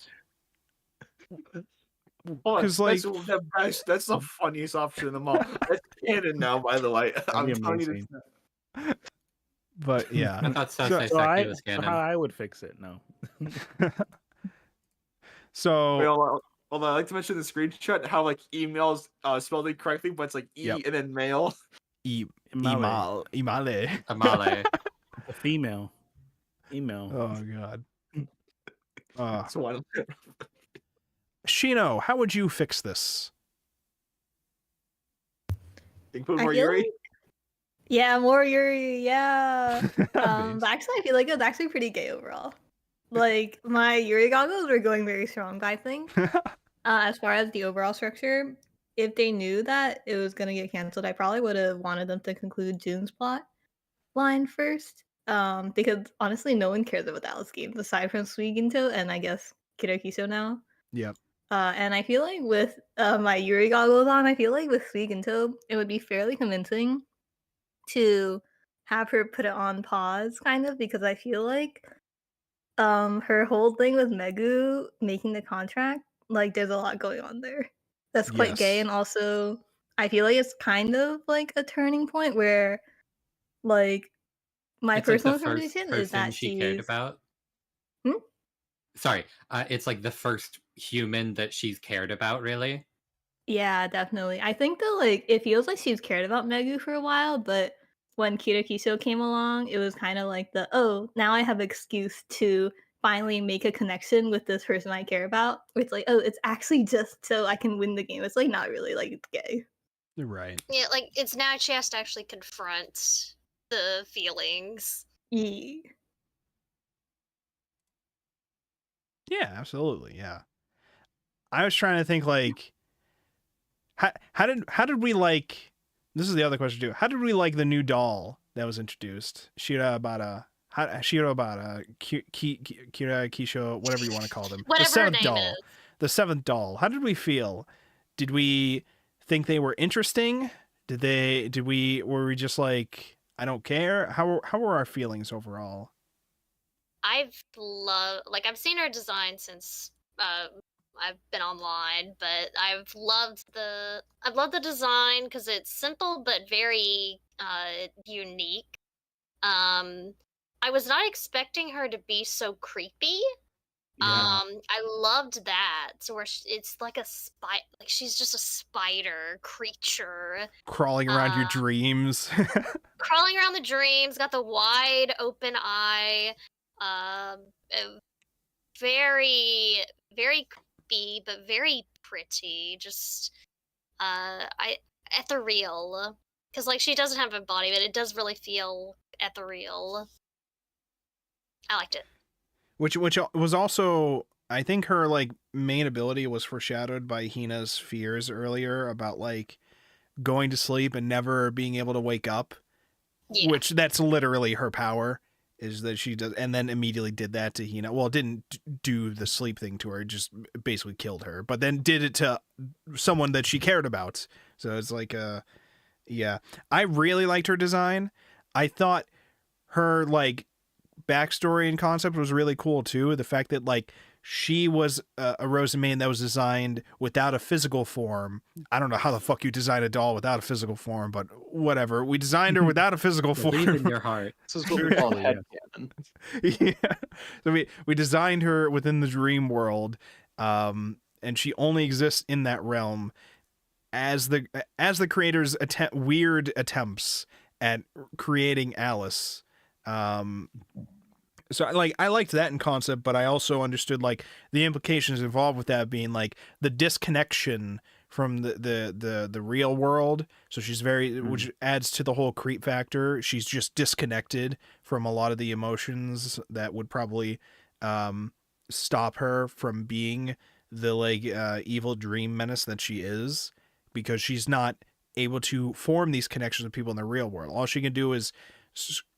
Because like that's the funniest option of them all. That's canon now, by the way. I'm telling you this. But yeah, I thought Sasai was canon. How I would fix it? No. So. Well, I like to mention the screenshot how like emails spelled incorrectly, but it's like and then mail. Imale. A female. Email. Oh god. That's wild. Shino, how would you fix this? Think put more Yuri? Yeah, more Yuri, yeah. But actually I feel like it was actually pretty gay overall. Like my Yuri goggles were going very strong, I think. As far as the overall structure, if they knew that it was gonna get canceled, I probably would have wanted them to conclude June's plot line first. Because honestly, no one cares about the Alice games aside from Suiginto and I guess Kirakiso now. Yep. And I feel like with my Yuri goggles on, I feel like with Suiginto, it would be fairly convincing to have her put it on pause, kind of, because I feel like her whole thing with Megu making the contract, like there's a lot going on there. That's quite gay, and also I feel like it's kind of like a turning point where, like, my It's like the personal first recommendation is person that she cared she's. about. Hmm? Sorry, it's like the first human that she's cared about, really. Yeah, definitely. I think that like it feels like she's cared about Megu for a while, but when Kirakiso came along, it was kind of like the now I have excuse to finally make a connection with this person I care about. It's like, it's actually just so I can win the game. It's like not really like it's gay. You're right. Yeah, like it's now she has to actually confront the feelings. Yeah. Yeah, absolutely. Yeah. I was trying to think like how did we like this is the other question too. How did we like the new doll that was introduced? Kira Kisho, whatever you want to call them. Whatever the seventh her name doll. is. The seventh doll. How did we feel? Did we think they were interesting? Were we just like, I don't care? How were our feelings overall? I've seen her design since I've been online, but I've loved the design because it's simple but very unique. I was not expecting her to be so creepy. Yeah. I loved that. So where it's like a like she's just a spider creature Crawling around your Uh, dreams. crawling around the dreams, got the wide open eye, uh, very very creepy but very pretty. Just I ethereal because like she doesn't have a body, but it does really feel ethereal. I liked it. which was also, I think her like main ability was foreshadowed by Hina's fears earlier about like going to sleep and never being able to wake up. Yeah. Which that's literally her power, is that she does, and then immediately did that to Hina. Well, it didn't do the sleep thing to her, it just basically killed her, but then did it to someone that she cared about. So it's like yeah. I really liked her design. I thought her like backstory and concept was really cool too. The fact that like she was a Rozen Maiden that was designed without a physical form. I don't know how the fuck you design a doll without a physical form, but whatever. We designed her without a physical Believe in form. your heart. This is what we call Yeah. headcanon. Yeah. So we designed her within the dream world, and she only exists in that realm as the creators weird attempts at creating Alice. So I liked that in concept, but I also understood like the implications involved with that being like the disconnection from the real world. So she's which adds to the whole creep factor. She's just disconnected from a lot of the emotions that would probably stop her from being the like evil dream menace that she is, because she's not able to form these connections with people in the real world. All she can do is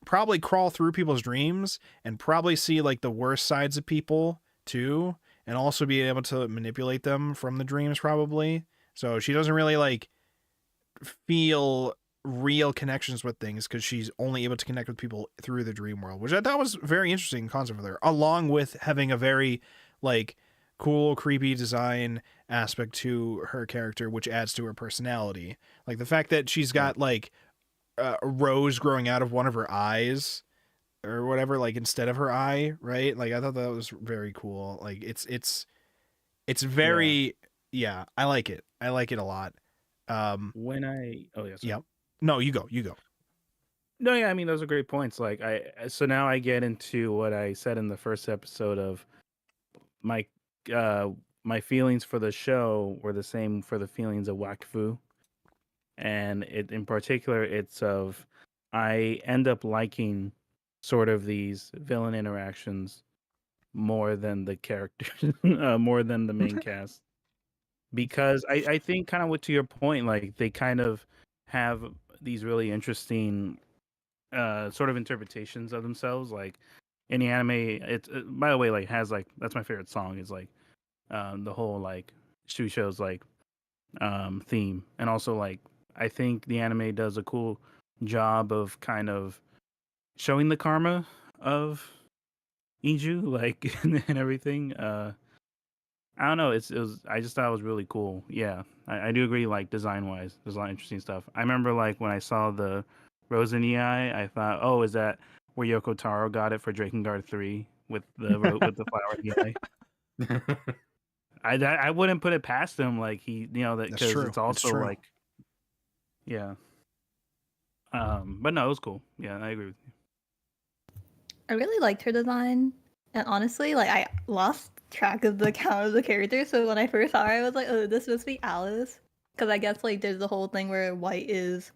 probably crawl through people's dreams and probably see like the worst sides of people too, and also be able to manipulate them from the dreams probably. So she doesn't really like feel real connections with things because she's only able to connect with people through the dream world, which I thought was very interesting concept there, along with having a very like cool creepy design aspect to her character, which adds to her personality. Like the fact that she's got like a rose growing out of one of her eyes or whatever, like instead of her eye, right? Like I thought that was very cool. Like it's very yeah, I like it a lot. When I oh yes Yep. No, you go. No, yeah, I mean those are great points. Like so now I get into what I said in the first episode of my my feelings for the show were the same for the feelings of Wakfu. And it in particular it's of I end up liking sort of these villain interactions more than the characters, more than the main cast. Because I think kind of what to your point, like they kind of have these really interesting sort of interpretations of themselves. Like in the anime, it's by the way, like has like that's my favorite song is like the whole like Shusho's like theme, and also like I think the anime does a cool job of kind of showing the karma of Iju, like and everything. I don't know. It was. I just thought it was really cool. Yeah, I do agree. Like design wise, there's a lot of interesting stuff. I remember like when I saw the Rozen EI, I thought, oh, is that where Yoko Taro got it for Drakengard 3 with the with the flower EI? I wouldn't put it past him. Like he, that That's because true. it's also true. like, yeah. But no, it was cool. Yeah, I agree with you. I really liked her design, and honestly, like I lost track of the count of the characters. So when I first saw her, I was like, "Oh, this must be Alice," because I guess like there's the whole thing where white is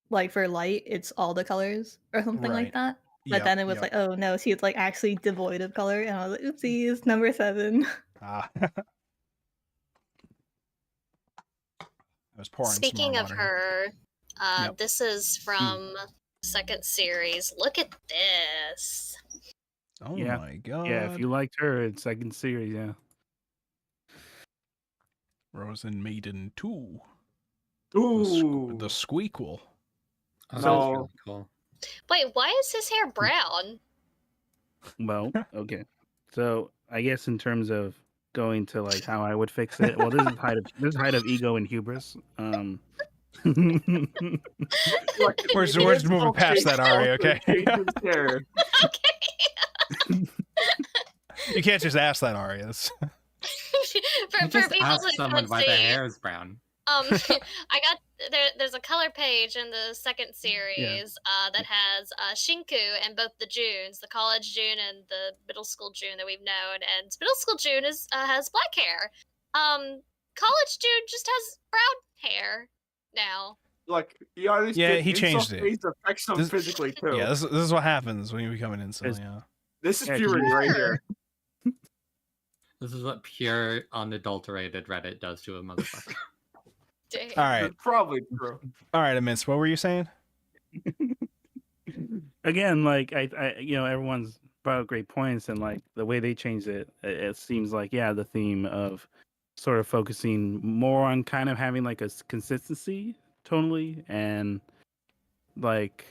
like for light, it's all the colors or something Right. like that. But Yep, then it was yep. like, oh no, she's like actually devoid of color, and I was like, oopsies, number 7. Ah. I was pouring some Speaking more of water. her, Yep. this is from second series. Look at this. Oh Yeah. my god. Yeah, if you liked her, it's second series. Yeah. Rozen Maiden 2. Ooh. The squeakle. Oh, that's No. really cool. Wait, why is his hair brown? Well, okay. So I guess in terms of going to like how I would fix it, well, this is height of ego and hubris. We're just moving past that, Ari, okay? You can't just ask that, Ari. That's... You just people ask who someone don't why the see, hair is brown. I got there's a color page in the second series that has Shinku and both the Junes, the college June and the middle school June that we've known, and middle school June has black hair. College June just has brown hair now. Like he always he changed it. Affects him physically too. Yeah, this is what happens when you become an incel. It's- Yeah. This is Yeah, puberty right here. This is what pure, unadulterated Reddit does to a motherfucker. Dang. All right. That's probably true. All right, Amintz, what were you saying? Again, like I everyone's brought up great points, and like the way they changed it, it seems like the theme of sort of focusing more on kind of having like a consistency tonally, and like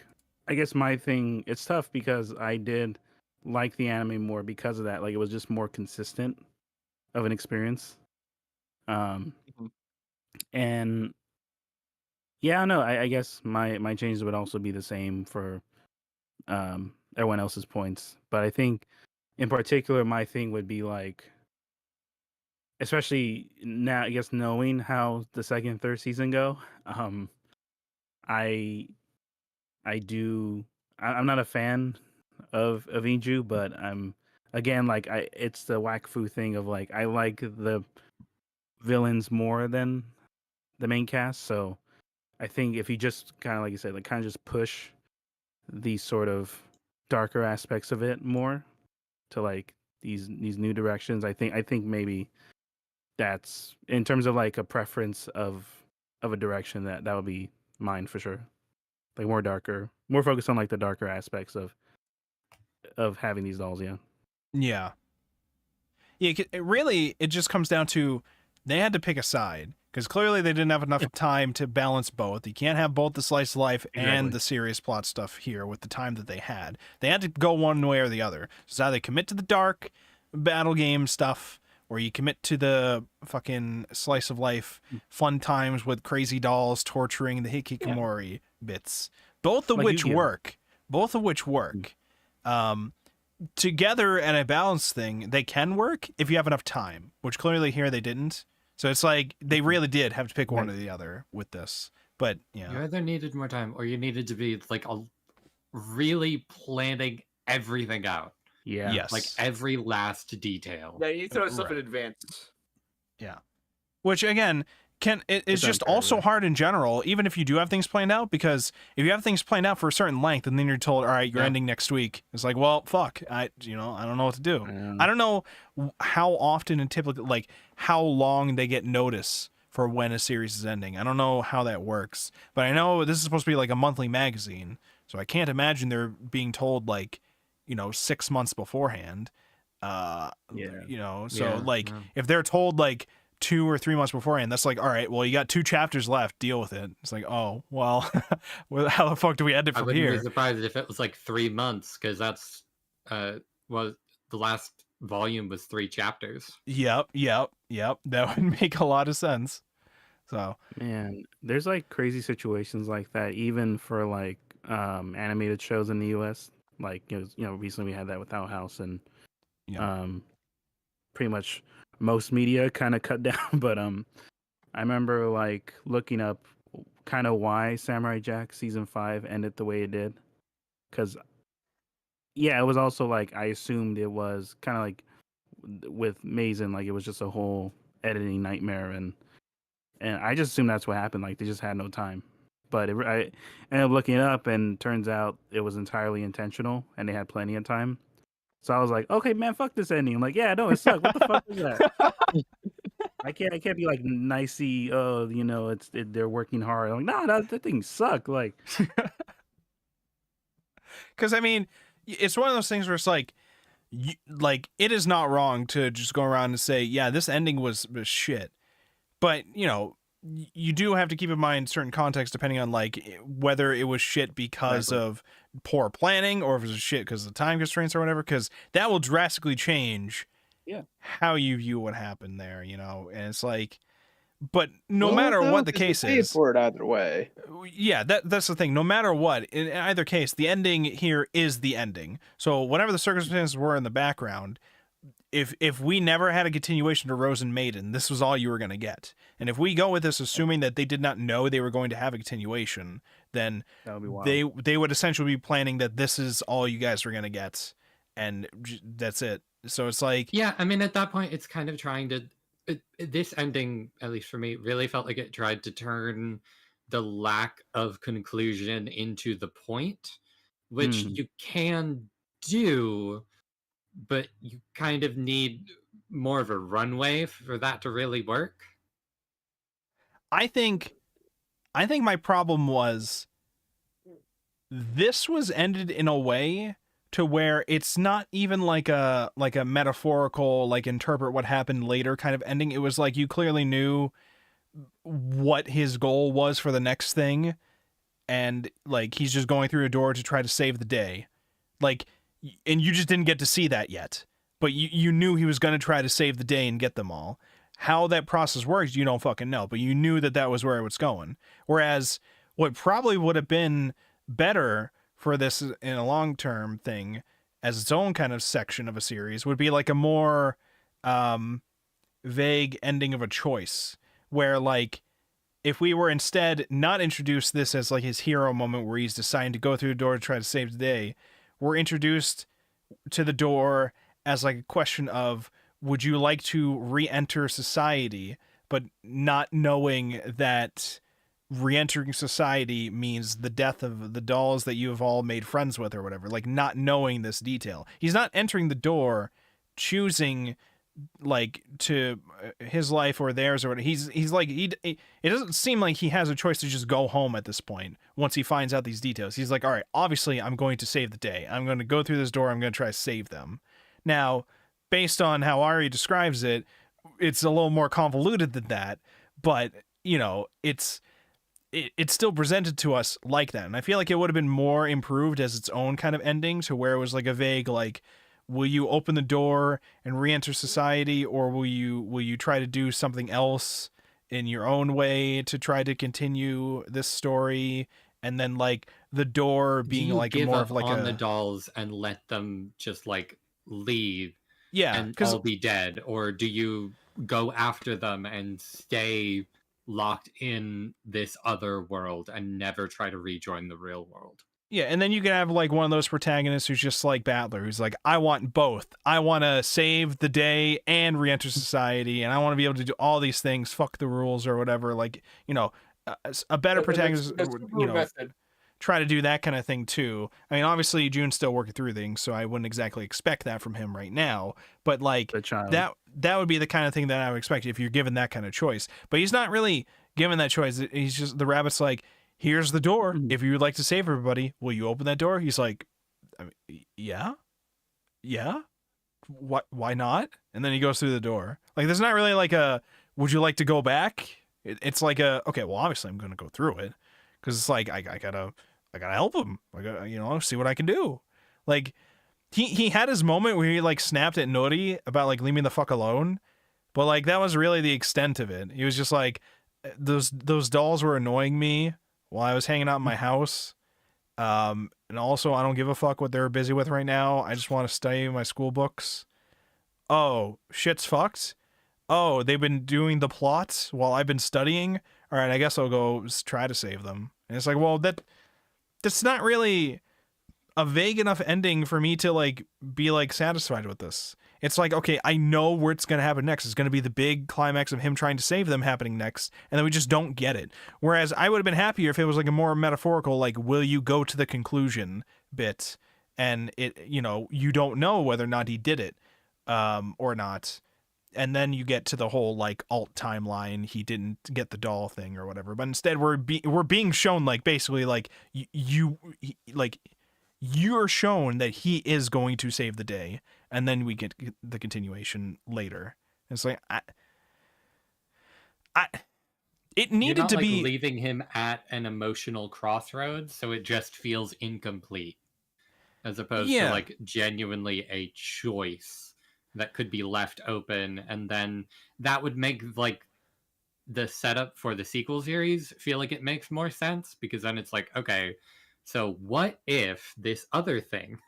I guess my thing, it's tough because I did like the anime more because of that. Like it was just more consistent of an experience. And no, I guess my changes would also be the same for everyone else's points. But I think in particular my thing would be like, especially now, I guess knowing how the second and third season go, I'm not a fan of Inju, but I'm again like it's the waifu thing of like I like the villains more than the main cast, so I think if you just kind of like you said, like kind of just push these sort of darker aspects of it more to like these new directions, I think maybe that's in terms of like a preference of a direction that would be mine for sure. Like more darker, more focused on like the darker aspects of having these dolls. Yeah. It just comes down to they had to pick a side because clearly they didn't have enough time to balance both. You can't have both the slice of life and the serious plot stuff here with the time that they had. They had to go one way or the other. So either commit to the dark battle game stuff, or you commit to the fucking slice of life fun times with crazy dolls torturing the hikikomori bits. Both of which work. Together and a balanced thing, they can work if you have enough time, which clearly here they didn't. So it's like they really did have to pick one or the other with this. But You either needed more time or you needed to be like really planning everything out. Yeah. Yes. Like every last detail. Yeah, you need to know stuff in advance. Yeah. Which again, it's just unfair, also hard in general, even if you do have things planned out, because if you have things planned out for a certain length and then you're told, all right, you're ending next week, it's like, well, fuck, I don't know what to do. I don't know how often and typically, like how long they get notice for when a series is ending. I don't know how that works, but I know this is supposed to be like a monthly magazine, so I can't imagine they're being told like, 6 months beforehand. If they're told like 2 or 3 months beforehand, that's like, all right, well, you got 2 chapters left, deal with it. It's like, oh, well, how the fuck do we end it from I wouldn't here? be surprised if it was like 3 months, because that's was the last volume was 3 chapters. Yep. That would make a lot of sense. So Man, there's like crazy situations like that, even for like animated shows in the U.S. Like recently we had that with Owl House, and pretty much most media kind of cut down. But I remember like looking up kind of why Samurai Jack season 5 ended the way it did, because it was also like I assumed it was kind of like with Mazen, like it was just a whole editing nightmare, and I just assumed that's what happened. Like they just had no time. But I ended up looking it up, and turns out it was entirely intentional, and they had plenty of time. So I was like, okay, man, fuck this ending. I'm like, yeah, no, it sucked. What the fuck is that? I can't be like nicey. Oh, they're working hard. I'm like, nah, that thing sucked. Like, because I mean, it's one of those things where it's like, it is not wrong to just go around and say, yeah, this ending was shit. But you do have to keep in mind certain context depending on like whether it was shit because of poor planning or if it was shit because of the time constraints or whatever, because that will drastically change how you view what happened there, and it's like, but no matter what the case is, for it either way. Yeah, that's the thing. No matter what, in either case, the ending here is the ending. So whatever the circumstances were in the background, if we never had a continuation to Rozen Maiden, this was all you were going to get. And if we go with this assuming that they did not know they were going to have a continuation, then they would essentially be planning that this is all you guys were going to get, and that's it. So it's like, yeah, I mean, at that point, it's kind of trying to. This ending, at least for me, really felt like it tried to turn the lack of conclusion into the point, which you can do, but you kind of need more of a runway for that to really work. I think my problem was this was ended in a way to where it's not even like a metaphorical, like interpret what happened later kind of ending. It was like you clearly knew what his goal was for the next thing, and like he's just going through a door to try to save the day. Like, and you just didn't get to see that yet. But you knew he was going to try to save the day and get them all. How that process works, you don't fucking know. But you knew that was where it was going. Whereas what probably would have been better for this in a long-term thing as its own kind of section of a series would be like a more vague ending of a choice. Where like if we were instead not introduced this as like his hero moment where he's deciding to go through the door to try to save the day, we're introduced to the door as like a question of, would you like to re-enter society, but not knowing that re-entering society means the death of the dolls that you have all made friends with or whatever, like not knowing this detail. He's not entering the door choosing like to his life or theirs or whatever. He's like, it doesn't seem like he has a choice to just go home at this point once he finds out these details. He's like, all right, obviously I'm going to save the day. I'm going to go through this door. I'm going to try to save them. Now, based on how Ari describes it, it's a little more convoluted than that, but it's still presented to us like that. And I feel like it would have been more improved as its own kind of ending, to where it was like a vague, like, will you open the door and re-enter society, or will you try to do something else in your own way to try to continue this story? And then like the door being like more of like on the dolls and let them just like leave, and all be dead, or do you go after them and stay locked in this other world and never try to rejoin the real world? Yeah, and then you can have like one of those protagonists who's just like Battler, who's like, I want both. I want to save the day and re-enter society, and I want to be able to do all these things, fuck the rules or whatever. Like, a better protagonist, try to do that kind of thing too. I mean, obviously June's still working through things, so I wouldn't exactly expect that from him right now. But like that would be the kind of thing that I would expect if you're given that kind of choice. But he's not really given that choice. He's just, the rabbit's like, here's the door. If you would like to save everybody, will you open that door? He's like, I mean, yeah. Why not? And then he goes through the door. Like, there's not really like a, would you like to go back? It's like a, okay, well, obviously I'm going to go through it. Cause it's like, I gotta help him. I gotta, see what I can do. Like, he had his moment where he like snapped at Nori about like leave me the fuck alone, but like that was really the extent of it. He was just like, those dolls were annoying me while I was hanging out in my house. And also I don't give a fuck what they're busy with right now. I just want to study my school books. Oh, shit's fucked. Oh, they've been doing the plots while I've been studying. All right, I guess I'll go try to save them. And it's like, well, that's not really a vague enough ending for me to like be like satisfied with this. It's like, okay, I know where it's going to happen next. It's going to be the big climax of him trying to save them happening next, and then we just don't get it. Whereas I would have been happier if it was like a more metaphorical, like, will you go to the conclusion bit, and it, you know, you don't know whether or not he did it, or not. And then you get to the whole like alt timeline, he didn't get the doll thing or whatever. But instead we're being shown like basically like you're shown that he is going to save the day, and then we get the continuation later. It's like it You're needed not, to like, be leaving him at an emotional crossroads, so it just feels incomplete, as opposed to like genuinely a choice that could be left open, and then that would make like the setup for the sequel series feel like it makes more sense, because then it's like, okay, so what if this other thing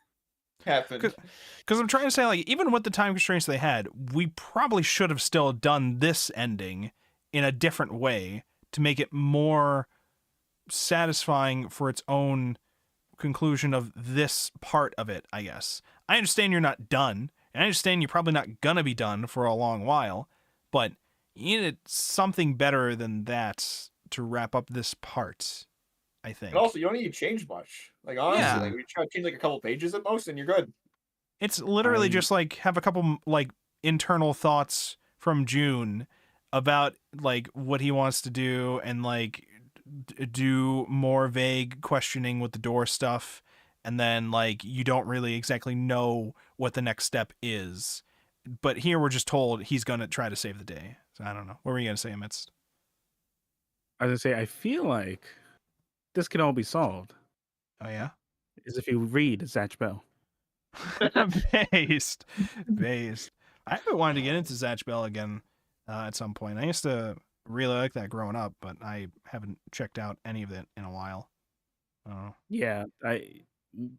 happened? Because I'm trying to say, like, even with the time constraints they had, we probably should have still done this ending in a different way to make it more satisfying for its own conclusion of this part of it, I guess. I understand you're not done, and I understand you're probably not gonna be done for a long while, but you needed something better than that to wrap up this part, I think. And also, you don't need to change much. Like, honestly, like, we try to change like a couple pages at most, and you're good. It's literally just like have a couple like internal thoughts from June about like what he wants to do, and like do more vague questioning with the door stuff, and then like you don't really exactly know what the next step is. But here we're just told he's gonna try to save the day. So I don't know. What were you gonna say, Amidst? I was gonna say, I feel like this can all be solved. Oh yeah? Is if you read Zatch Bell. Based. I wanted to get into Zatch Bell again at some point. I used to really like that growing up, but I haven't checked out any of it in a while. Yeah,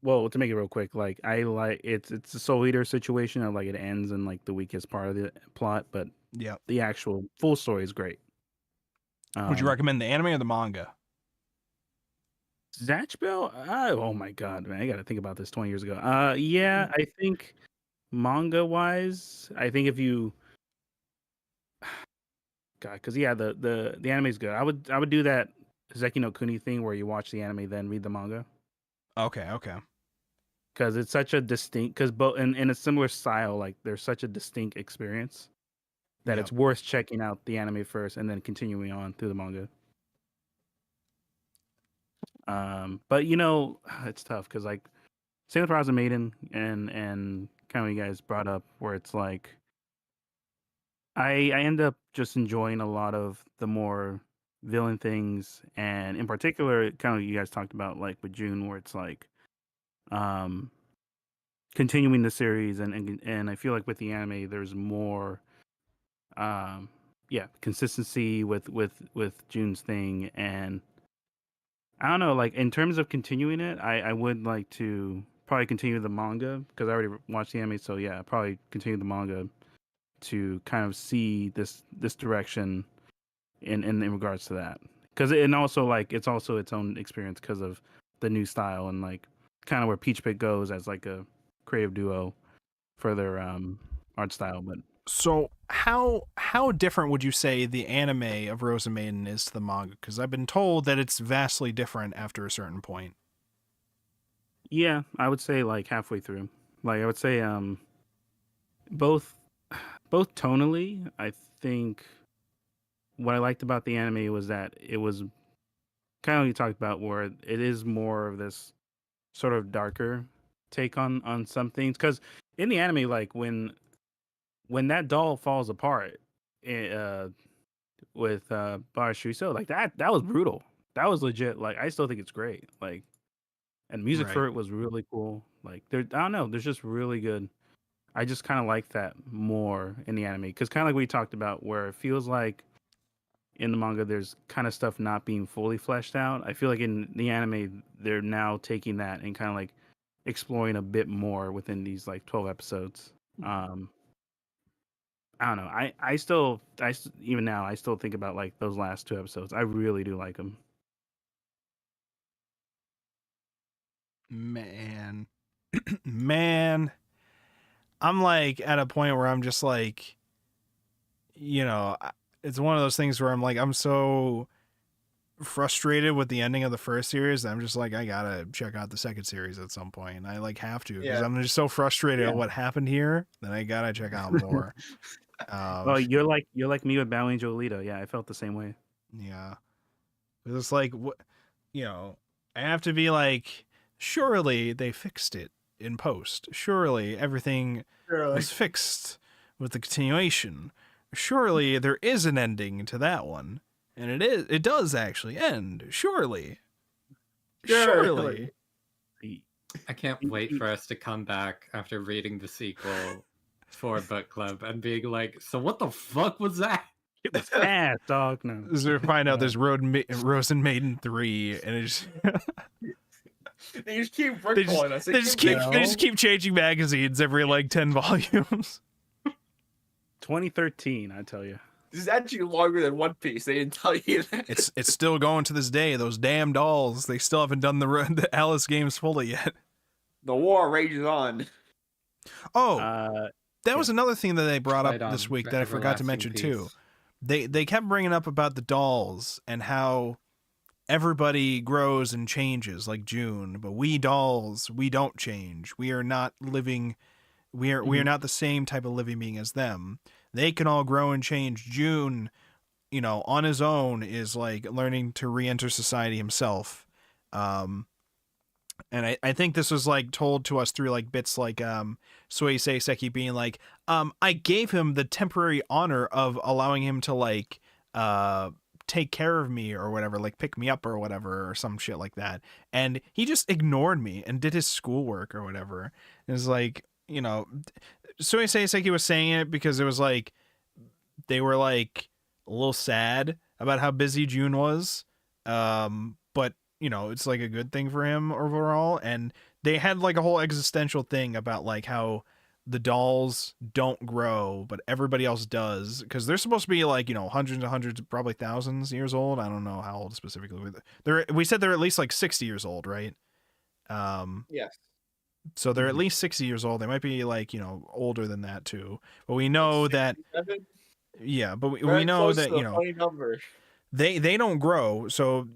well, to make it real quick, like I like it's a Soul Eater situation, and like it ends in like the weakest part of the plot, but yeah, the actual full story is great. Would you recommend the anime or the manga? Zatch Bell? Oh my god, man, I got to think about this 20 years ago. Yeah, I think manga wise, I think if you God, because yeah, the anime is good. I would do that Zeki no Kuni thing where you watch the anime then read the manga. Okay. Because it's such a distinct, because both in a similar style, like there's such a distinct experience that it's worth checking out the anime first and then continuing on through the manga. But you know, it's tough because like same with Rozen Maiden and kind of what you guys brought up, where it's like I end up just enjoying a lot of the more villain things, and in particular, kind of what you guys talked about, like with June, where it's like continuing the series, and I feel like with the anime, there's more consistency with June's thing, and I don't know, like in terms of continuing it, I would like to probably continue the manga because I already watched the anime, so yeah, probably continue the manga to kind of see this direction in regards to that, because and also like it's also its own experience because of the new style and like kind of where Peach Pit goes as like a creative duo for their art style. But so how different would you say the anime of Rozen Maiden is to the manga? Because I've been told that it's vastly different after a certain point. Yeah, I would say like halfway through. Like I would say both tonally, I think what I liked about the anime was that it was kind of what you talked about, where it is more of this sort of darker take on some things. Because in the anime, like when that doll falls apart with Bar Shuso, like that was brutal. That was legit. Like I still think it's great. Like and music Right. for it was really cool. Like I don't know, there's just really good. I just kind of like that more in the anime because kind of like we talked about, where it feels like in the manga there's kind of stuff not being fully fleshed out. I feel like in the anime they're now taking that and kind of like exploring a bit more within these like 12 episodes. I don't know. Even now I still think about like those last 2 episodes. I really do like them. Man. Man. I'm like at a point where I'm just like, it's one of those things where I'm like, I'm so frustrated with the ending of the first series that I'm just like, I gotta check out the second series at some point. I like have to because Yeah. I'm just so frustrated Yeah. at what happened here that I gotta check out more. Well, you're like me with Bow Angel Alita. Yeah, I felt the same way. Yeah. It's like, what, I have to be like, surely they fixed it in post. Surely everything was fixed with the continuation. Surely there is an ending to that one. And it does actually end. Surely. Surely. I can't wait for us to come back after reading the sequel for book club and being like, so what the fuck was that? It was ass, dog. No. So we find out there's Rozen Maiden 3, and it's They just keep rickling us. they just keep changing magazines every like 10 volumes. 2013, I tell you. This is actually longer than One Piece. They didn't tell you that. It's still going to this day. Those damn dolls. They still haven't done the Alice games fully yet. The war rages on. Oh, Uh, that was another thing that they brought up Right this on. week that I forgot to Everlasting mention too. peace. They kept bringing up about the dolls and how everybody grows and changes like June, but we dolls, we don't change. We are not living. We are not the same type of living being as them. They can all grow and change. June, on his own is like learning to re-enter society himself. And I think this was like told to us through like bits like Suisei Seki being like, I gave him the temporary honor of allowing him to like take care of me or whatever, like pick me up or whatever or some shit like that. And he just ignored me and did his schoolwork or whatever. And it's like, Suisei Seki was saying it because it was like they were like a little sad about how busy June was. But it's like a good thing for him overall. And they had like a whole existential thing about like how the dolls don't grow, but everybody else does. Because they're supposed to be like, hundreds and hundreds, probably thousands years old. I don't know how old specifically. We said they're at least like 60 years old, right? Yes. So they're at least 60 years old. They might be like, older than that too. But we know that, yeah, but we know that, they don't grow. So,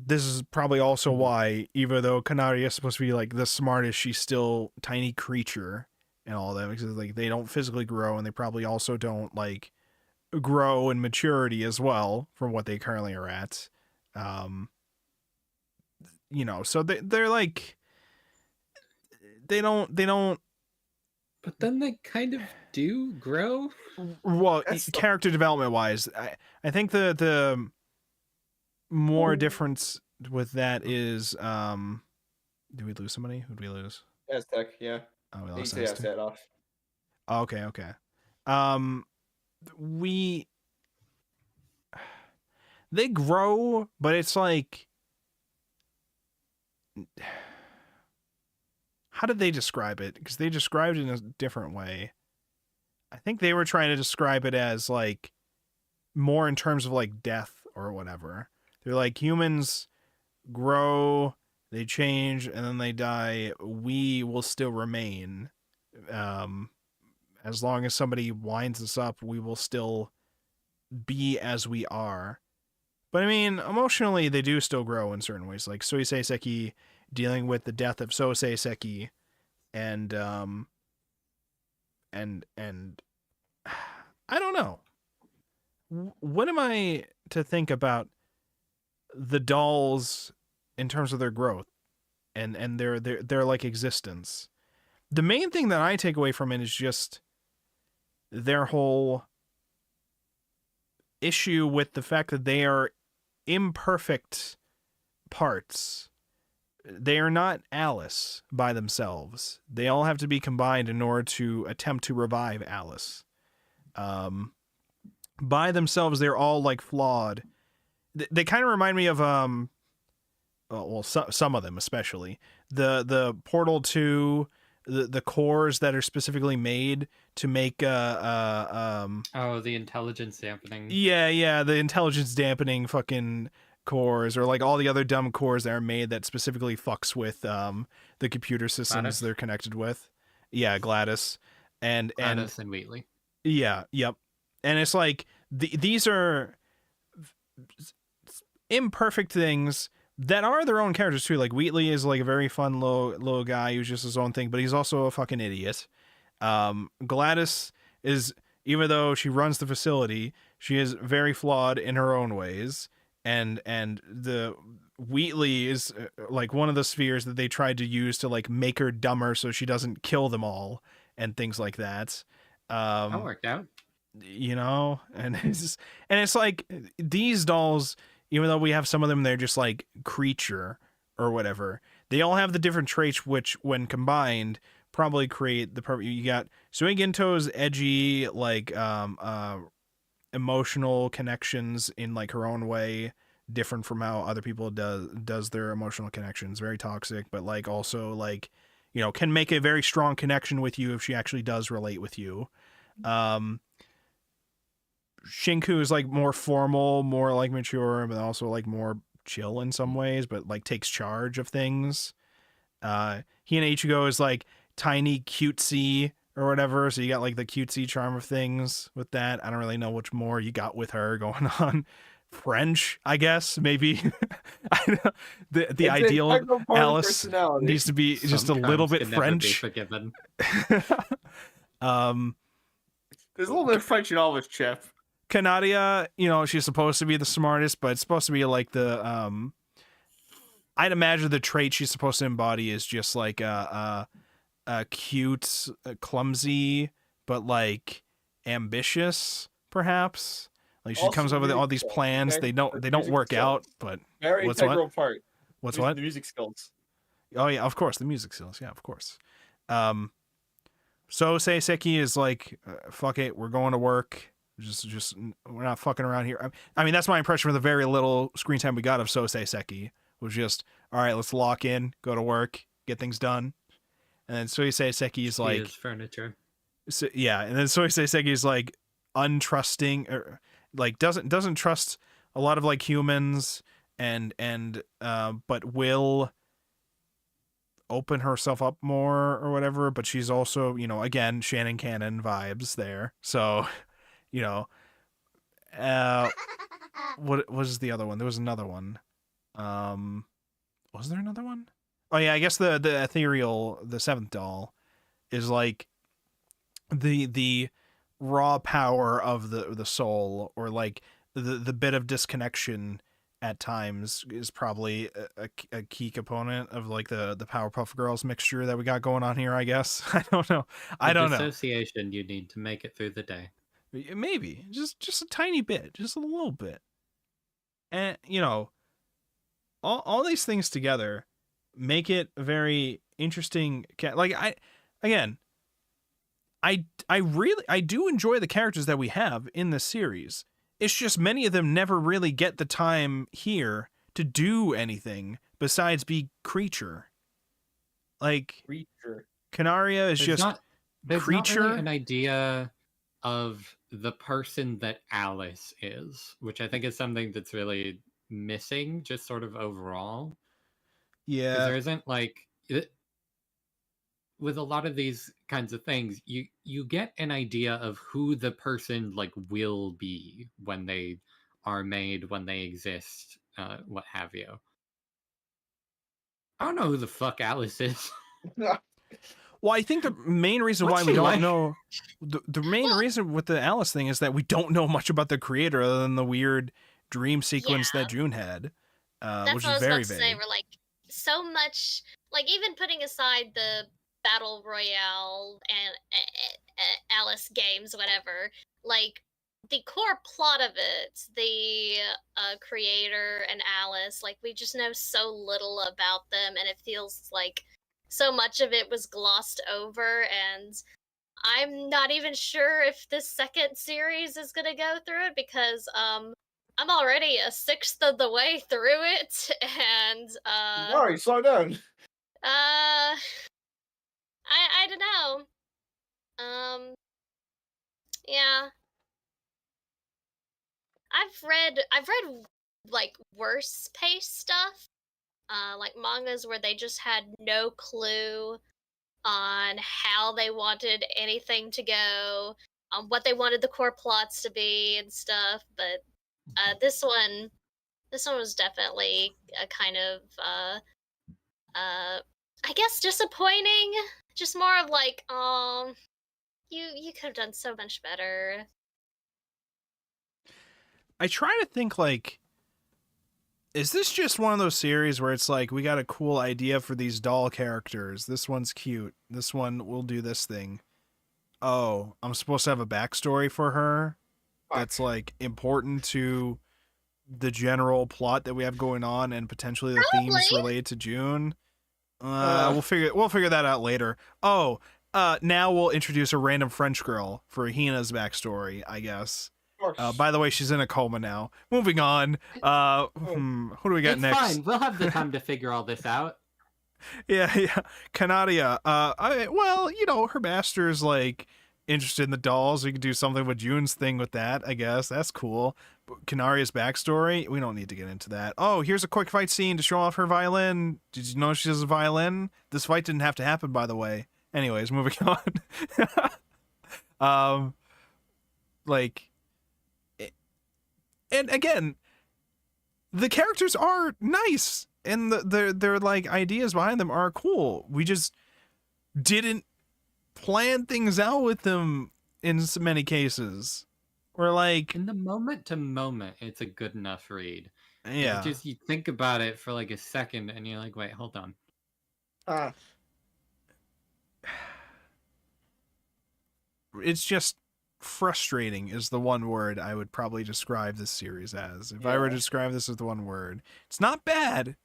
this is probably also why, even though Kanari is supposed to be like the smartest, she's still a tiny creature and all that, because like they don't physically grow, and they probably also don't like grow in maturity as well from what they currently are at. So they're like, they don't But then they kind of do grow. well character development wise. I think the more difference with that is do we lose somebody? Who'd we lose? Aztec, yeah. Oh, we You lost say Aztec. Aztec off. Oh, okay. They grow, but it's like, how did they describe it? Because they described it in a different way. I think they were trying to describe it as like more in terms of like death or whatever. They're like, humans grow, they change, and then they die. We will still remain. As long as somebody winds us up, we will still be as we are. But I mean, emotionally, they do still grow in certain ways. Like Suisei Seki dealing with the death of Sosei Seki, and I don't know. What am I to think about the dolls in terms of their growth and their like existence? The main thing that I take away from it is just their whole issue with the fact that they are imperfect parts they are not Alice by themselves. They all have to be combined in order to attempt to revive Alice. By themselves, they're all like flawed. They kind of remind me of some of them especially the Portal 2, the cores that are specifically made to make the intelligence dampening. Yeah, the intelligence dampening fucking cores, or like all the other dumb cores that are made that specifically fucks with the computer systems Gladys. they're connected with. Yeah, Gladys and Wheatley. Yeah, yep. And it's like these are imperfect things that are their own characters too. Like Wheatley is like a very fun little guy who's just his own thing, but he's also a fucking idiot. Gladys is, even though she runs the facility, she is very flawed in her own ways. And the Wheatley is like one of the spheres that they tried to use to like make her dumber so she doesn't kill them all and things like that. That worked out. You know, and it's like these dolls, even though we have some of them, they're just like creature or whatever. They all have the different traits, which when combined probably create the perfect. You got Suiginto's edgy, like emotional connections in like her own way, different from how other people does their emotional connections. Very toxic, but like also like, you know, can make a very strong connection with you if she actually does relate with you. Shinku is like more formal, more like mature, but also like more chill in some ways, but like takes charge of things. He and Ichigo is like tiny, cutesy or whatever. So you got like the cutesy charm of things with that. I don't really know which more you got with her going on. French, I guess, maybe. I know the ideal Alice needs to be just a little bit French. There's a little bit of French in all this, Chip. Kanadia, you know, she's supposed to be the smartest, but it's supposed to be like the I'd imagine the trait she's supposed to embody is just like a cute, clumsy, but like ambitious, perhaps. Like she comes up with all these plans. They don't work out, but very integral part. What's what? The music skills. Oh yeah, of course, the music skills. Yeah, of course. So Seiseki is like, fuck it, we're going to work. Just we're not fucking around here. I mean, that's my impression of the very little screen time we got of So Seiseki. Was just, all right, let's lock in, go to work, get things done. And then Soi Seiseki is like furniture. So, yeah, and then Soi Seiseki is like untrusting, or like doesn't trust a lot of like humans, and but will open herself up more or whatever. But she's also, you know, again, Shannon Cannon vibes there. So, you know, what was the other one? There was another one. Was there another one? Oh yeah, I guess the ethereal, the seventh doll, is like the raw power of the soul, or like the bit of disconnection at times is probably a key component of like the Powerpuff Girls mixture that we got going on here, I guess. I don't know. Association you need to make it through the day. Maybe just a tiny bit, just a little bit. And you know, all these things together make it a very interesting. Like I do enjoy the characters that we have in this series. It's just many of them never really get the time here to do anything besides be creature. Like Creature. Canaria is There's just creature. Not really an idea of the person that Alice is, which I think is something that's really missing, just sort of overall. Yeah, there isn't like with a lot of these kinds of things, you get an idea of who the person like will be when they are made, when they exist, what have you. I don't know who the fuck Alice is. Well, I think the main reason why we don't know the main reason with the Alice thing is that we don't know much about the creator other than the weird dream sequence that June had, That's which what I is was very about to vague. say. We're like so much, like even putting aside the battle royale and Alice games, whatever. Like the core plot of it, the creator and Alice, like we just know so little about them, and it feels like so much of it was glossed over, and I'm not even sure if this second series is gonna go through it because I'm already a sixth of the way through it, and Sorry, slow down. I don't know. Yeah. I've read like worse paced stuff. Like mangas where they just had no clue on how they wanted anything to go, what they wanted the core plots to be and stuff. But this one was definitely a kind of I guess disappointing. Just more of like, you could have done so much better. I try to think like, is this just one of those series where it's like we got a cool idea for these doll characters? This one's cute. This one will do this thing. Oh, I'm supposed to have a backstory for her that's like important to the general plot that we have going on and potentially the themes Probably. related to June. We'll figure that out later. Oh, now we'll introduce a random French girl for Hina's backstory, I guess. By the way, she's in a coma now. Moving on. Who do we got It's next? fine. We'll have the time to figure all this out. Yeah. Kanadia. Well, you know, her master's like interested in the dolls. We could do something with June's thing with that, I guess. That's cool. Kanaria's backstory, we don't need to get into that. Oh, here's a quick fight scene to show off her violin. Did you know she has a violin? This fight didn't have to happen, by the way. Anyways, moving on. Like, and again, the characters are nice, and their like ideas behind them are cool. We just didn't plan things out with them in so many cases. We're like, in the moment to moment, it's a good enough read. Yeah. You think about it for like a second, and you're like, wait, hold on. It's just frustrating is the one word I would probably describe this series as. If I were to describe this as the one word. It's not bad,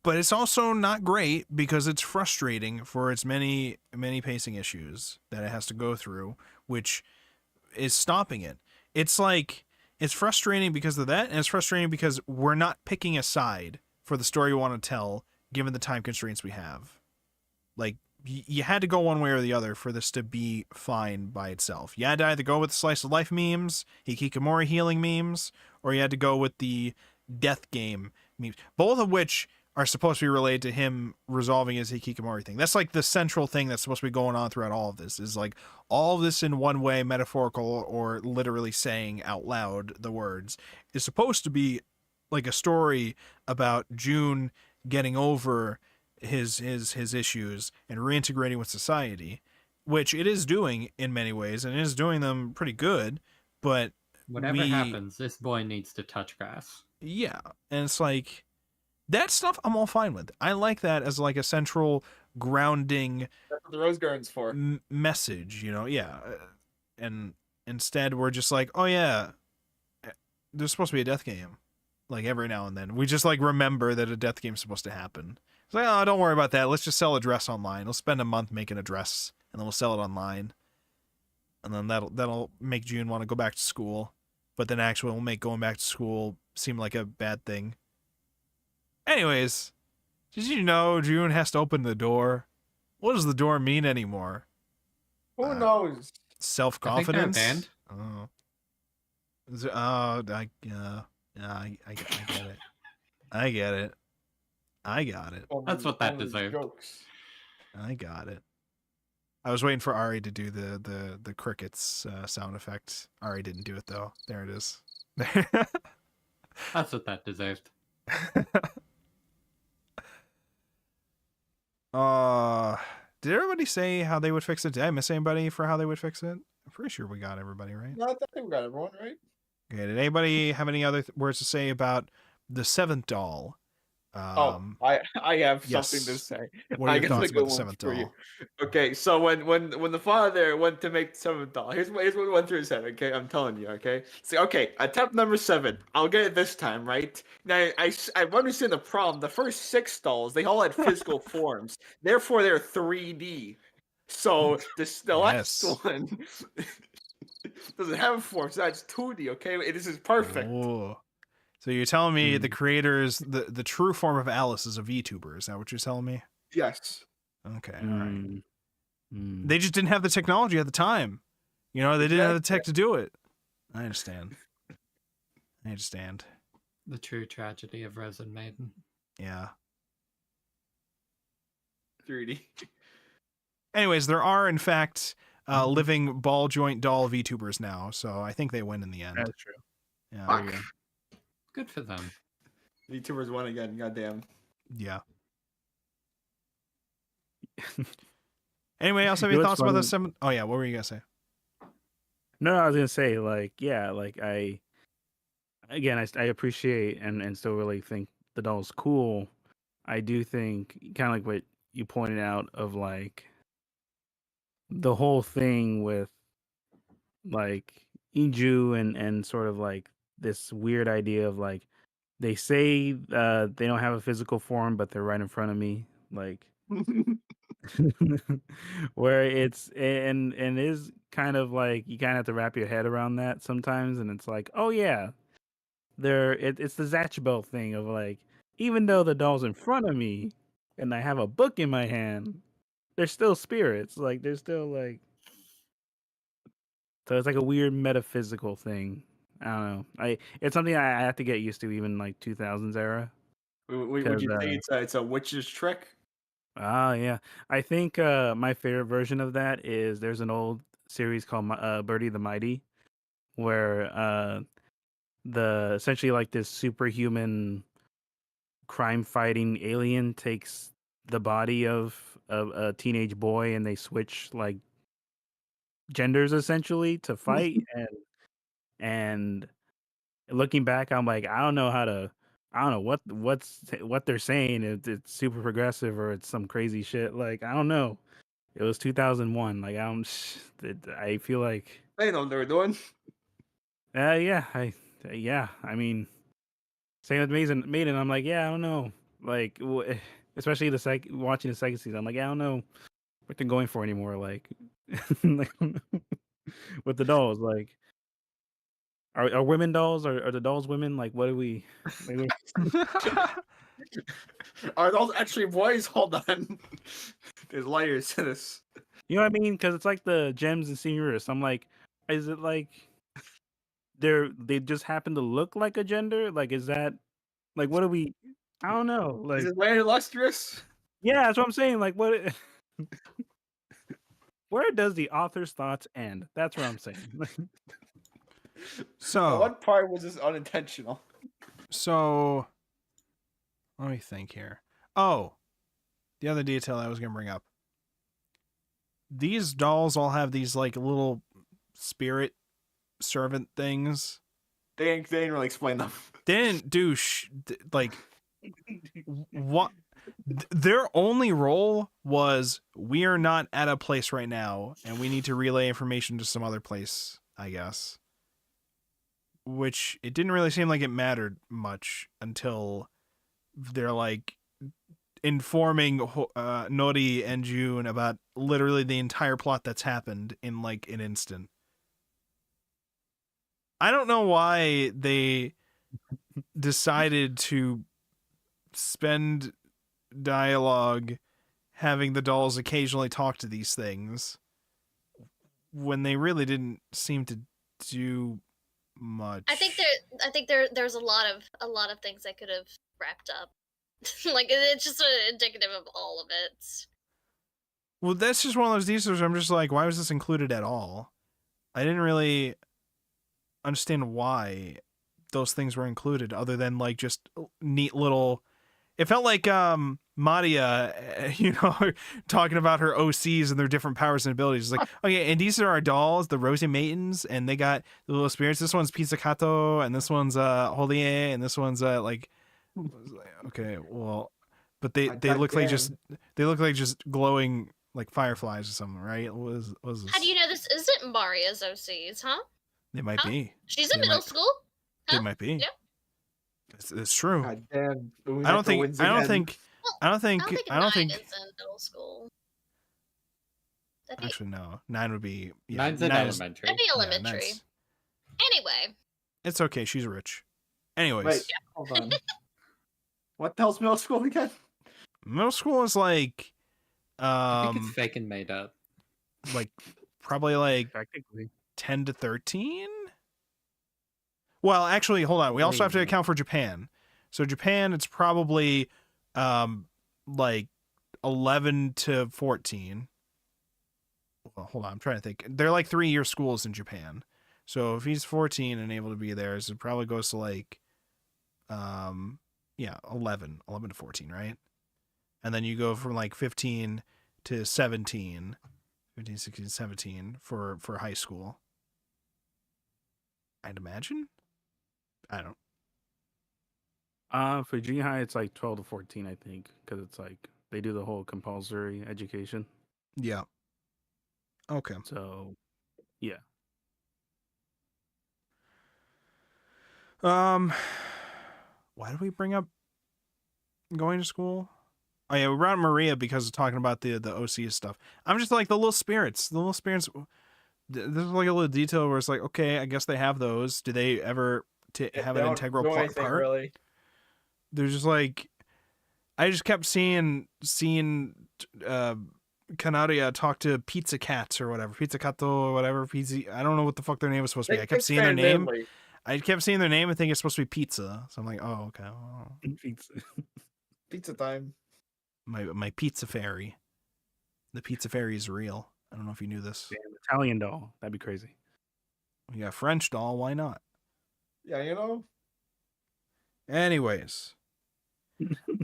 but it's also not great because it's frustrating for its many pacing issues that it has to go through, which is stopping it. It's like, it's frustrating because of that, and it's frustrating because we're not picking a side for the story we want to tell, given the time constraints we have. Like, you had to go one way or the other for this to be fine by itself. You had to either go with the slice of life memes, Hikikomori healing memes, or you had to go with the death game memes, both of which are supposed to be related to him resolving his Hikikomori thing. That's like the central thing that's supposed to be going on throughout all of this, is like all of this in one way, metaphorical or literally saying out loud the words, is supposed to be like a story about June getting over his issues and reintegrating with society, which it is doing in many ways, and it is doing them pretty good, but whatever happens, this boy needs to touch grass. Yeah, and it's like, that stuff I'm all fine with. I like that as like a central grounding, that's what the Rose Garden's for. Message, you know? Yeah. And instead we're just like, oh yeah, there's supposed to be a death game. Like every now and then. We just like remember that a death game's supposed to happen. It's like, oh, don't worry about that. Let's just sell a dress online. We'll spend a month making a dress, and then we'll sell it online. And then that'll make June want to go back to school. But then actually will make going back to school seem like a bad thing. Anyways, did you know June has to open the door? What does the door mean anymore? Who knows? Self-confidence? I think they're a band. Oh. I get it. I get it. I got it. That's what that deserved. Jokes. I got it. I was waiting for Ari to do the crickets sound effect. Ari didn't do it though. There it is. That's what that deserved. Did everybody say how they would fix it? Did I miss anybody for how they would fix it? I'm pretty sure we got everybody, right? No, I think we got everyone, right? Okay, did anybody have any other words to say about the seventh doll? I have something to yes. say. What are I your got thoughts a good about the one seventh for you. doll? Okay, so when the father went to make the seventh doll, here's what went through his head. Okay, I'm telling you. Okay, so okay, attempt number 7. I'll get it this time, right? Now I understand the problem. The first 6 dolls, they all had physical forms, therefore they're 3D. So the last Yes. one doesn't have a form, so that's 2D. Okay, this is perfect. Oh. So you're telling me the creators, the true form of Alice is a VTuber? Is that what you're telling me? Yes. Okay, all right. Mm. They just didn't have the technology at the time. You know, they didn't have the tech to do it. I understand. The true tragedy of Rozen Maiden. Yeah. 3D. Anyways, there are in fact living ball joint doll VTubers now, so I think they win in the end. That's true. Yeah. Fuck. Good for them. VTubers won again. Goddamn. Yeah. Anybody else have You any know thoughts what's about the funny? 7? Oh yeah, what were you gonna say? No, I was gonna say I appreciate and still really think the doll's cool. I do think kind of like what you pointed out of like the whole thing with like Iju and sort of like this weird idea of like they say they don't have a physical form, but they're right in front of me, like where it's and is kind of like you kind of have to wrap your head around that sometimes, and it's like, oh yeah, it's the Zatchbell thing of like, even though the doll's in front of me and I have a book in my hand, they're still spirits. Like they're still like, so it's like a weird metaphysical thing. I don't know. It's something I have to get used to, even like 2000s era. Would you say it's a witch's trick? Yeah. I think my favorite version of that is there's an old series called Birdie the Mighty, where the essentially like this superhuman crime fighting alien takes the body of a teenage boy and they switch like genders essentially to fight and looking back I'm like I don't know what they're saying. It's super progressive or it's some crazy shit. Like I don't know. It was 2001. Like I feel like They know what they're doing. yeah. I mean, same with Maiden. I'm like, yeah, I don't know. Like, especially watching the second season. I'm like, I don't know what they're going for anymore. Like, like with the dolls, like, are women dolls? Are the dolls women? Like, what do we? Like, Are those actually boys? Hold on. There's layers to this. you know what I mean? Because it's like the gems and seniors. I'm like, is it like they just happen to look like a gender? Like, is that like what do we? I don't know. Like, Is it very illustrious? yeah, that's what I'm saying. Like, what? Where does the author's thoughts end? That's what I'm saying. So What part was this unintentional? So let me think here. Oh, the other detail I was gonna bring up. These dolls all have these like little spirit servant things. They didn't really explain them. They didn't do like what. Their only role was we are not at a place right now, and we need to relay information to some other place, I guess. Which it didn't really seem like it mattered much until they're like informing Nori and June about literally the entire plot that's happened in like an instant. I don't know why they decided to spend dialogue having the dolls occasionally talk to these things when they really didn't seem to do much. I think there's a lot of things that could have wrapped up. Like it's just indicative of all of it. Well, that's just one of those details where I'm just like, why was this included at all? I didn't really understand why those things were included, other than like just neat little. It felt like Maria, talking about her OCs and their different powers and abilities. It's like, okay, and these are our dolls, the Rozen Maidens, and they got the little spirits. This one's Pizzicato, and this one's Holie, and this one's like Okay, well, but they God look like damn. just glowing like fireflies or something, right? What is this? How do you know this isn't Maria's OCs, huh? They might Huh? be. She's in They middle might- school. They Huh? might be. Yeah. It's true. God damn. I don't think. Wins I don't again. think. Well, I don't think. I don't think I don't think. Nine is in middle school. That'd be, Actually, no. 9 would be. Yeah, Nine's in 9 is- elementary. that'd be yeah, elementary. 9's- Anyway, It's okay. She's rich. Anyways, Wait, hold on. What the hell's middle school again? middle school is like, I think it's fake and made up. like probably like Technically. 10 to 13. Well, actually, hold on. We also have to Wait. account for Japan. So Japan, it's probably like 11 to 14. Well, hold on. I'm trying to think. They're like 3-year schools in Japan. So if he's 14 and able to be there, so it probably goes to like 11 to 14, right? And then you go from like 15 to 17, 15, 16, 17 for high school. I'd imagine. I don't. For junior high, it's like 12 to 14, I think, because it's like they do the whole compulsory education. Yeah. Okay. So, yeah. Why did we bring up going to school? Oh yeah, we brought up Maria because of talking about the OC stuff. I'm just like the little spirits. The little spirits. There's like a little detail where it's like, okay, I guess they have those. Do they ever have They an don't integral do part? anything, really. They're just like, I just kept seeing Canaria talk to Pizza Cats or whatever, Pizza Cato or whatever. Pizza. I don't know what the fuck their name was supposed to be. I kept seeing their name. I kept seeing their name and think it's supposed to be pizza. So I'm like, oh, okay. Oh. Pizza time. My pizza fairy. The pizza fairy is real. I don't know if you knew this. Damn, Italian doll. That'd be crazy. We got French doll. Why not? Yeah, you know. Anyways,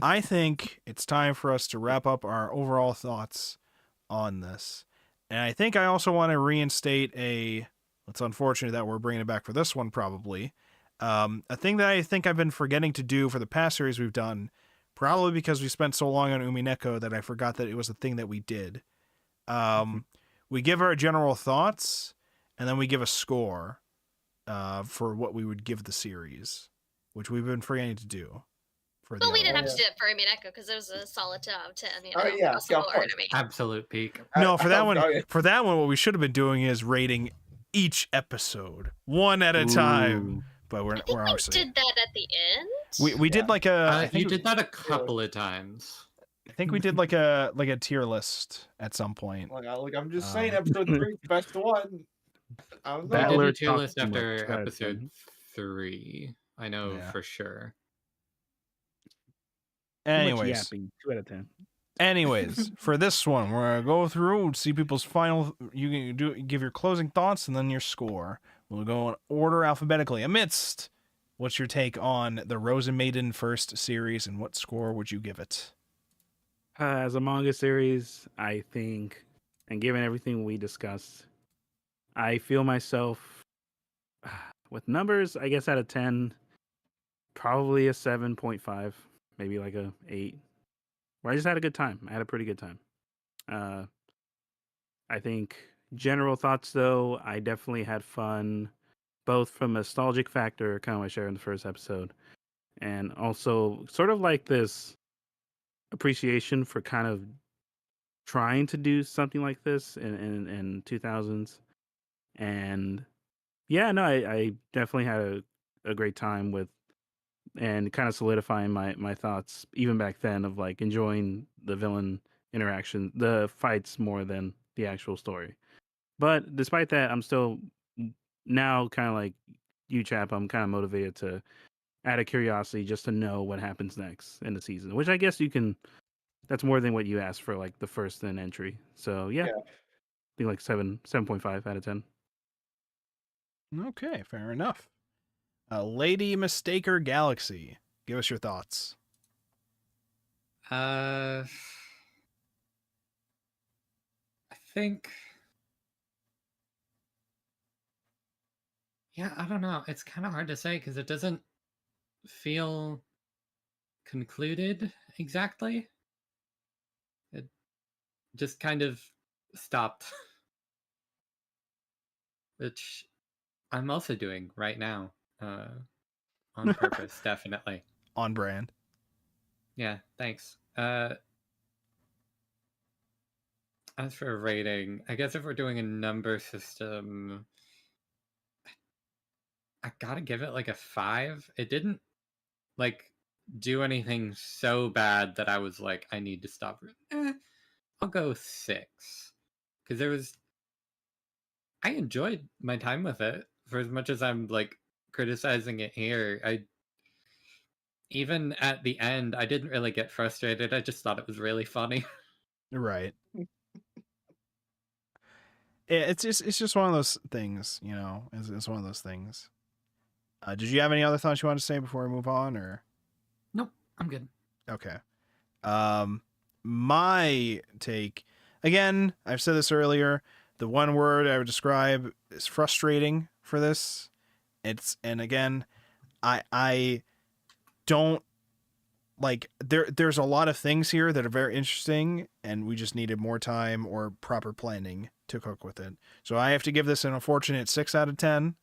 I think it's time for us to wrap up our overall thoughts on this. And I think I also want to reinstate it's unfortunate that we're bringing it back for this one probably. A thing that I think I've been forgetting to do for the past series we've done, probably because we spent so long on Umineko that I forgot that it was a thing that we did. We give our general thoughts, and then we give a score for what we would give the series, which we've been forgetting to do. well, we didn't have Yeah. to do it for Umineko because it was a solid 10 out of 10. You know, Oh, yeah, across yeah, the of board. course. I mean, Absolute peak. No, for that one, Oh, yeah. what we should have been doing is rating each episode one at a time. But we're I think we obviously did that at the end. we did like a I You think did that a couple of times. I think we did like a tier list at some point. Like I'm just saying, episode 3 is the best one. I don't know. We did Battler a tier talks list too much. after Go ahead, episode Tim. 3. I know Yeah. for sure. Too much Anyways, yapping. 2 out of 10. anyways, for this one, we're gonna go through and see people's final. You can give your closing thoughts and then your score. We'll go in order alphabetically. Amidst, what's your take on the Rozen Maiden first series, and what score would you give it? As a manga series, I think, and given everything we discussed, I feel myself with numbers, I guess out of 10, probably a 7.5, maybe like a 8. Where I just had a good time. I had a pretty good time. I think general thoughts though, I definitely had fun, both from a nostalgic factor, kind of what I shared in the first episode, and also sort of like this appreciation for kind of trying to do something like this in 2000s. And yeah, no, I definitely had a great time with, and kind of solidifying my thoughts even back then of like enjoying the villain interaction, the fights more than the actual story. But despite that, I'm still now kind of like you, Chap. I'm kind of motivated to, out of curiosity, just to know what happens next in the season, which I guess you can. That's more than what you asked for, like the first entry. So yeah, Yeah. I think like 7.5 out of 10. Okay, fair enough. Lady Mistaker Galaxy. Give us your thoughts. I think. Yeah, I don't know. It's kind of hard to say because it doesn't feel concluded exactly. It just kind of stopped. Which I'm also doing right now. On purpose, definitely. On brand. Yeah, thanks. As for rating, I guess if we're doing a number system, I gotta give it like a 5. It didn't like do anything so bad that I was like, I need to stop. I'll go 6 because I enjoyed my time with it for as much as I'm like criticizing it here. Even at the end, I didn't really get frustrated. I just thought it was really funny. Right. It's just one of those things, you know. It's one of those things. Did you have any other thoughts you want to say before we move on, or? Nope, I'm good. Okay. My take, again, I've said this earlier. The one word I would describe is frustrating for this. And again, I don't like there's a lot of things here that are very interesting, and we just needed more time or proper planning to cook with it. So I have to give this an unfortunate 6 out of 10.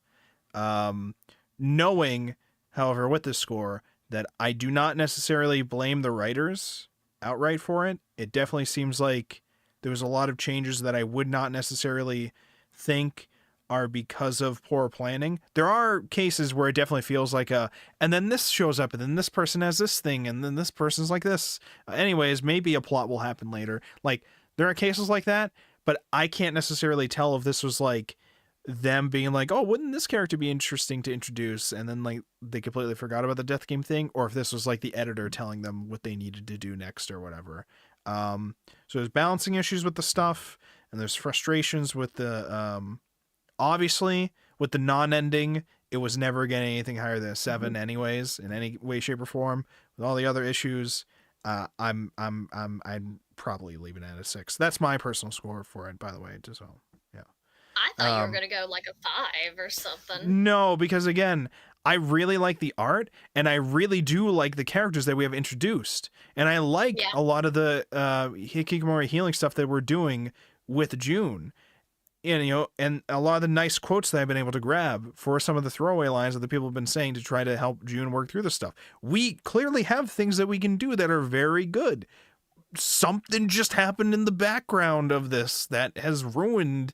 Knowing, however, with this score, that I do not necessarily blame the writers outright for it. It definitely seems like there was a lot of changes that I would not necessarily think are because of poor planning. There are cases where it definitely feels like and then this shows up, and then this person has this thing, and then this person's like this. Anyways, maybe a plot will happen later. Like, there are cases like that, but I can't necessarily tell if this was like them being like, oh, wouldn't this character be interesting to introduce? And then like they completely forgot about the death game thing, or if this was like the editor telling them what they needed to do next or whatever. So there's balancing issues with the stuff, and there's frustrations with the, obviously with the non-ending, it was never getting anything higher than a 7 anyways, in any way, shape, or form. With all the other issues, I'm probably leaving it at a 6. That's my personal score for it, by the way. So yeah. I thought you were gonna go like a 5 or something. No, because again, I really like the art, and I really do like the characters that we have introduced, and I like a lot of the hikikomori healing stuff that we're doing with June. And, you know, and a lot of the nice quotes that I've been able to grab for some of the throwaway lines that the people have been saying to try to help June work through the stuff. We clearly have things that we can do that are very good. Something just happened in the background of this that has ruined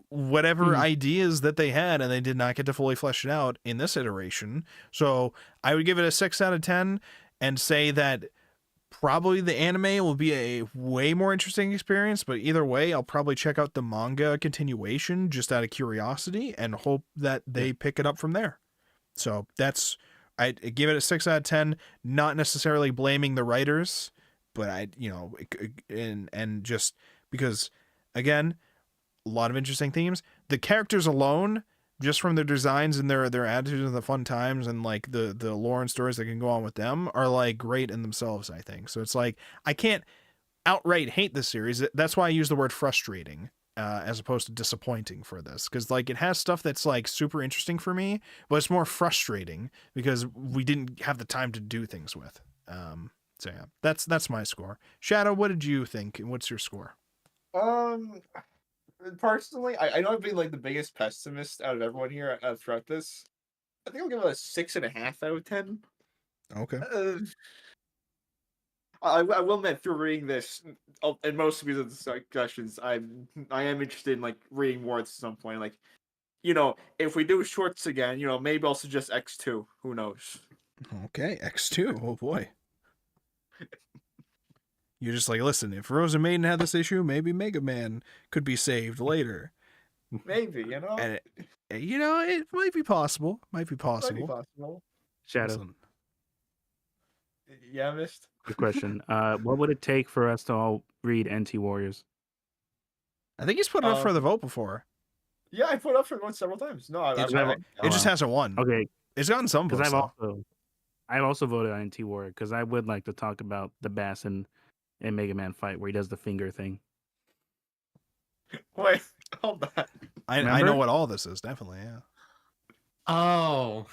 whatever ideas that they had, and they did not get to fully flesh it out in this iteration. So I would give it a 6 out of 10 and say that probably the anime will be a way more interesting experience, but either way, I'll probably check out the manga continuation just out of curiosity and hope that they pick it up from there. So I give it a 6 out of 10, not necessarily blaming the writers, but and just because, again, a lot of interesting themes. The characters alone, just from their designs and their attitudes and the fun times and like the lore and stories that can go on with them, are like great in themselves, I think. So it's like, I can't outright hate this series. That's why I use the word frustrating as opposed to disappointing for this, because like it has stuff that's like super interesting for me, but it's more frustrating because we didn't have the time to do things with. So yeah, that's my score. Shadow, what did you think, and what's your score? Personally, I know I've been like the biggest pessimist out of everyone here throughout this. I think I'll give it a 6.5 out of 10. Okay. I will admit, through reading this, and most of these discussions, I am interested in like reading more at some point. Like, you know, if we do shorts again, you know, maybe I'll suggest X2. Who knows? Okay, X2. Oh boy. You're just like, listen, if Rozen Maiden had this issue, maybe Mega Man could be saved later. Maybe, you know? And it might be possible. Might be possible. Shadow. Listen. Yeah, missed. Good question. What would it take for us to all read NT Warriors? I think he's put it up for the vote before. Yeah, I put it up for vote several times. No, it just hasn't won. Okay. It's gotten some votes. I've also voted on NT Warrior because I would like to talk about the Bass and Mega Man fight where he does the finger thing. Wait, hold on. I know what all this is, definitely, yeah. Oh.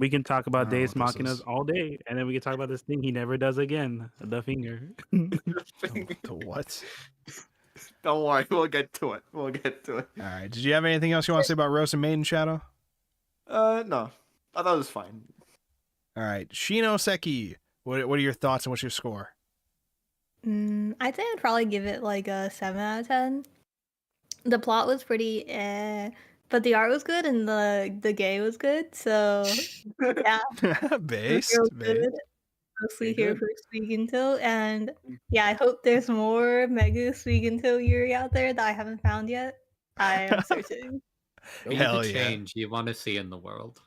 We can talk I about don't know Deus what this Machinas is. all day, and then we can talk about this thing he never does again, the finger. The what? Don't worry, we'll get to it. We'll get to it. All right. Did you have anything else you want to say about Rozen Maiden, Shadow? No. I thought it was fine. All right. Shino Seki, what are your thoughts and what's your score? I'd say I'd probably give it like a 7 out of 10. The plot was pretty but the art was good and the gay was good, so yeah. Based. Real good. Mostly here for Suiginto, and yeah, I hope there's more Mega Suiginto Yuri out there that I haven't found yet. I am searching. Be Hell the yeah. change you want to see in the world.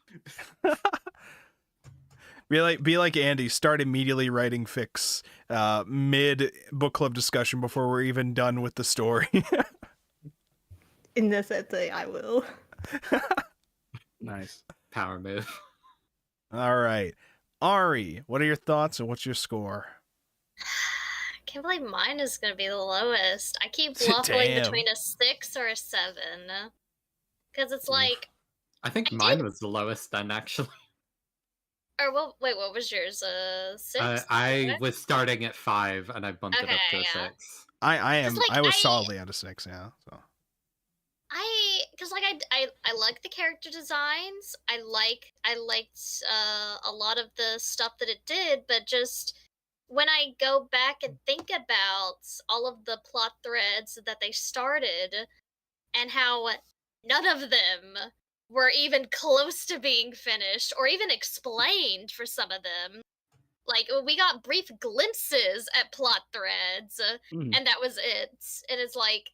Be like Andy. Start immediately writing fics mid book club discussion before we're even done with the story. In this essay, I will. Nice. Power move. All right. Ari, what are your thoughts and what's your score? I can't believe mine is gonna be the lowest. I keep waffling Damn. between a 6 or a 7. Because it's like, I think I mine did- was the lowest then, actually. or well, wait, what was yours? 6? I Six? was starting at 5 and I bumped it up to a Okay, yeah. 6. I like, was I- solidly at a 6, yeah. So Because like I like the character designs. I liked a lot of the stuff that it did, but just when I go back and think about all of the plot threads that they started and how none of them were even close to being finished or even explained for some of them. Like we got brief glimpses at plot threads, Mm. and that was it. And it's like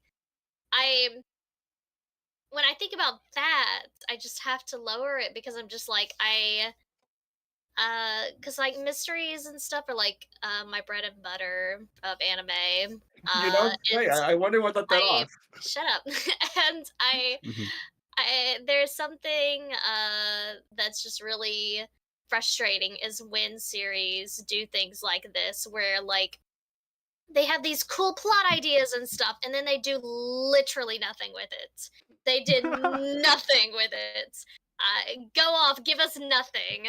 when I think about that, I just have to lower it because I'm just like because like mysteries and stuff are like my bread and butter of anime. You know, and I wonder what let that I- off. Shut up. And Mhm. there's something that's just really frustrating is when series do things like this where like they have these cool plot ideas and stuff and then they do literally nothing with it. They did nothing with it. Go off, give us nothing.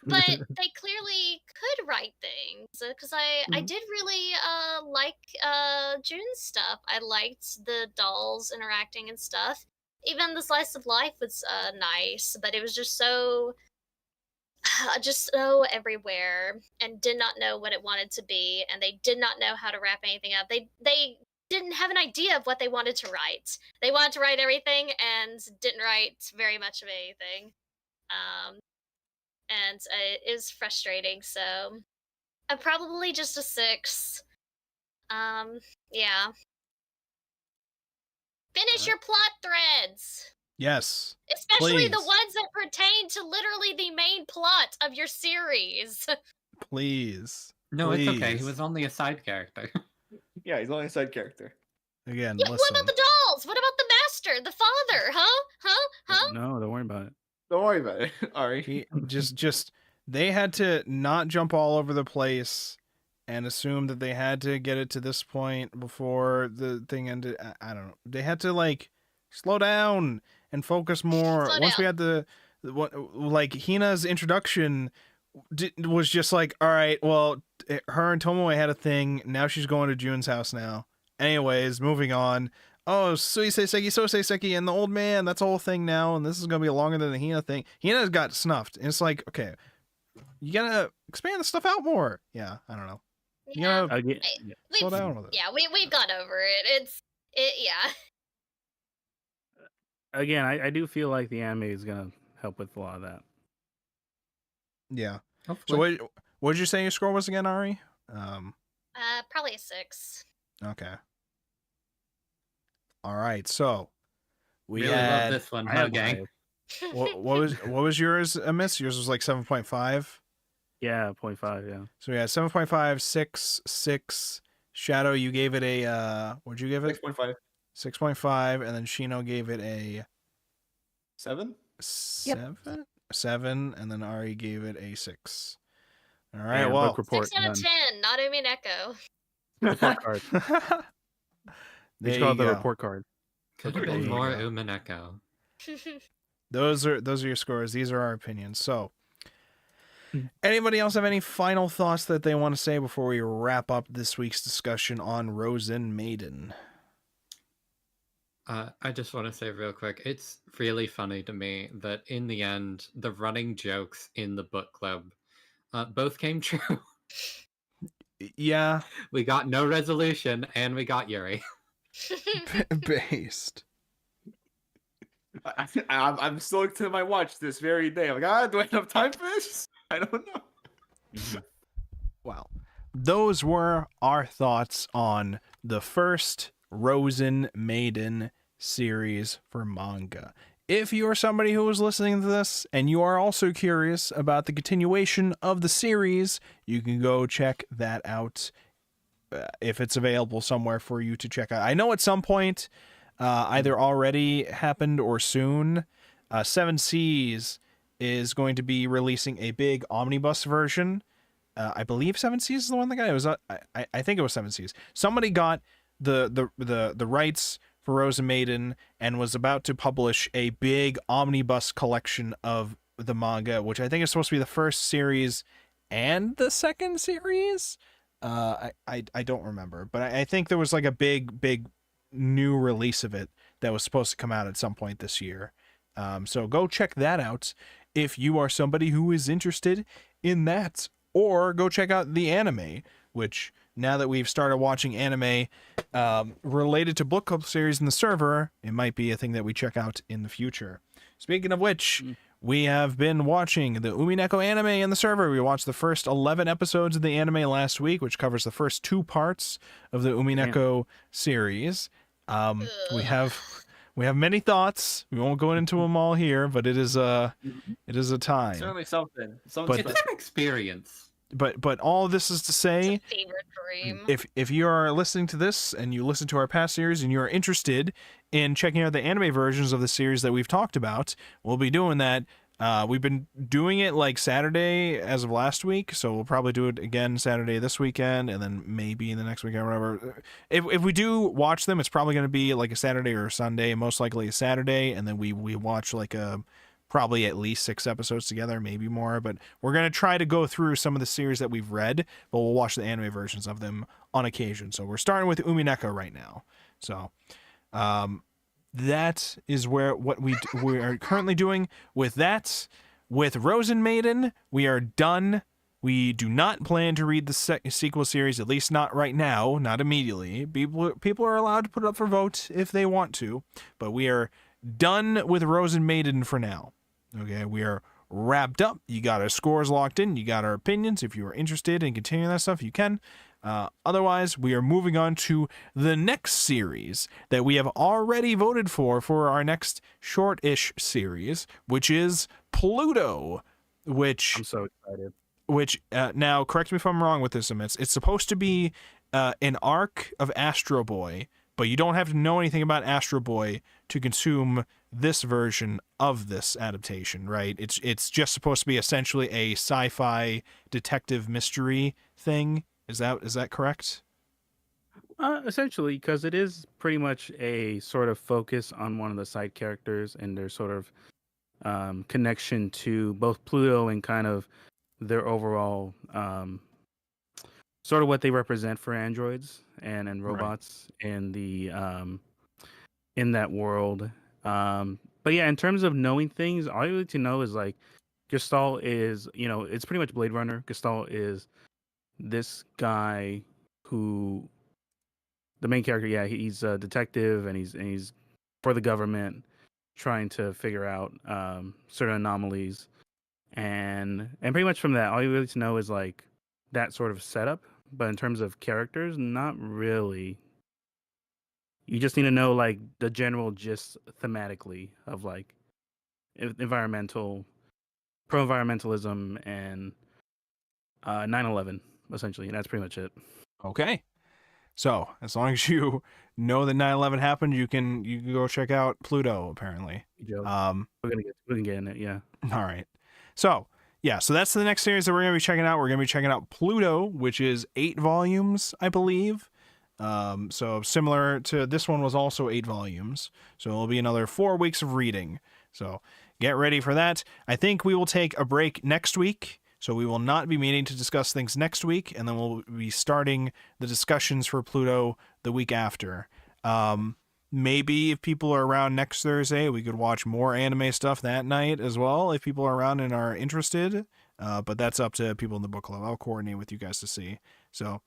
But they clearly could write things because I did really like June's stuff. I liked the dolls interacting and stuff. Even the slice of life was nice, but it was just so everywhere and did not know what it wanted to be, and they did not know how to wrap anything up. They didn't have an idea of what they wanted to write. They wanted to write everything and didn't write very much of anything. And it is frustrating, so I'm probably just a 6. Yeah. Finish your plot threads! yes. Especially the Please. ones that pertain to literally the main plot of your series. Please. No, it's okay. He Please. was only a side character. Yeah, he's only a side character. Again, Yeah, listen. what about the dolls? What about the master? The father? Huh? No, don't worry about it. Don't worry about it, Ari. He just they had to not jump all over the place and assume that they had to get it to this point before the thing ended. I don't know. They had to like slow down and focus more. Slow Once we down. had like Hina's introduction was just like, all right, well, her and Tomoe had a thing. Now she's going to June's house now. Anyways, moving on. Oh, Suisei Seki, Sosei Seki, and the old man. That's a whole thing now, and this is gonna be longer than the Hina thing. Hina's got snuffed, and it's like, okay, you gotta expand the stuff out more. Yeah, I don't know. You Yeah, gotta Again, slow we've, down with it. yeah, we've got over it. Yeah. again, I do feel like the anime is gonna help with a lot of that. Yeah. So Hopefully. what did you say your score was again, Ari? Probably a 6. Okay. All right. So we Really had love this one, I huh, have gang? what was yours, Miss? Yours was like 7.5. Yeah, 0.5, yeah. So we had 7.5, 6, 6. Shadow, you gave it a what'd you give it? 6.5. 6.5, and then Shino gave it a 7? 7, and then Ari gave it a 6. All right, And well, book report 6 out of done. 10, not Umi Neko. Report card. there It's you called the go. report card. Could have There been you more go. Umineko. Those are your scores. These are our opinions. So, Hmm. anybody else have any final thoughts that they want to say before we wrap up this week's discussion on Rozen Maiden? I just want to say real quick, it's really funny to me that in the end, the running jokes in the book club both came true. Yeah, We got no resolution, and we got Yuri. based. I'm still looking to my watch this very day. I'm like, do I have time for this? I don't know. Well, those were our thoughts on the first Rozen Maiden series for manga. If you are somebody who is listening to this and you are also curious about the continuation of the series, you can go check that out if it's available somewhere for you to check out. I know at some point, either already happened or soon, Seven Seas is going to be releasing a big omnibus version. I believe Seven Seas is the one that got it. Was I think it was Seven Seas. Somebody got the rights for Rozen Maiden and was about to publish a big omnibus collection of the manga, which I think is supposed to be the first series and the second series. I don't remember, but I think there was like a big new release of it that was supposed to come out at some point this year. So go check that out if you are somebody who is interested in that, or go check out the anime, which now that we've started watching anime related to book club series in the server, it might be a thing that we check out in the future. Speaking of which, we have been watching the Umineko anime in the server. We watched the first 11 episodes of the anime last week, which covers the first 2 parts of the Umineko series. We have many thoughts. We won't go into them all here, but it is a time. Certainly something. But- It's an experience. But all this is to say, Favorite dream. if you are listening to this and you listen to our past series and you are interested in checking out the anime versions of the series that we've talked about, we'll be doing that. We've been doing it like Saturday as of last week, so we'll probably do it again Saturday this weekend, and then maybe in the next weekend or whatever. If we do watch them, it's probably going to be like a Saturday or a Sunday, most likely a Saturday, and then we watch like probably at least 6 episodes together, maybe more. But we're going to try to go through some of the series that we've read, but we'll watch the anime versions of them on occasion. So we're starting with Umineko right now. So that is what we are currently doing with that. With Rozen Maiden, we are done. We do not plan to read the sequel series, at least not right now, not immediately. People are allowed to put it up for vote if they want to, but we are done with Rozen Maiden for now. Okay, we are wrapped up. You got our scores locked in. You got our opinions. If you are interested in continuing that stuff, you can. Otherwise, we are moving on to the next series that we have already voted for our next short-ish series, which is Pluto, which I'm so excited. Now, correct me if I'm wrong with this, Amit. It's supposed to be an arc of Astro Boy, but you don't have to know anything about Astro Boy to consume this version of this adaptation, right? It's just supposed to be essentially a sci-fi detective mystery thing. Is that correct? Essentially, because it is pretty much a sort of focus on one of the side characters and their sort of connection to both Pluto and kind of their overall sort of what they represent for androids and robots in the in that world. But yeah, in terms of knowing things, all you need to know is like Gestalt is, it's pretty much Blade Runner. Gestalt is this guy who, the main character, he's a detective and he's for the government trying to figure out certain anomalies, and pretty much from that, all you really need to know is like that sort of setup. But in terms of characters, not really. You just need to know like the general gist thematically of like pro-environmentalism and 9/11 essentially, and that's pretty much it. Okay. So, as long as you know that 9/11 happened, you can go check out Pluto, apparently. We can get in it, yeah. All right. So, yeah, so that's the next series that we're going to be checking out. We're going to be checking out Pluto, which is 8 volumes, I believe. So similar to this one was also 8 volumes. So it'll be another 4 weeks of reading. So get ready for that. I think we will take a break next week, so we will not be meeting to discuss things next week, and then we'll be starting the discussions for Pluto the week after. Maybe if people are around next Thursday, we could watch more anime stuff that night as well, if people are around and are interested. But that's up to people in the book club. I'll coordinate with you guys to see. So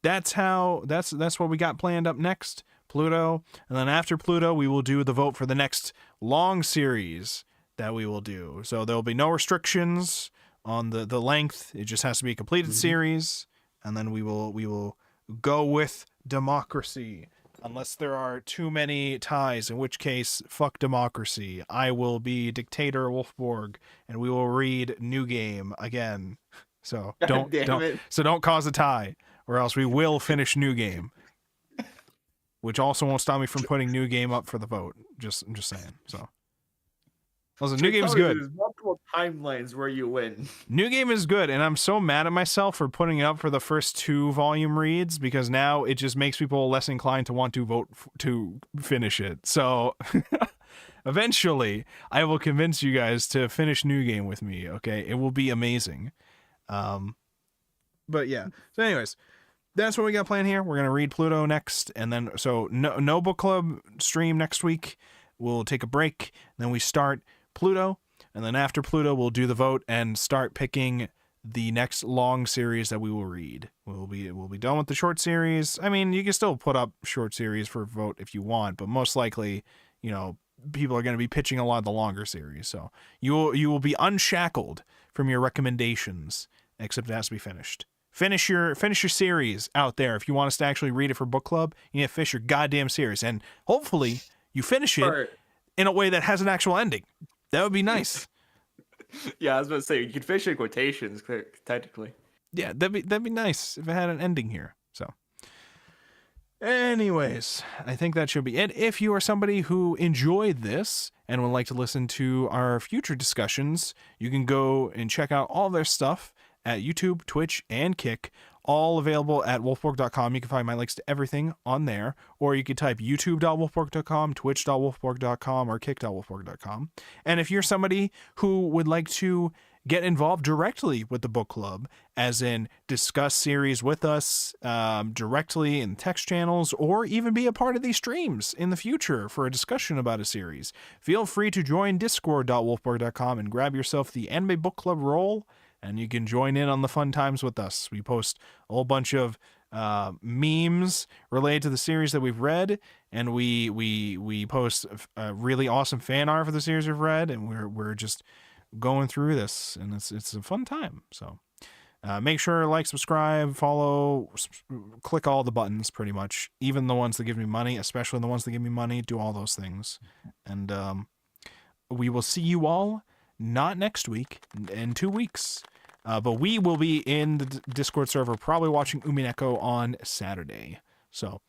that's what we got planned up next, Pluto. And then after Pluto, we will do the vote for the next long series that we will do. So there'll be no restrictions on the length. It just has to be a completed series. And then we will go with democracy. Unless there are too many ties, in which case, fuck democracy. I will be dictator Wolfborg, and we will read New Game again. So don't cause a tie, or else we will finish New Game. Which also won't stop me from putting New Game up for the vote. I'm just saying. So. Listen, New Game's good. There's multiple timelines where you win. New Game is good, and I'm so mad at myself for putting it up for the first 2 volume reads, because now it just makes people less inclined to want to vote to finish it. So eventually, I will convince you guys to finish New Game with me. Okay, it will be amazing. But yeah. So, anyways, that's what we got planned here. We're gonna read Pluto next, and then no book club stream next week. We'll take a break, and then we start Pluto, and then after Pluto we'll do the vote and start picking the next long series that we will read. We'll be done with the short series. I mean, you can still put up short series for vote if you want, but most likely, people are going to be pitching a lot of the longer series. So you will be unshackled from your recommendations, except it has to be finished. Finish your series out there. If you want us to actually read it for book club, you need to finish your goddamn series, and hopefully you finish it in a way that has an actual ending. That would be nice. Yeah, I was about to say, you could finish in quotations, technically. Yeah, that'd be nice if it had an ending here. So, anyways, I think that should be it. If you are somebody who enjoyed this and would like to listen to our future discussions, you can go and check out all their stuff at YouTube, Twitch, and Kick. All available at wolfborg.com. You can find my links to everything on there, or you can type youtube.wolfborg.com, twitch.wolfborg.com, or kick.wolfborg.com. And if you're somebody who would like to get involved directly with the book club, as in discuss series with us directly in text channels, or even be a part of these streams in the future for a discussion about a series, feel free to join discord.wolfborg.com and grab yourself the Anime Book Club role, and you can join in on the fun times with us. We post a whole bunch of memes related to the series that we've read, and we post really awesome fan art for the series we've read, and we're just going through this, and it's a fun time. So make sure to like, subscribe, follow, click all the buttons, pretty much, even the ones that give me money, especially the ones that give me money. Do all those things, and we will see you all not next week, in 2 weeks. But we will be in the Discord server, probably watching Umineko on Saturday. So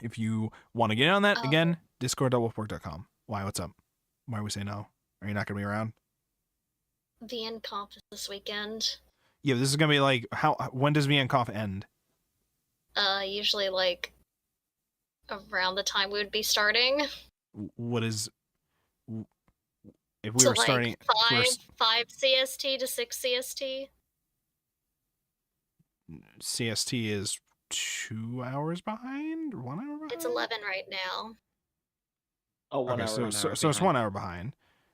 if you want to get in on that, again, discord.wolfborg.com. Why? What's up? Why are we saying no? Are you not going to be around? VN Conf is this weekend. Yeah, this is going to be like, when does VN Conf end? Usually like around the time we would be starting. What is... If we were like starting 5 CST to 6 CST. CST is 2 hours behind, or 1 hour behind? It's 11 right now. Oh, 1 hour. So it's 1 hour behind.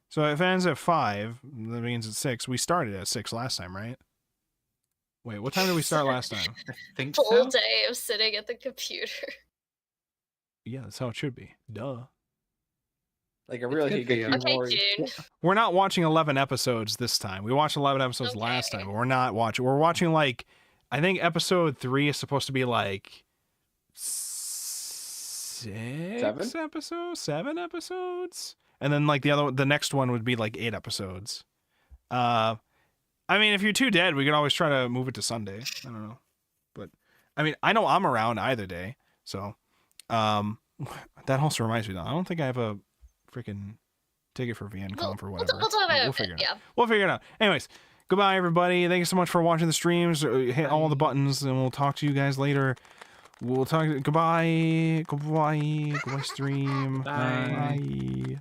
So if it ends at 5, that means it's 6. We started at 6 last time, right? Wait, what time did we start last time? I think Full day of sitting at the computer. Yeah, that's how it should be. Duh. Like a really good June. We're not watching 11 episodes this time. We watched 11 episodes last time, but we're not watching. We're watching, like, I think episode 3 is supposed to be like 7 episodes, and then like the next one would be like 8 episodes. I mean, if you're too dead, we could always try to move it to Sunday. I don't know, but I mean, I know I'm around either day, so that also reminds me, though, I don't think I have a freaking ticket for VNConf or whatever. We'll talk about we'll it. figure it Yeah. out. We'll figure it out. Anyways, goodbye, everybody. Thank you so much for watching the streams. Hit all the buttons, and we'll talk to you guys later. We'll talk. Goodbye. Goodbye. Goodbye, stream. Bye. Bye.